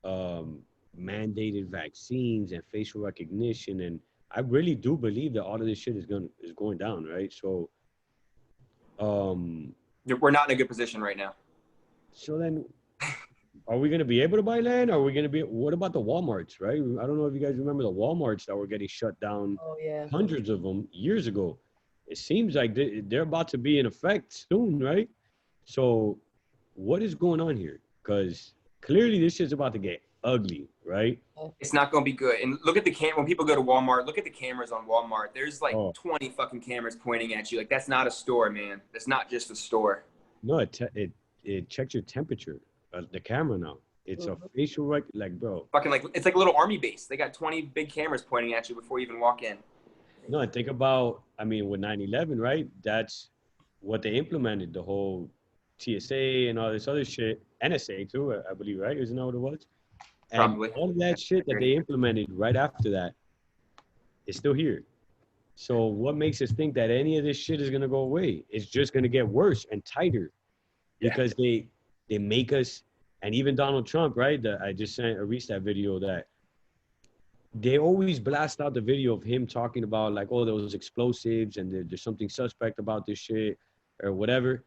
mandated vaccines and facial recognition, and I really do believe that all of this shit is going down, right? So, we're not in a good position right now. So then, are we going to be able to buy land? Are we going to be? What about the Walmarts, right? I don't know if you guys remember the Walmarts that were getting shut down. Oh yeah. Hundreds of them years ago. It seems like they're about to be in effect soon, right? So, what is going on here? Because clearly this shit's about to get ugly, right? It's not going to be good. And look at the when people go to Walmart, look at the cameras on Walmart. There's like 20 fucking cameras pointing at you. Like, that's not a store, man. That's not just a store. No, it checks your temperature. The camera now. It's a facial like, bro. Fucking like, it's like a little army base. They got 20 big cameras pointing at you before you even walk in. No, think about, I mean, with 9/11, right? That's what they implemented, the whole TSA and all this other shit. NSA too, I believe, right? Isn't that what it was? And probably. All of that shit that they implemented right after that is still here. So what makes us think that any of this shit is gonna go away? It's just gonna get worse and tighter because they make us, and even Donald Trump, right? I just reached that video that they always blast out the video of him talking about like, oh, there was explosives and there's something suspect about this shit or whatever.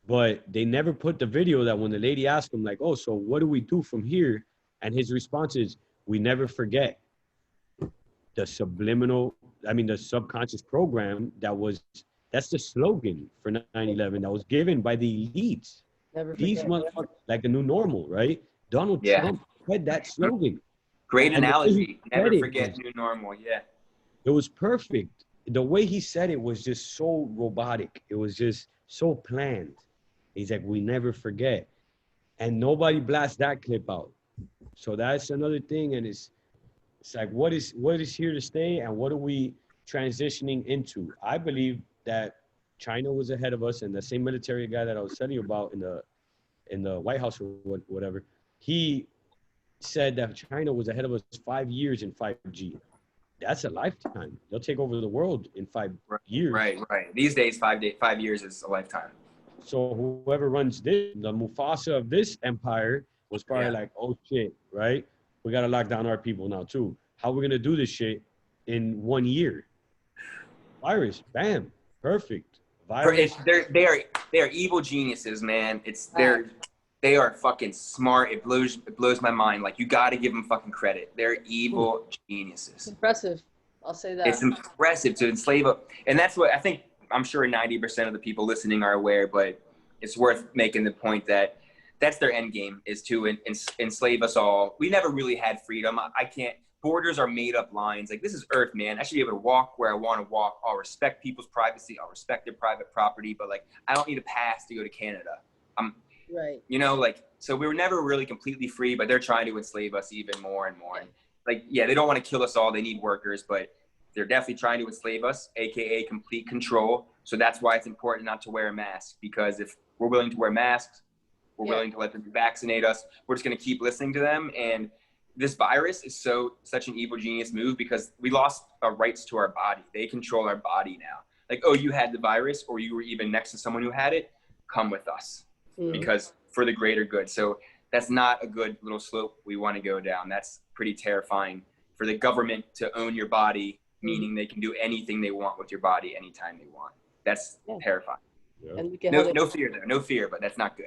But they never put the video that when the lady asked him, like, oh, so what do we do from here? And his response is, we never forget. The subconscious program that's the slogan for 9/11 that was given by the elites. These motherfuckers, like the new normal, right? Donald Trump had that slogan. Great analogy. Never forget new normal. Yeah. It was perfect. The way he said it was just so robotic. It was just so planned. He's like, we never forget. And nobody blasts that clip out. So that's another thing. And it's like, what is here to stay and what are we transitioning into? I believe that China was ahead of us, and the same military guy that I was telling you about in the White House or whatever, he said that China was ahead of us 5 years in 5G. That's a lifetime. They'll take over the world in 5 years. Right. These days, 5 years is a lifetime. So whoever runs this, the Mufasa of this empire, was probably like, oh shit, right? We got to lock down our people now too. How are we going to do this shit in 1 year? Virus, bam, perfect. Virus. They are evil geniuses, man. They are fucking smart. It blows my mind. Like, you got to give them fucking credit. They're evil geniuses. It's impressive. I'll say that. It's impressive to enslave and that's what I think. I'm sure 90% of the people listening are aware, but it's worth making the point that that's their end game, is to enslave us all. We never really had freedom. Borders are made up lines. Like, this is Earth, man. I should be able to walk where I want to walk. I'll respect people's privacy. I'll respect their private property, but like, I don't need a pass to go to Canada. Right. You know, like, so we were never really completely free, but they're trying to enslave us even more and more. Like, yeah, they don't want to kill us all. They need workers, but they're definitely trying to enslave us, AKA complete control. So that's why it's important not to wear a mask, because if we're willing to wear masks, we're willing to let them vaccinate us, we're just going to keep listening to them. And this virus is such an evil genius move, because we lost our rights to our body. They control our body now. Like, oh, you had the virus, or you were even next to someone who had it, come with us, because for the greater good. So that's not a good little slope we want to go down. That's pretty terrifying for the government to own your body, meaning they can do anything they want with your body anytime they want. That's terrifying. Yeah. And look at how No fear there. No fear, but that's not good.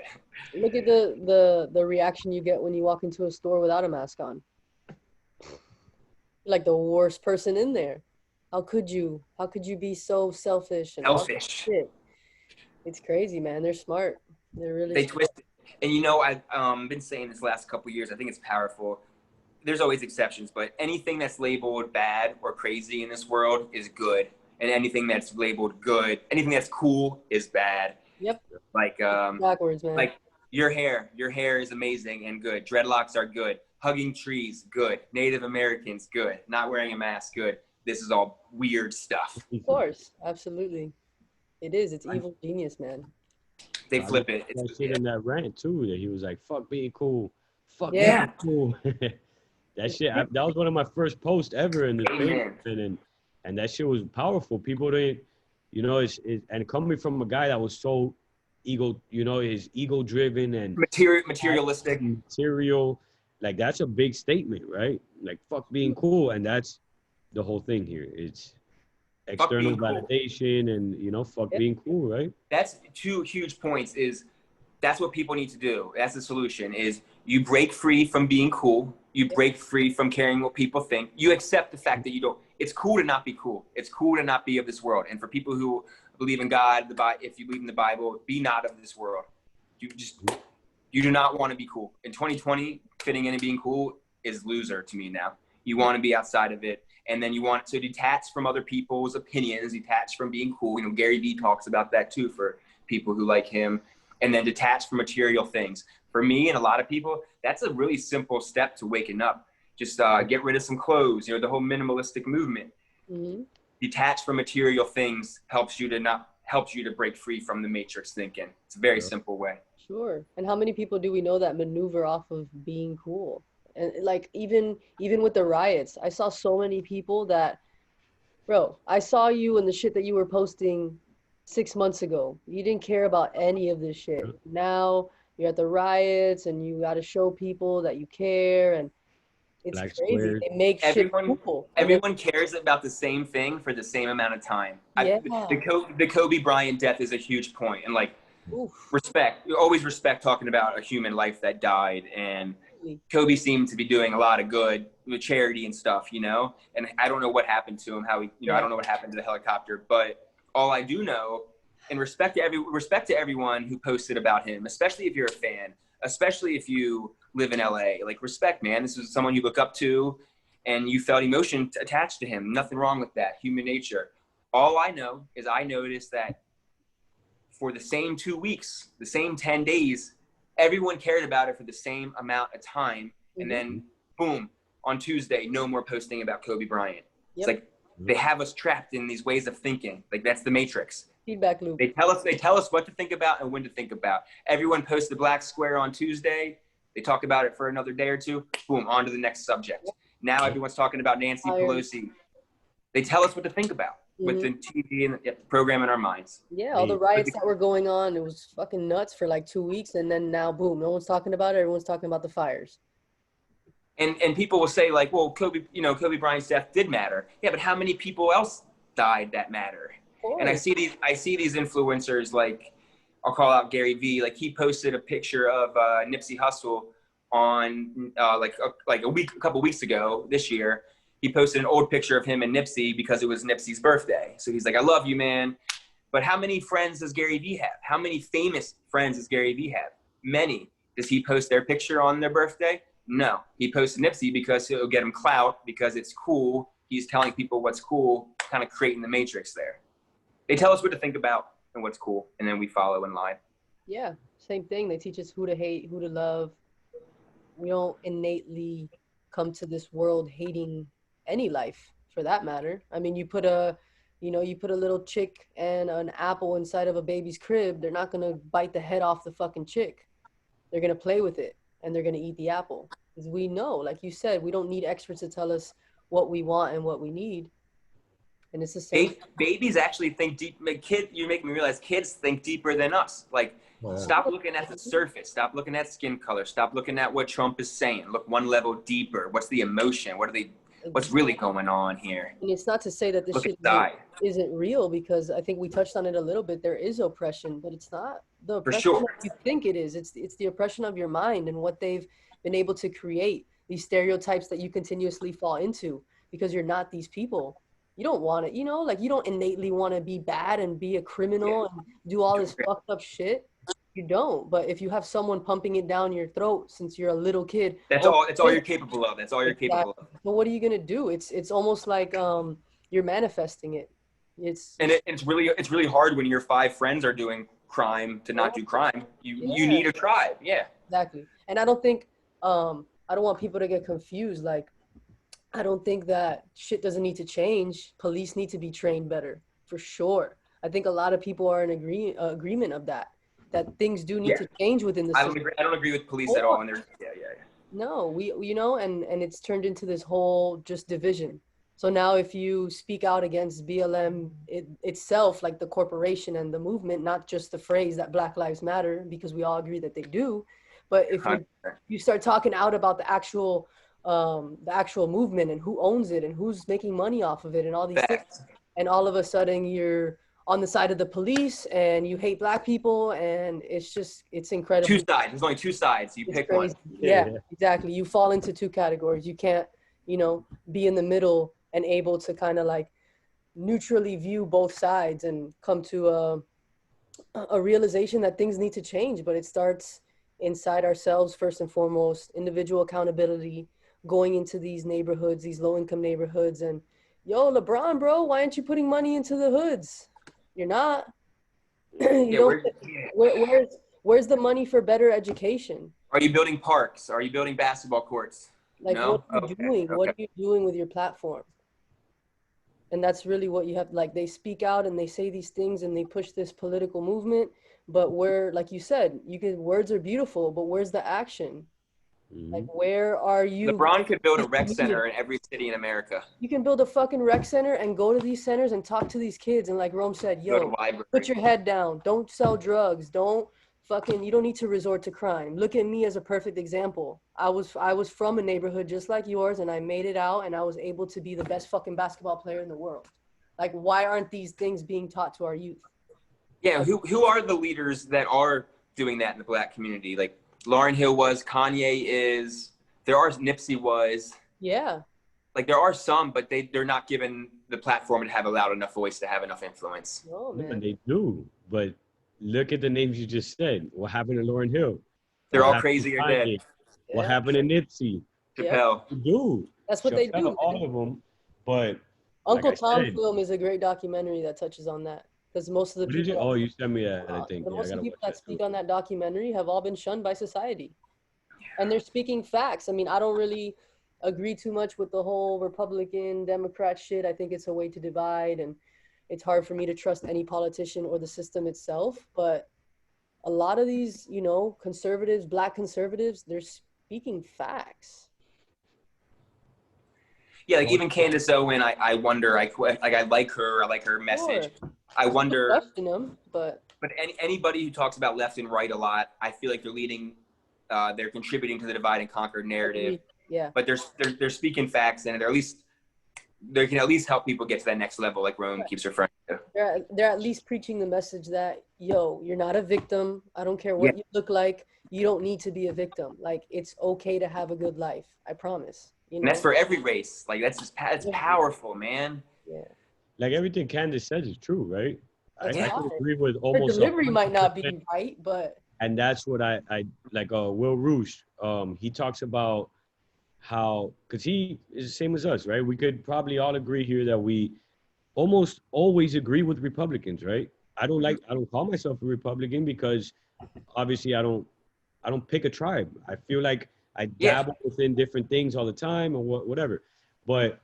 look at the reaction you get when you walk into a store without a mask on. You're like the worst person in there. How could you? How could you be so selfish and all that Selfish. shit? It's crazy, man. They're smart. They're really They smart. twist it. And you know, I've been saying this last couple of years. I think it's powerful. There's always exceptions, but anything that's labeled bad or crazy in this world is good, and anything that's labeled good, anything that's cool is bad. Yep. Like Backwards, man. like your hair is amazing and good. Dreadlocks are good. Hugging trees, good. Native Americans, good. Not wearing a mask, good. This is all weird stuff. Of course, absolutely. It is. It's evil genius, man. They flip it. That shit in that rant too. That he was like, "Fuck being cool, fuck Yeah. being cool." That shit. That was one of my first posts ever in the Amen. thing, and that shit was powerful. People didn't, you know, and coming from a guy that was so ego, you know, is ego driven and Materialistic. material, like that's a big statement, right? Like fuck being cool, and that's the whole thing here. It's external being cool. validation and, you know, fuck being cool, right? That's two huge points. That's what people need to do. That's the solution. Is you break free from being cool. You break free from caring what people think. You accept the fact that you don't. It's cool to not be cool. It's cool to not be of this world. And for people who believe in God, if you believe in the Bible, be not of this world. You do not want to be cool. In 2020, fitting in and being cool is loser to me now. You want to be outside of it. And then you want to detach from other people's opinions, detach from being cool. You know, Gary Vee talks about that too for people who like him. And then detach from material things. For me and a lot of people, that's a really simple step to waking up. Just get rid of some clothes, you know, the whole minimalistic movement. Mm-hmm. Detach from material things helps you to break free from the matrix thinking. It's a very simple way. Sure. And how many people do we know that maneuver off of being cool? And like even with the riots, I saw so many people that, bro, I saw you and the shit that you were posting 6 months ago. You didn't care about any of this shit. Now you're at the riots and you got to show people that you care, and it's Black crazy. squares. They make shit cool. Everyone cares about the same thing for the same amount of time. Yeah. The Kobe Bryant death is a huge point, and like respect. You always respect talking about a human life that died, and Kobe seemed to be doing a lot of good with charity and stuff, you know. And I don't know what happened to him, how he, you know, I don't know what happened to the helicopter, but all I do know, and respect to everyone who posted about him, especially if you're a fan, especially if you live in LA, like respect, man. This is someone you look up to and you felt emotion attached to him. Nothing wrong with that, human nature. All I know is I noticed that for the same 2 weeks, the same 10 days, everyone cared about it for the same amount of time. And then boom, on Tuesday, no more posting about Kobe Bryant. It's like, they have us trapped in these ways of thinking. Like that's the matrix. Feedback loop. They tell us what to think about and when to think about. Everyone posts the black square on Tuesday. They talk about it for another day or two. Boom, on to the next subject. Now everyone's talking about Nancy Pelosi. They tell us what to think about with the TV and the program in our minds. Yeah, all the riots that were going on, it was fucking nuts for like 2 weeks, and then now boom, no one's talking about it. Everyone's talking about the fires. And people will say like, well, Kobe Bryant's death did matter. Yeah, but how many people else died that matter? And I see these influencers, like I'll call out Gary Vee. Like he posted a picture of Nipsey Hussle on a couple weeks ago this year. He posted an old picture of him and Nipsey because it was Nipsey's birthday. So he's like, I love you, man. But how many friends does Gary Vee have? How many famous friends does Gary Vee have? Many. Does he post their picture on their birthday? No. He posted Nipsey because it'll get him clout, because it's cool. He's telling people what's cool, kind of creating the matrix there. They tell us what to think about and what's cool, and then we follow in line. Yeah, same thing. They teach us who to hate, who to love. We don't innately come to this world hating any life, for that matter. I mean, you put a little chick and an apple inside of a baby's crib, they're not gonna bite the head off the fucking chick. They're gonna play with it and they're gonna eat the apple. Because we know, like you said, we don't need experts to tell us what we want and what we need. And it's the same. Babies actually think deep. You make me realize kids think deeper than us. Like, stop looking at the surface. Stop looking at skin color. Stop looking at what Trump is saying. Look one level deeper. What's the emotion? What are they? what's really going on here. And it's not to say that this Look shit inside. isn't real, because I think we touched on it a little bit. There is oppression, but it's not the For oppression sure. that you think it is. It's the oppression of your mind and what they've been able to create, these stereotypes that you continuously fall into because you're not these people. You don't want it, you know, like you don't innately want to be bad and be a criminal and do all this fucked up shit. You don't. But if you have someone pumping it down your throat since you're a little kid, That's oh, all. That's all you're capable of. That's all you're capable of. but what are you gonna do? It's almost like you're manifesting it. And it's really hard when your 5 friends are doing crime to not do crime. You need a tribe. Yeah. Exactly. And I don't think I don't want people to get confused. Like, I don't think that shit doesn't need to change. Police need to be trained better, for sure. I think a lot of people are in agreement of that things do need to change within the system. I don't agree with police at all. And yeah. No, we you know, and it's turned into this whole just division. So now if you speak out against BLM itself, like the corporation and the movement, not just the phrase that Black Lives Matter, because we all agree that they do, but if you start talking out about the actual movement and who owns it and who's making money off of it and all these things, and all of a sudden you're on the side of the police and you hate Black people, and it's incredible. 2 sides. There's only 2 sides. You pick one. Yeah, exactly. You fall into 2 categories. You can't, you know, be in the middle and able to kind of like neutrally view both sides and come to a realization that things need to change. But it starts inside ourselves first and foremost. Individual accountability, going into these neighborhoods, these low-income neighborhoods, and yo, LeBron, bro, why aren't you putting money into the hoods? You're not. Where's the money for better education? Are you building parks? Are you building basketball courts? Like, no? What are you doing? Okay. What are you doing with your platform? And that's really what you have. Like, they speak out and they say these things and they push this political movement, but where, like you said, words are beautiful, but where's the action? Mm-hmm. Like, where are you? LeBron could build a rec center in every city in America. You can build a fucking rec center and go to these centers and talk to these kids. And like Rome said, yo, put your head down. Don't sell drugs. You don't need to resort to crime. Look at me as a perfect example. I was from a neighborhood just like yours, and I made it out, and I was able to be the best fucking basketball player in the world. Like, why aren't these things being taught to our youth? Yeah, who are the leaders that are doing that in the Black community? Like, Lauryn Hill was, Kanye is, Nipsey was. Yeah. Like, there are some, but they're not given the platform to have a loud enough voice to have enough influence. Oh, man. And they do, but look at the names you just said. What happened to Lauryn Hill? They're all crazy or dead. What happened to Nipsey? Chappelle. Do. That's what they do. All of them, but Uncle Tom film is a great documentary that touches on that. Because most of the people... Oh, you sent me that, I think. Most of the people that speak on that documentary have all been shunned by society. And they're speaking facts. I mean, I don't really agree too much with the whole Republican, Democrat shit. I think it's a way to divide, and it's hard for me to trust any politician or the system itself. But a lot of these, you know, conservatives, Black conservatives, they're speaking facts. Yeah, like even Candace Owen, I wonder, I like her message. Sure. I wonder. Question them, but anybody who talks about left and right a lot, I feel like they're contributing to the divide and conquer narrative. Yeah. But they're speaking facts, and they can at least help people get to that next level, like Rome keeps referring to. They're at least preaching the message that, yo, you're not a victim. I don't care what you look like. You don't need to be a victim. Like, it's okay to have a good life. I promise. You know? And that's for every race. Like, that's powerful, man. Yeah. Like, everything Candace says is true, right? I could agree with Her almost. delivery might not be right, but. And that's what I like. Will Roosh, he talks about how, because he is the same as us, right? We could probably all agree here that we almost always agree with Republicans, right? I don't call myself a Republican because obviously I don't pick a tribe. I feel like I dabble within different things all the time or whatever. But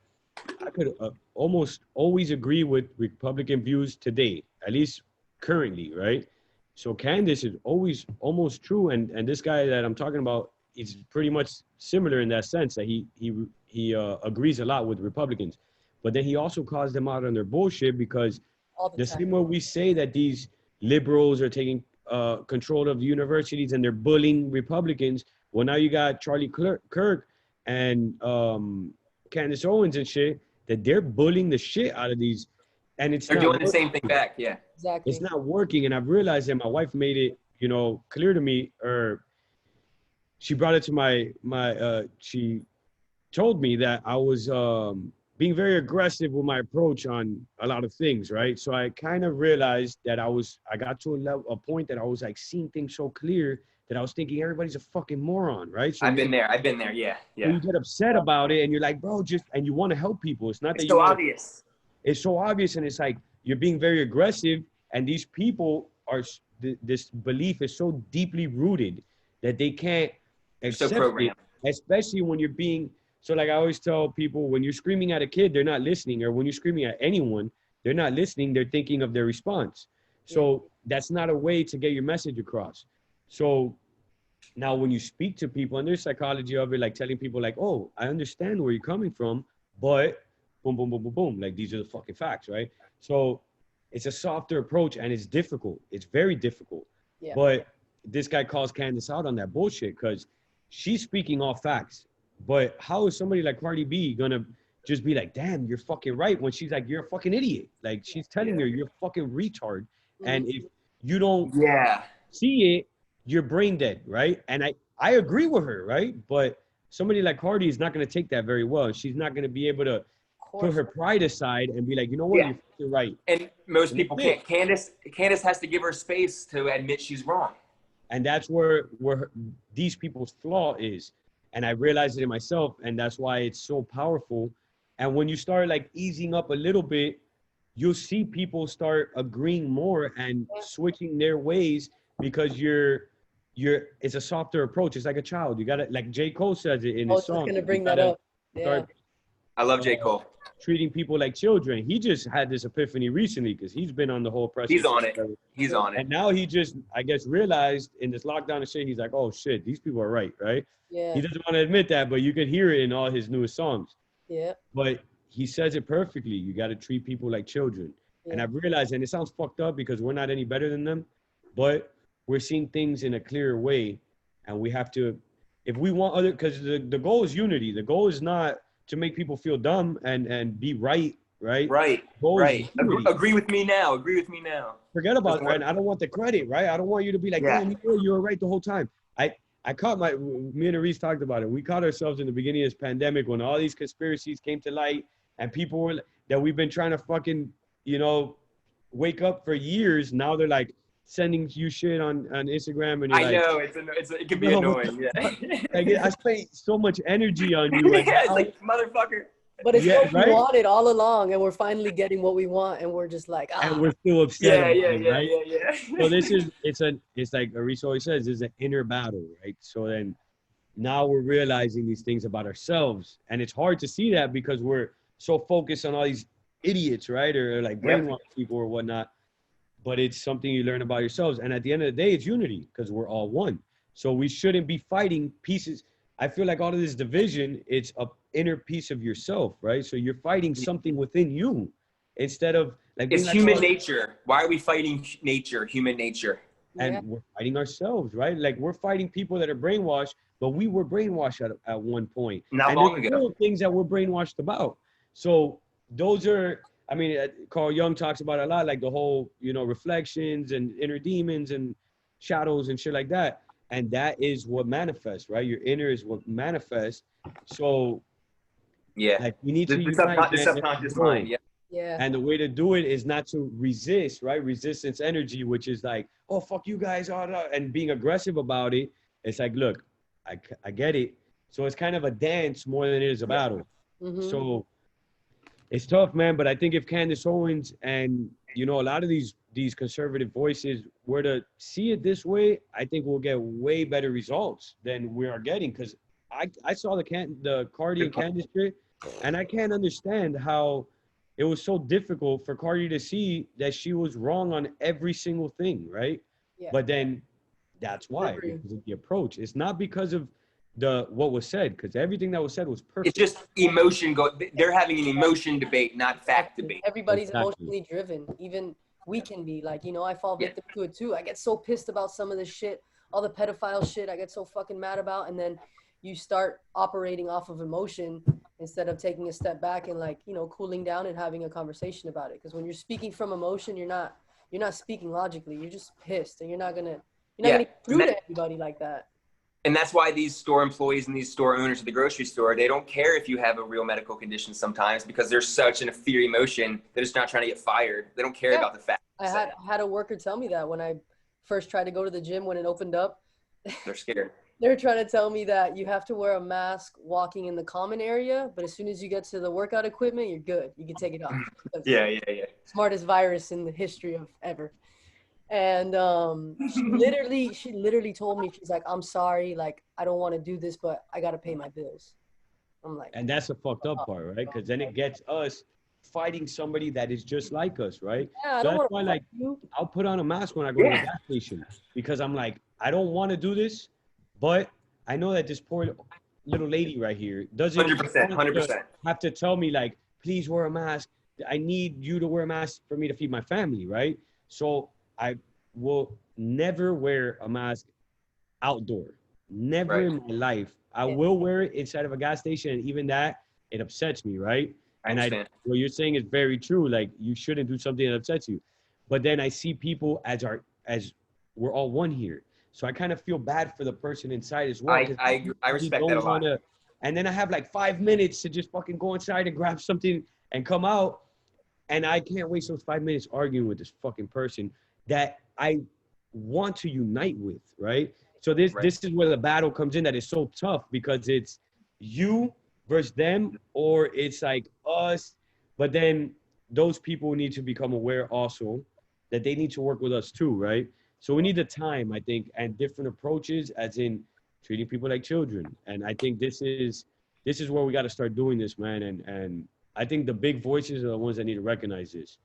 I could almost always agree with Republican views today, at least currently, right? So Candace is always almost true. And this guy that I'm talking about is pretty much similar in that sense, that he agrees a lot with Republicans. But then he also calls them out on their bullshit, because the same way we say that these liberals are taking control of universities and they're bullying Republicans, well, now you got Charlie Kirk and Candace Owens and shit, that they're bullying the shit out of these, and it's They're not doing the working. same thing back. Yeah. Exactly. It's not working, and I've realized that my wife made it, you know, clear to me, or she brought it to she told me that I was being very aggressive with my approach on a lot of things, right? So I kind of realized that I got to a point that I was like seeing things so clear that I was thinking everybody's a fucking moron, right? So I've been there. Yeah. so Yeah. you get upset about it and you're like, bro, and you want to help people. It's not It's that you so want obvious. it's so obvious, and it's like you're being very aggressive, and these people are this belief is so deeply rooted that they can't They're so accept it, programmed. especially when you're being so. Like I always tell people, when you're screaming at a kid, they're not listening, or when you're screaming at anyone, they're not listening, they're thinking of their response. So that's not a way to get your message across. So now when you speak to people, and there's psychology of it, like telling people like, oh, I understand where you're coming from, but boom, boom, boom, boom, boom. Like these are the fucking facts, right? So it's a softer approach, and it's difficult. It's very difficult. Yeah. But this guy calls Candace out on that bullshit because she's speaking all facts. But how is somebody like Cardi B gonna just be like, damn, you're fucking right, when she's like, you're a fucking idiot. Like she's telling her you're a fucking retard. And if you don't see it, you're brain dead, right? And I agree with her, right? But somebody like Cardi is not going to take that very well. She's not going to be able to put her pride aside and be like, you know what, you're right. And most people can't. Candace has to give her space to admit she's wrong. And that's where these people's flaw is. And I realized it in myself, and that's why it's so powerful. And when you start like easing up a little bit, you'll see people start agreeing more and switching their ways, because it's a softer approach. It's like a child. You gotta, like J. Cole says it in his song. I was just gonna bring that up. Yeah. I love J. Cole. Treating people like children. He just had this epiphany recently because he's been on the whole precipice. He's on it. And now he just, I guess, realized in this lockdown and shit, he's like, oh shit, these people are right? Yeah. He doesn't want to admit that, but you could hear it in all his newest songs. Yeah. But he says it perfectly. You got to treat people like children. Yeah. And I've realized, and it sounds fucked up because we're not any better than them, but we're seeing things in a clearer way. And we have to, if we want because the goal is unity. The goal is not to make people feel dumb and be right. Right. Agree with me now. Forget about it, right? I don't want the credit, right? I don't want you to be like, damn, you were right the whole time. I caught me and Aris talked about it. We caught ourselves in the beginning of this pandemic when all these conspiracies came to light, and people were that we've been trying to fucking, wake up for years. Now they're like sending you shit on Instagram, and you're know it can be annoying. Yeah. Like, I spent so much energy on you. Yeah, it's like, motherfucker. But it's what we wanted all along, and we're finally getting what we want, and we're just like, and we're still upset. Yeah. So it's like Aris always says, it's an inner battle, right? So then now we're realizing these things about ourselves, and it's hard to see that because we're so focused on all these idiots, right? Or like brainwashed people or whatnot. But it's something you learn about yourselves, and at the end of the day, it's unity because we're all one. So we shouldn't be fighting pieces. I feel like all of this division, it's a inner piece of yourself, right? So you're fighting something within you instead of like. It's human nature. Why are we fighting human nature? And we're fighting ourselves, right? Like we're fighting people that are brainwashed, but we were brainwashed at one point. Not long ago. Things that we're brainwashed about. So those are, I mean, Carl Jung talks about it a lot, like the whole, reflections and inner demons and shadows and shit like that. And that is what manifests, right? Your inner is what manifests. So, like you need to use the subconscious mind. Yeah. And the way to do it is not to resist, right? Resistance energy, which is like, oh, fuck you guys, and being aggressive about it. It's like, look, I get it. So it's kind of a dance more than it is a battle. Mm-hmm. So it's tough, man. But I think if Candace Owens and, a lot of these conservative voices were to see it this way, I think we'll get way better results than we are getting. Because I saw the Cardi and Candace shit, and I can't understand how it was so difficult for Cardi to see that she was wrong on every single thing, right? Yeah. But then that's why, because of the approach. It's not because of what was said, because everything that was said was perfect. It's just emotion. They're having an emotion debate, not fact debate. Everybody's emotionally driven. Even we can be like, I fall victim to it too. I get so pissed about some of this shit, all the pedophile shit I get so fucking mad about. And then you start operating off of emotion, instead of taking a step back and like, you know, cooling down and having a conversation about it. Because when you're speaking from emotion, you're not speaking logically. You're just pissed, and you're not gonna get through to anybody like that. And that's why these store employees and these store owners at the grocery store, they don't care if you have a real medical condition sometimes, because there's such an fear emotion. They're just not trying to get fired. They don't care about the fact. I had a worker tell me that when I first tried to go to the gym when it opened up. They're scared. They were trying to tell me that you have to wear a mask walking in the common area, but as soon as you get to the workout equipment, you're good. You can take it off. Yeah. Smartest virus in the history of ever. And she literally told me, she's like, I'm sorry, like, I don't want to do this, but I got to pay my bills. I'm like, and that's the fucked up part, right? Because then it gets us fighting somebody that is just like us, right? Yeah, so that's why, like, I'll put on a mask when I go to the gas station, because I'm like, I don't want to do this, but I know that this poor little lady right here doesn't 100% have to tell me, like, please wear a mask. I need you to wear a mask for me to feed my family, right? So I will never wear a mask outdoor. Never in my life. I will wear it inside of a gas station, and even that, it upsets me, right? What you're saying is very true. Like, you shouldn't do something that upsets you. But then I see people as we're all one here. So I kind of feel bad for the person inside as well. I respect that a lot. And then I have like 5 minutes to just fucking go inside and grab something and come out. And I can't waste those 5 minutes arguing with this fucking person that I want to unite with, right? So this is where the battle comes in, that is so tough, because it's you versus them, or it's like us. But then those people need to become aware also that they need to work with us too, right? So we need the time, I think, and different approaches, as in treating people like children. And I think this is where we got to start doing this, man. And I think the big voices are the ones that need to recognize this.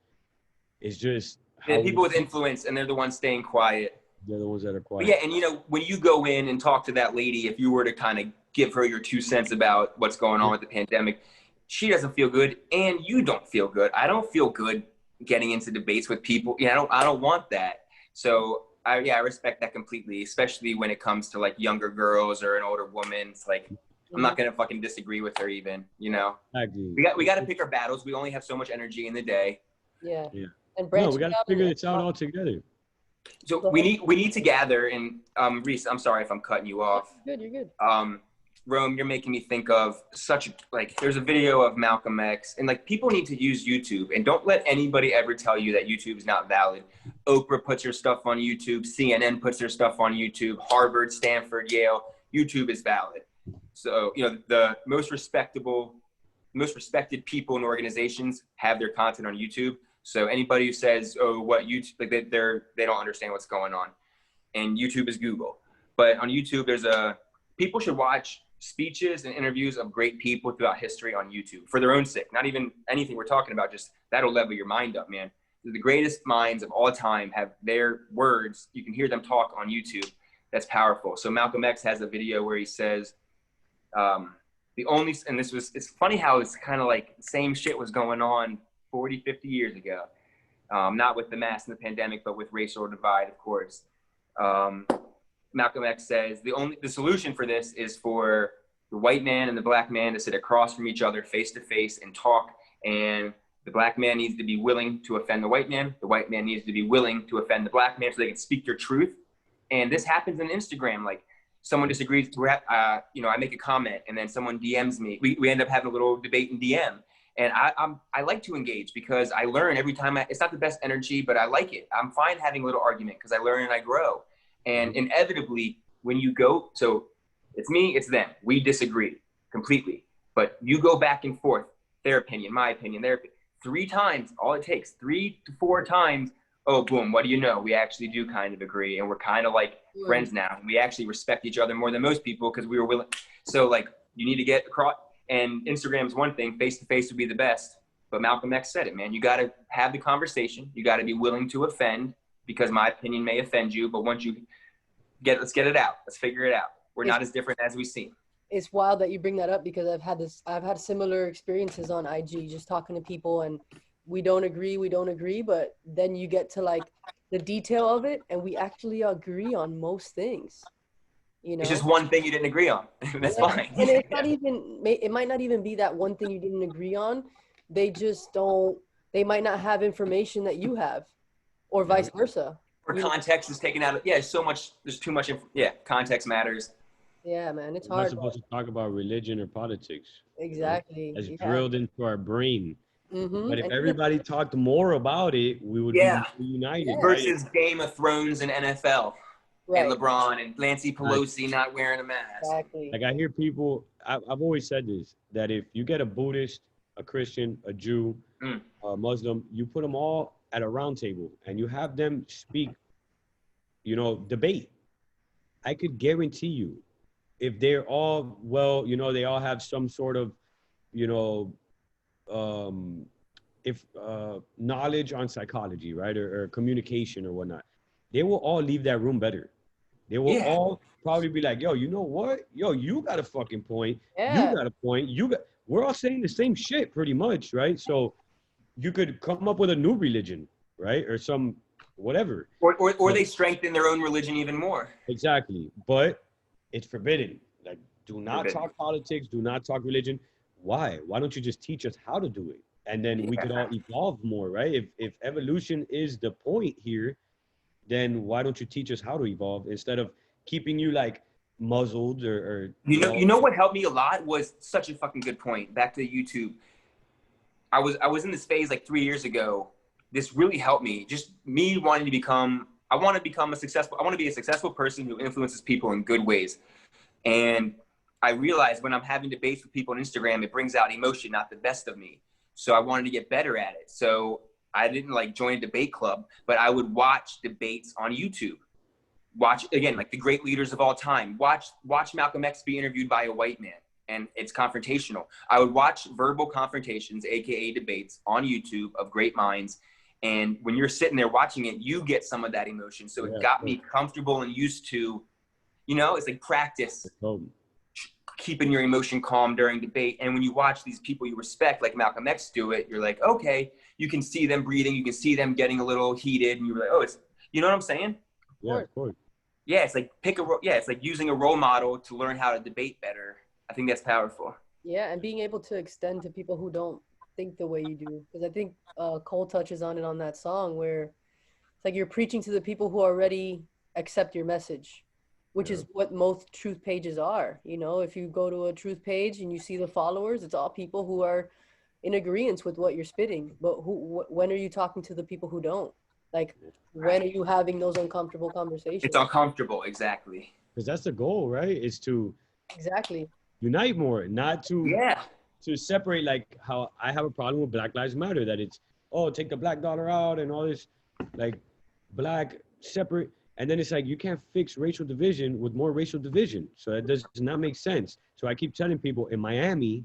It's just people with influence, and they're the ones staying quiet. They're the ones that are quiet. But yeah, and you know, when you go in and talk to that lady, if you were to kind of give her your 2 cents about what's going on with the pandemic, she doesn't feel good, and you don't feel good. I don't feel good getting into debates with people. Yeah, I don't want that. So I respect that completely, especially when it comes to like younger girls or an older woman. It's like, I'm not gonna fucking disagree with her even, you know. Exactly. We got to pick our battles. We only have so much energy in the day. Yeah. And we got to figure this out all together. So we need to gather. And Reese, I'm sorry if I'm cutting you off. You're good. Rome, you're making me think of there's a video of Malcolm X, and like, people need to use YouTube, and don't let anybody ever tell you that YouTube is not valid. Oprah puts her stuff on YouTube. CNN puts their stuff on YouTube. Harvard, Stanford, Yale. YouTube is valid. So, you know, the most respected people and organizations have their content on YouTube. So anybody who says, oh, what YouTube, like, they don't understand what's going on. And YouTube is Google. But on YouTube, people should watch speeches and interviews of great people throughout history on YouTube for their own sake. Not even anything we're talking about, just that'll level your mind up, man. The greatest minds of all time have their words. You can hear them talk on YouTube. That's powerful. So Malcolm X has a video where he says, it's funny how it's kind of like the same shit was going on 40, 50 years ago. Not with the mask and the pandemic, but with racial divide, of course. Malcolm X says the solution for this is for the white man and the black man to sit across from each other face to face and talk. And the black man needs to be willing to offend the white man. The white man needs to be willing to offend the black man so they can speak their truth. And this happens on Instagram. Like, someone disagrees, I make a comment, and then someone DMs me. We end up having a little debate in DM. And I like to engage, because I learn every time. It's not the best energy, but I like it. I'm fine having a little argument, because I learn and I grow. And inevitably, when you go, so it's me, it's them. We disagree completely. But you go back and forth, their opinion, my opinion, their opinion. 3 times, all it takes, 3 to 4 times. Oh, boom, what do you know? We actually do kind of agree, and we're kind of like friends now. We actually respect each other more than most people, because we were willing. So, like, you need to get across, and Instagram's one thing, face-to-face would be the best. But Malcolm X said it, man. You got to have the conversation. You got to be willing to offend, because my opinion may offend you, but once you let's get it out. Let's figure it out. We're not as different as we seem. It's wild that you bring that up, because I've had similar experiences on IG, just talking to people, and we don't agree, but then you get to like the detail of it, and we actually agree on most things. you It's know? just one thing you didn't agree on. That's Yeah. fine. And it's not even, it might not even be that one thing you didn't agree on. They just don't, they might not have information that you have, or vice versa. Or You know? context is taken out of, so much, there's too much, context matters. Yeah, man, it's We're not hard. supposed to talk about religion or politics. You know? Exactly. That's Yeah. drilled into our brain. Mm-hmm. But if And even, everybody talked more about it, we would be Yeah. more united, Yeah. right? Versus Game of Thrones and NFL and right. LeBron and Nancy Like, Pelosi not wearing a mask. Exactly. like I hear people, I've always said this, that if you get a Buddhist, a Christian, a Jew, Mm. a Muslim, you put them all at a round table and you have them speak, debate. I could guarantee you, if they're all, well, they all have some sort of, you know, um, if knowledge on psychology, right, or communication or whatnot, they will all leave that room better. They will Yeah. all probably be like, yo, you know what? Yo, you got a fucking point. You Yeah. got a point. We're all saying the same shit pretty much, right? So you could come up with a new religion, right? Or some whatever. Or So, they strengthen their own religion even more. exactly. But it's forbidden. Like, do not Forbidden. talk politics, do not talk religion. Why? Why don't you just teach us how to do it? And then we could all evolve more, right? If evolution is the point here, then why don't you teach us how to evolve instead of keeping you like muzzled or You know what helped me a lot was such a fucking good point. Back to YouTube. I was in this phase like 3 years ago. This really helped me. Just me wanting to become. I want to be a successful person who influences people in good ways. And I realized when I'm having debates with people on Instagram, it brings out emotion, not the best of me. So I wanted to get better at it. So I didn't like join a debate club, but I would watch debates on YouTube. Watch again, like the great leaders of all time. Watch Malcolm X be interviewed by a white man, and it's confrontational. I would watch verbal confrontations, aka debates, on YouTube of great minds. And when you're sitting there watching it, you get some of that emotion. So it got me comfortable and used to, it's like practice keeping your emotion calm during debate. And when you watch these people you respect, like Malcolm X, do it, you're like, okay, you can see them breathing, you can see them getting a little heated, and you're like, oh, you know what I'm saying? Yeah, of course. Yeah, it's like it's like using a role model to learn how to debate better. I think that's powerful. Yeah, and being able to extend to people who don't think the way you do. Because I think Cole touches on it on that song where it's like you're preaching to the people who already accept your message, which is what most truth pages are. If you go to a truth page and you see the followers, it's all people who are in agreement with what you're spitting. But when are you talking to the people who don't? Like, when are you having those uncomfortable conversations? It's uncomfortable, exactly. Because that's the goal, right? Is to unite more, not to separate. Like how I have a problem with Black Lives Matter, that it's, take the black dollar out and all this, like black separate. And then it's like, you can't fix racial division with more racial division. So that does not make sense. So I keep telling people in Miami,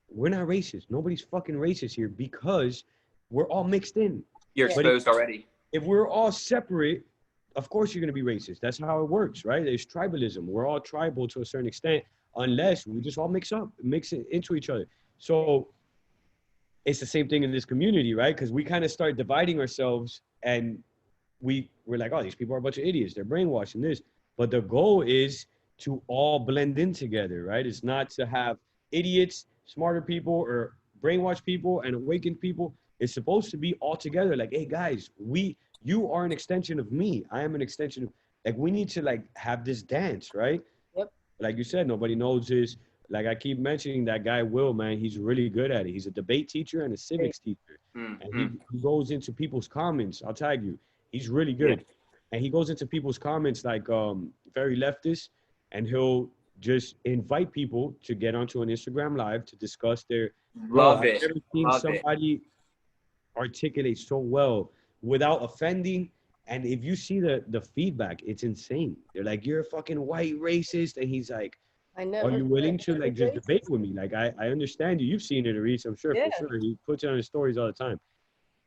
we're not racist. Nobody's fucking racist here because we're all mixed in. You're exposed already. If we're all separate, of course you're going to be racist. That's how it works, right? There's tribalism. We're all tribal to a certain extent, unless we just all mix it into each other. So it's the same thing in this community, right? Because we kind of start dividing ourselves, and we're like, oh, these people are a bunch of idiots. They're brainwashed and this. But the goal is to all blend in together, right? It's not to have idiots, smarter people, or brainwashed people and awakened people. It's supposed to be all together. Like, hey guys, you are an extension of me. I am an extension of, like, we need to like have this dance, right? Yep. Like you said, nobody knows this. Like I keep mentioning that guy, Will, man, he's really good at it. He's a debate teacher and a civics teacher. And he goes into people's comments. I'll tag you. He's really good. And he goes into people's comments like very leftist, and he'll just invite people to get onto an Instagram live to discuss their I've never seen somebody articulate so well without offending. And if you see the feedback, it's insane. They're like, you're a fucking white racist. And he's like, are you willing to like just debate with me? Like, I understand you. You've seen it, Reese, I'm sure, for sure. He puts it on his stories all the time.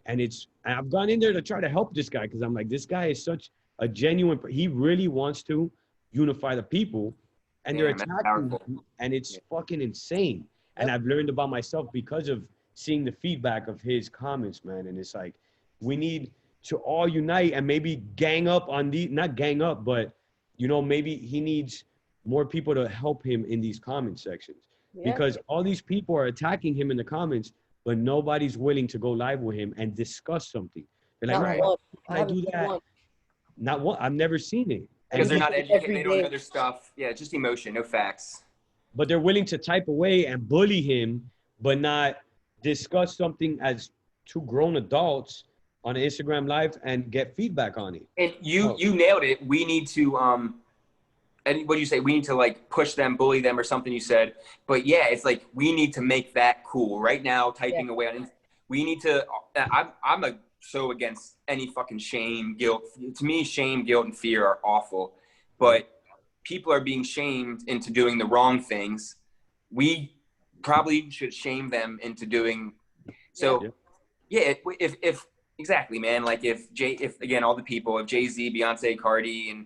And I've gone in there to try to help this guy because I'm like, this guy is such a genuine, he really wants to unify the people, and they're attacking him, and it's fucking insane. And I've learned about myself because of seeing the feedback of his comments, man. And it's like, we need to all unite and maybe gang up on not gang up, but maybe he needs more people to help him in these comment sections, Yeah. because all these people are attacking him in the comments, but nobody's willing to go live with him and discuss something. They're like, Not no, one. can I do haven't seen that? one. Not one. I've never seen it. Because And they're he not does it educated, every they don't day. know their stuff. Yeah, it's just emotion, no facts. But they're willing to type away and bully him, but not discuss something as two grown adults on an Instagram live and get feedback on it. And you nailed it. We need to and what do you say? We need to like push them, bully them, or something you said. But yeah, it's like we need to make that cool. Right now, typing away on we need to. I'm so against any fucking shame, guilt. To me, shame, guilt, and fear are awful. But people are being shamed into doing the wrong things. We probably should shame them into doing. So yeah, if exactly, man. Like if again, all the people, if Jay-Z, Beyonce, Cardi, and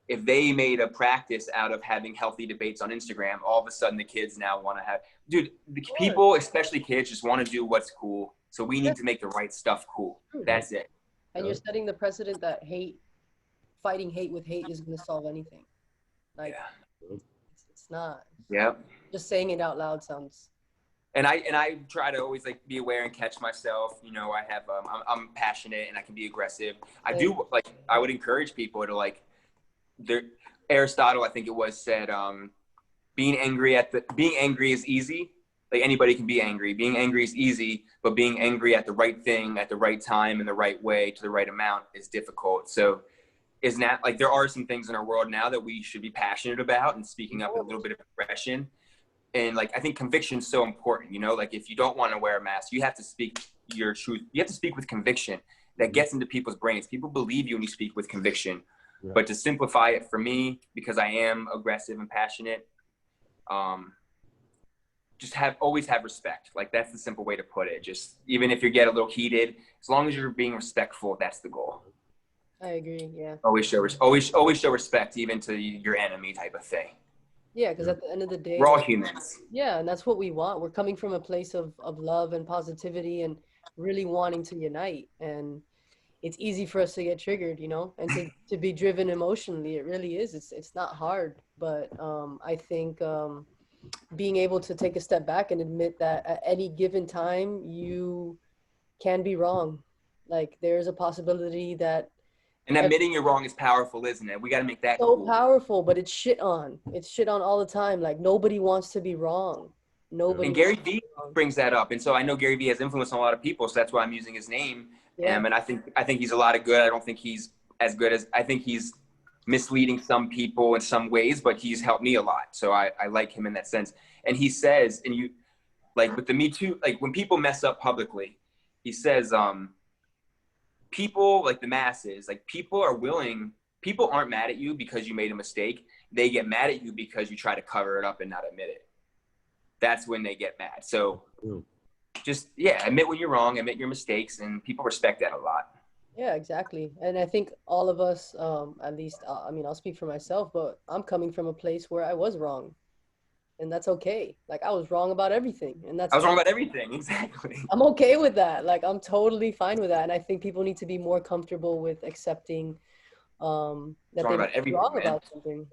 if they made a practice out of having healthy debates on Instagram, all of a sudden the kids now want to have, dude, the people, especially kids, just want to do what's cool. So we need to make the right stuff cool. That's it. And you're setting the precedent that fighting hate with hate is going to solve anything. Like, it's not. Yeah. Just saying it out loud sounds. And I try to always like be aware and catch myself. You know, I have I'm passionate and I can be aggressive. I do like I would encourage people to like. Aristotle, I think it was, said being angry is easy. Like anybody can be angry. Being angry is easy, but being angry at the right thing at the right time in the right way to the right amount is difficult. So isn't that like there are some things in our world now that we should be passionate about and speaking up with a little bit of aggression. And like I think conviction is so important, you know, like if you don't want to wear a mask, you have to speak your truth. You have to speak with conviction that gets into people's brains. People believe you when you speak with conviction. But to simplify it for me, because I am aggressive and passionate, just always have respect. Like that's the simple way to put it. Just even if you get a little heated, as long as you're being respectful, that's the goal. I agree. Yeah. Always show respect, even to your enemy, type of thing. Yeah, because at the end of the day, we're all humans. Yeah, and that's what we want. We're coming from a place of love and positivity and really wanting to unite. And it's easy for us to get triggered, you know, and to be driven emotionally. It really is. It's not hard, but I think being able to take a step back and admit that at any given time you can be wrong. Like there's a possibility that. And admitting you're wrong is powerful, isn't it? We got to make that so cool. Powerful, but it's shit on. It's shit on all the time. Like nobody wants to be wrong. Nobody. And Gary Vee brings that up, and so I know Gary Vee has influence on a lot of people, so that's why I'm using his name. And I think he's a lot of good. I don't think he's as good as, I think he's misleading some people in some ways, but he's helped me a lot. So I like him in that sense. And he says, and you like with the Me Too, like when people mess up publicly, he says, people like the masses, like people aren't mad at you because you made a mistake. They get mad at you because you try to cover it up and not admit it. That's when they get mad. So just, admit when you're wrong, admit your mistakes, and people respect that a lot. Yeah, exactly. And I think all of us, at least, I mean, I'll speak for myself, but I'm coming from a place where I was wrong. And that's okay. Like I was wrong about everything. And I was wrong about everything. Exactly. I'm okay with that. Like I'm totally fine with that. And I think people need to be more comfortable with accepting that they're wrong about something.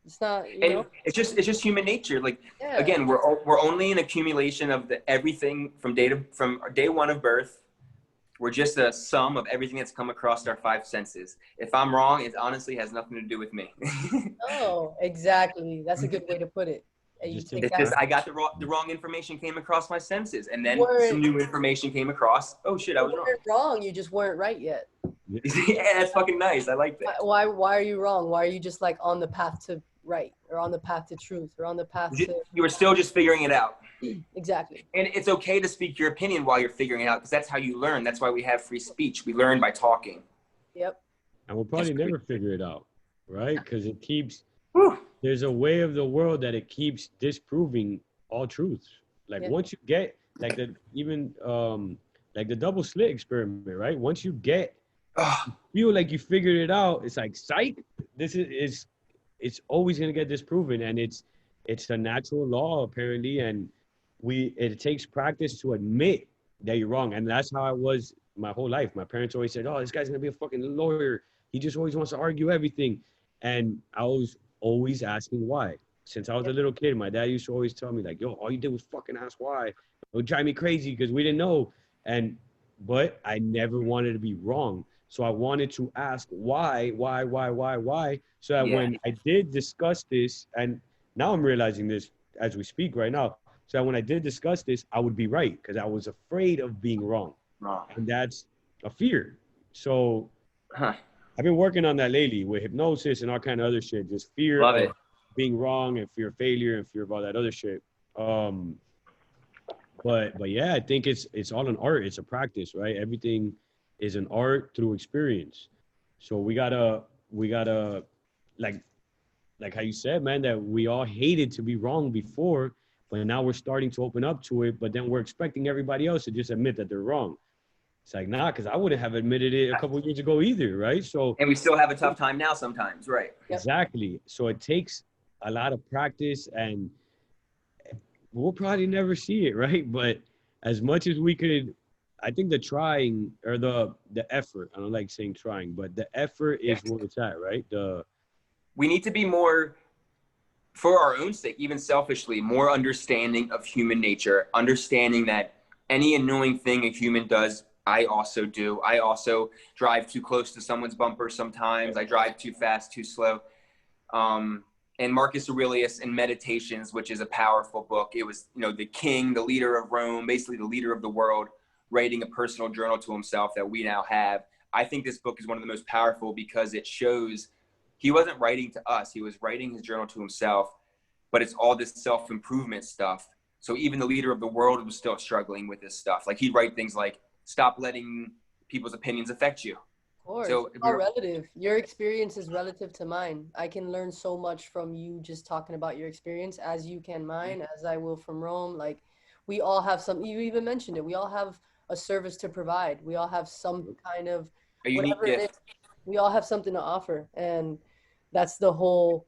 It's not, you know? It's just human nature. Like again, we're only an accumulation of everything from day one of birth. We're just a sum of everything that's come across our five senses. If I'm wrong, it honestly has nothing to do with me. Oh, exactly. That's a good way to put it. I got the wrong information came across my senses, and then some new information came across. Oh shit, I was wrong. You just weren't right yet. Yeah, that's fucking nice. I like that. Why are you wrong? Why are you just like on the path to right, or on the path to truth, or on the path to? You were still just figuring it out. Exactly. And it's okay to speak your opinion while you're figuring it out, because that's how you learn. That's why we have free speech. We learn by talking. Yep. And we'll probably never figure it out, right? Because it keeps. There's a way of the world that it keeps disproving all truths. Like once you get like the double slit experiment, right? Once you feel like you figured it out, it's like psych. It's always gonna get disproven, and it's a natural law apparently, and it takes practice to admit that you're wrong, and that's how I was my whole life. My parents always said, "Oh, this guy's gonna be a fucking lawyer. He just always wants to argue everything," and I was always asking why. Since I was a little kid, my dad used to always tell me like, "Yo, all you did was fucking ask why." It would drive me crazy because we didn't know. And but I never wanted to be wrong. So I wanted to ask why, so that Yeah. when I did discuss this, and now I'm realizing this as we speak right now, so that when I did discuss this, I would be right because I was afraid of being wrong. Wrong. And that's a fear. So Huh. I've been working on that lately with hypnosis and all kind of other shit. Just fear Love of it. being wrong and fear of failure and fear of all that other shit. Um, but yeah, I think it's all an art. It's a practice, right? Everything is an art through experience. So we gotta like like how you said, man, that we all hated to be wrong before, but now we're starting to open up to it. But then we're expecting everybody else to just admit that they're wrong. It's like, nah, because I wouldn't have admitted it a couple of years ago either, right? So And we still have a tough time now sometimes, right? Yep. exactly. So it takes a lot of practice, and we'll probably never see it, right? But as much as we could, I think the trying or the effort, I don't like saying trying, but the effort Yeah. is where it's at, right? We need to be more, for our own sake, even selfishly, more understanding of human nature, understanding that any annoying thing a human does, I also do. I also drive too close to someone's bumper sometimes. I drive too fast, too slow. And Marcus Aurelius in Meditations, which is a powerful book. It was, the king, the leader of Rome, basically the leader of the world, writing a personal journal to himself that we now have. I think this book is one of the most powerful because it shows he wasn't writing to us. He was writing his journal to himself, but it's all this self-improvement stuff. So even the leader of the world was still struggling with this stuff. Like he'd write things like, stop letting people's opinions affect you. Of course, So it's all relative. Your experience is relative to mine. I can learn so much from you just talking about your experience as you can mine, as I will from Rome. Like we all have some, you even mentioned it. We all have a service to provide. We all have some kind of a unique whatever it is. gift. We all have something to offer. And that's the whole,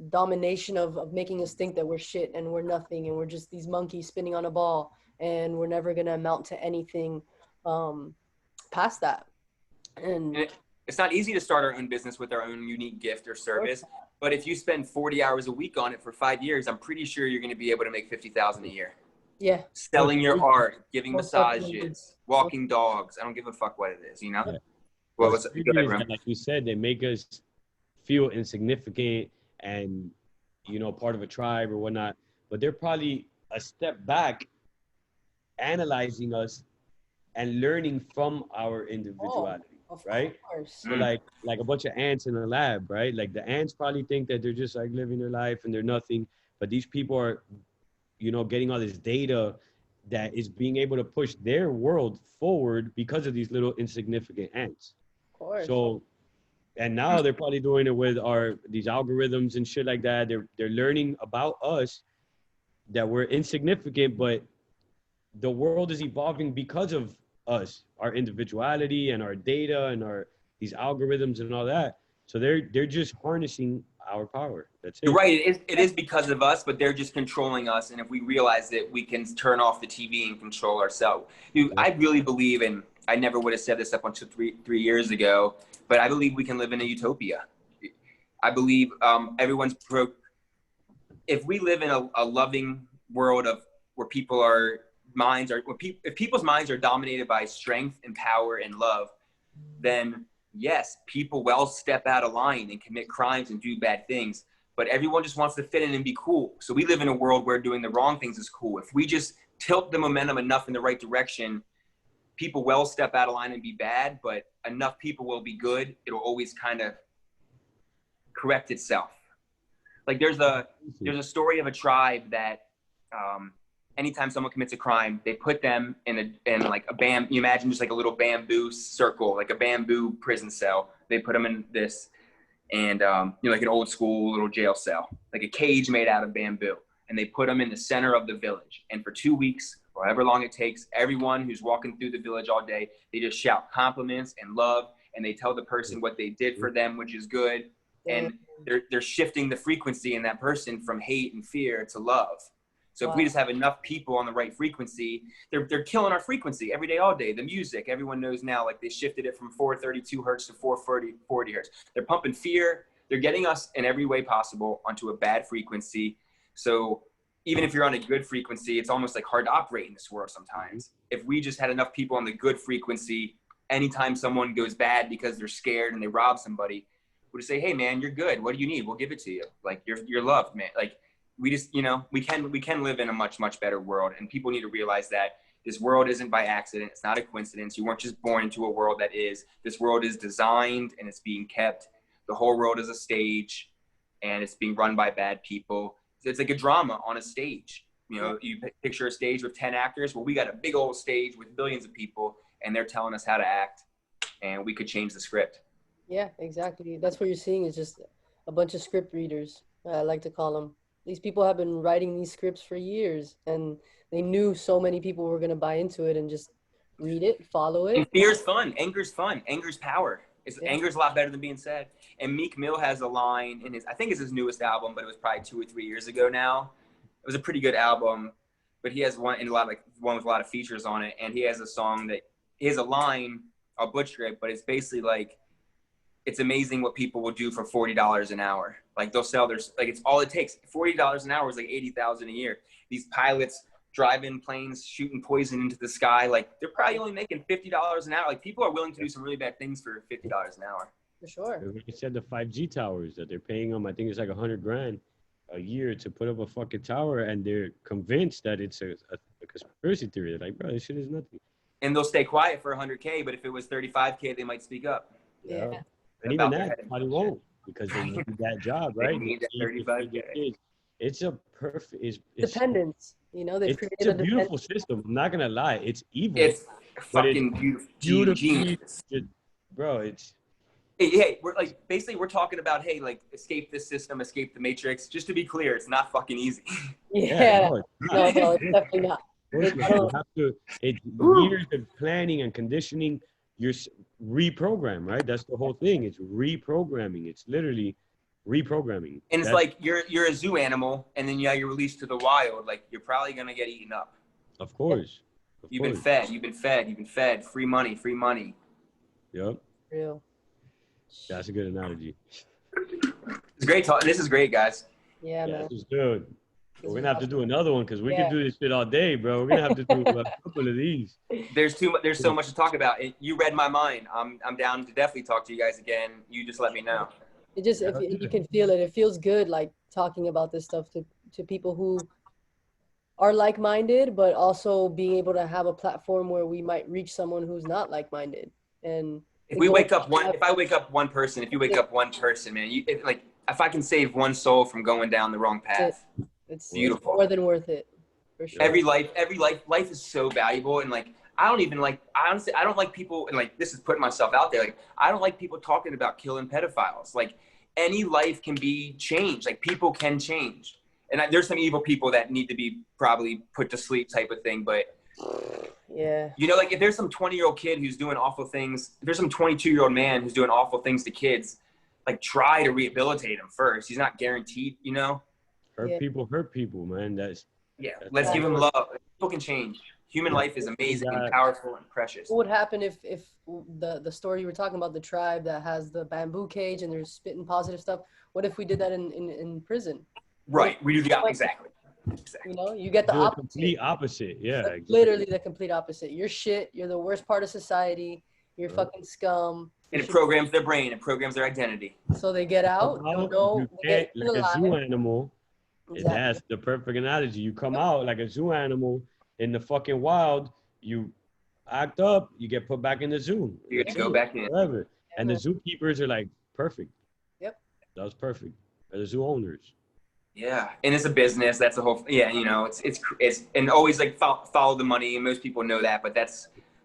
domination of making us think that we're shit and we're nothing and we're just these monkeys spinning on a ball and we're never gonna amount to anything past that. And And it's not easy to start our own business with our own unique gift or service. But if you spend 40 hours a week on it for 5 years, I'm pretty sure you're going to be able to make 50,000 a year. yeah, Selling your art, giving most definitely. massages, walking dogs. I don't give a fuck what it is, you know? Yeah. Well, What's go crazy ahead, is bro. that, like you said, they make us feel insignificant and part of a tribe or whatnot. But they're probably a step back, analyzing us and learning from our Oh, individuality, of right? course. So like a bunch of ants in a lab, right? Like the ants probably think that they're just like living their life and they're nothing, but these people are, getting all this data that is being able to push their world forward because of these little insignificant ants. Of course. So, and now they're probably doing it with these algorithms and shit like that. They're learning about us that we're insignificant, but the world is evolving because of us, our individuality and our data and our these algorithms and all that. So they're just harnessing our power. That's You're it. right. It is because of us, but they're just controlling us. And if we realize it, we can turn off the TV and control ourselves. Dude, I really believe in, I never would have said this up until three years ago, but I believe we can live in a utopia. I believe if we live in a loving world of where if people's minds are dominated by strength and power and love, then yes, people will step out of line and commit crimes and do bad things. But everyone just wants to fit in and be cool. So we live in a world where doing the wrong things is cool. If we just tilt the momentum enough in the right direction, people will step out of line and be bad, but enough people will be good. It'll always kind of correct itself. Like there's a story of a tribe that anytime someone commits a crime, they put them in like a you imagine just like a little bamboo circle, like a bamboo prison cell. They put them in this, and like an old school little jail cell, like a cage made out of bamboo. And they put them in the center of the village. And for 2 weeks, or however long it takes, everyone who's walking through the village all day, they just shout compliments and love, and they tell the person what they did for them, which is good. And they're shifting the frequency in that person from hate and fear to love. So if we just have enough people on the right frequency, they're killing our frequency every day, all day. The music, everyone knows now, like they shifted it from 432 hertz to 440 hertz. They're pumping fear, they're getting us in every way possible onto a bad frequency. So even if you're on a good frequency, it's almost like hard to operate in this world sometimes. If we just had enough people on the good frequency, anytime someone goes bad because they're scared and they rob somebody, we'll just say, hey man, you're good. What do you need? We'll give it to you. Like you're loved, man. Like we just, you know, we can live in a much, much better world. And people need to realize that this world isn't by accident. It's not a coincidence. You weren't just born into a world that is. This world is designed and it's being kept. The whole world is a stage and it's being run by bad people. It's like a drama on a stage. You know, you picture a stage with 10 actors. Well, we got a big old stage with billions of people and they're telling us how to act and we could change the script. Yeah, exactly. That's what you're seeing is just a bunch of script readers, I like to call them. These people have been writing these scripts for years and they knew so many people were going to buy into it and just read it, follow it. And fear's fun. Anger's fun. Anger's power. Anger's a lot better than being sad. And Meek Mill has a line in his, I think it's his newest album, but it was probably 2 or 3 years ago now. It was a pretty good album, but he has one with a lot of features on it. And he has a song that, he has a line, I'll butcher it, but it's basically like, it's amazing what people will do for $40 an hour. Like they'll sell like it's all it takes. $40 an hour is like $80,000 a year. These pilots driving planes, shooting poison into the sky. Like they're probably only making $50 an hour. Like people are willing to do some really bad things for $50 an hour. For sure. You said the 5G towers that they're paying them, I think it's like $100,000 a year to put up a fucking tower, and they're convinced that it's a conspiracy theory. They're like, bro, this shit is nothing. And they'll stay quiet for $100K, but if it was $35K, they might speak up. Yeah. And even that probably won't, because they need that job, right? They need that $35K. It's a perfect. It's dependence. You know, they've created it's a beautiful system. I'm not gonna lie, it's evil. It's fucking beautiful, bro. It's hey, we're like basically we're talking about like escape this system, escape the matrix. Just to be clear, it's not fucking easy. Yeah, no, it's definitely not. You have to. It's years of planning and conditioning. You're reprogram, right? That's the whole thing. It's reprogramming. It's literally reprogramming. And it's like you're a zoo animal, and then you're released to the wild. Like you're probably gonna get eaten up. Of course. You've been fed. You've been fed. Free money. Free money. Yep. Real. That's a good analogy. It's great talk. This is great, guys. Yeah, man. This is good. We're gonna have to do another one because we could do this shit all day, bro. We're gonna have to do a couple of these. There's so much to talk about. You read my mind. I'm down to definitely talk to you guys again. You just let me know. It just if you can feel it, it feels good like talking about this stuff to people who are like-minded, but also being able to have a platform where we might reach someone who's not like-minded. And if I wake up one person, if you wake up one person, man, if I can save one soul from going down the wrong path. It's beautiful. More than worth it, for sure. Every life is so valuable, and like I don't like people, and like this is putting myself out there. Like I don't like people talking about killing pedophiles. Like any life can be changed. Like people can change, and there's some evil people that need to be probably put to sleep, type of thing. But yeah, you know, like if there's some 20-year-old kid who's doing awful things, if there's some 22-year-old man who's doing awful things to kids, like try to rehabilitate him first. He's not guaranteed, you know. Hurt people, man. That's let's give them love. People can change. Human life is amazing and powerful and precious. What would happen if the story you were talking about, the tribe that has the bamboo cage and they're spitting positive stuff? What if we did that in prison? Right, we do the exactly. You know, you get the opposite. Complete opposite. Yeah, exactly. Literally the complete opposite. You're shit. You're the worst part of society. You're fucking scum. And it programs their brain. It programs their identity. So they get out. You get like a zoo animal. Exactly. That's the perfect analogy. You come out like a zoo animal in the fucking wild, you act up, you get put back in the zoo. You get to go back in. Forever. And the zookeepers are like, perfect. Yep. That was perfect. They're the zoo owners. Yeah. And it's a business. That's the whole, you know, it's and always like follow the money. And most people know that, but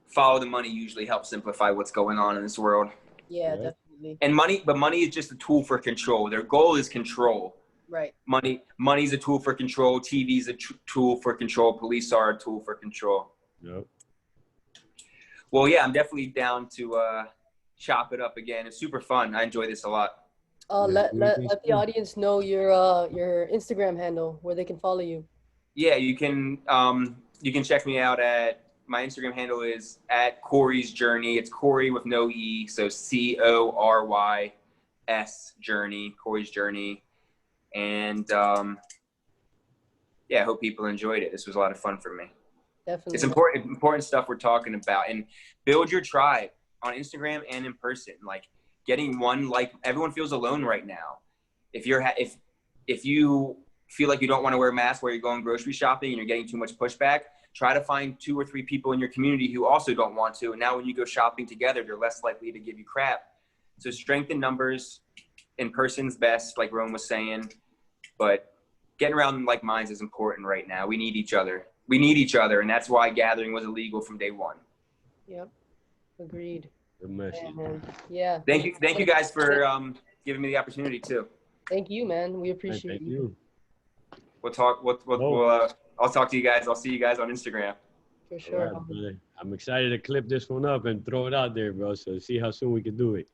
follow the money usually helps simplify what's going on in this world. Yeah, definitely. And money is just a tool for control. Their goal is control. Right. Money's a tool for control. TV's a tool for control. Police are a tool for control. Yep. Well, yeah, I'm definitely down to chop it up again. It's super fun. I enjoy this a lot. Let the audience know your Instagram handle where they can follow you. Yeah, you can check me out at my Instagram handle is @Cory's Journey. It's Cory with no E, so CORY journey, Cory's journey. And yeah, I hope people enjoyed it. This was a lot of fun for me. Definitely. It's important stuff we're talking about. And build your tribe on Instagram and in person. Like getting one, like everyone feels alone right now. If you feel like you don't want to wear a mask where you're going grocery shopping and you're getting too much pushback, try to find 2 or 3 people in your community who also don't want to. And now when you go shopping together, they're less likely to give you crap. So strength in numbers, in person's best, like Rome was saying. But getting around like minds is important right now. We need each other. And that's why gathering was illegal from day one. Yep. Agreed. Good message. Yeah. Thank you guys for giving me the opportunity too. Thank you, man. We appreciate you. We'll talk. I'll talk to you guys. I'll see you guys on Instagram. For sure. Right, I'm excited to clip this one up and throw it out there, bro. So see how soon we can do it.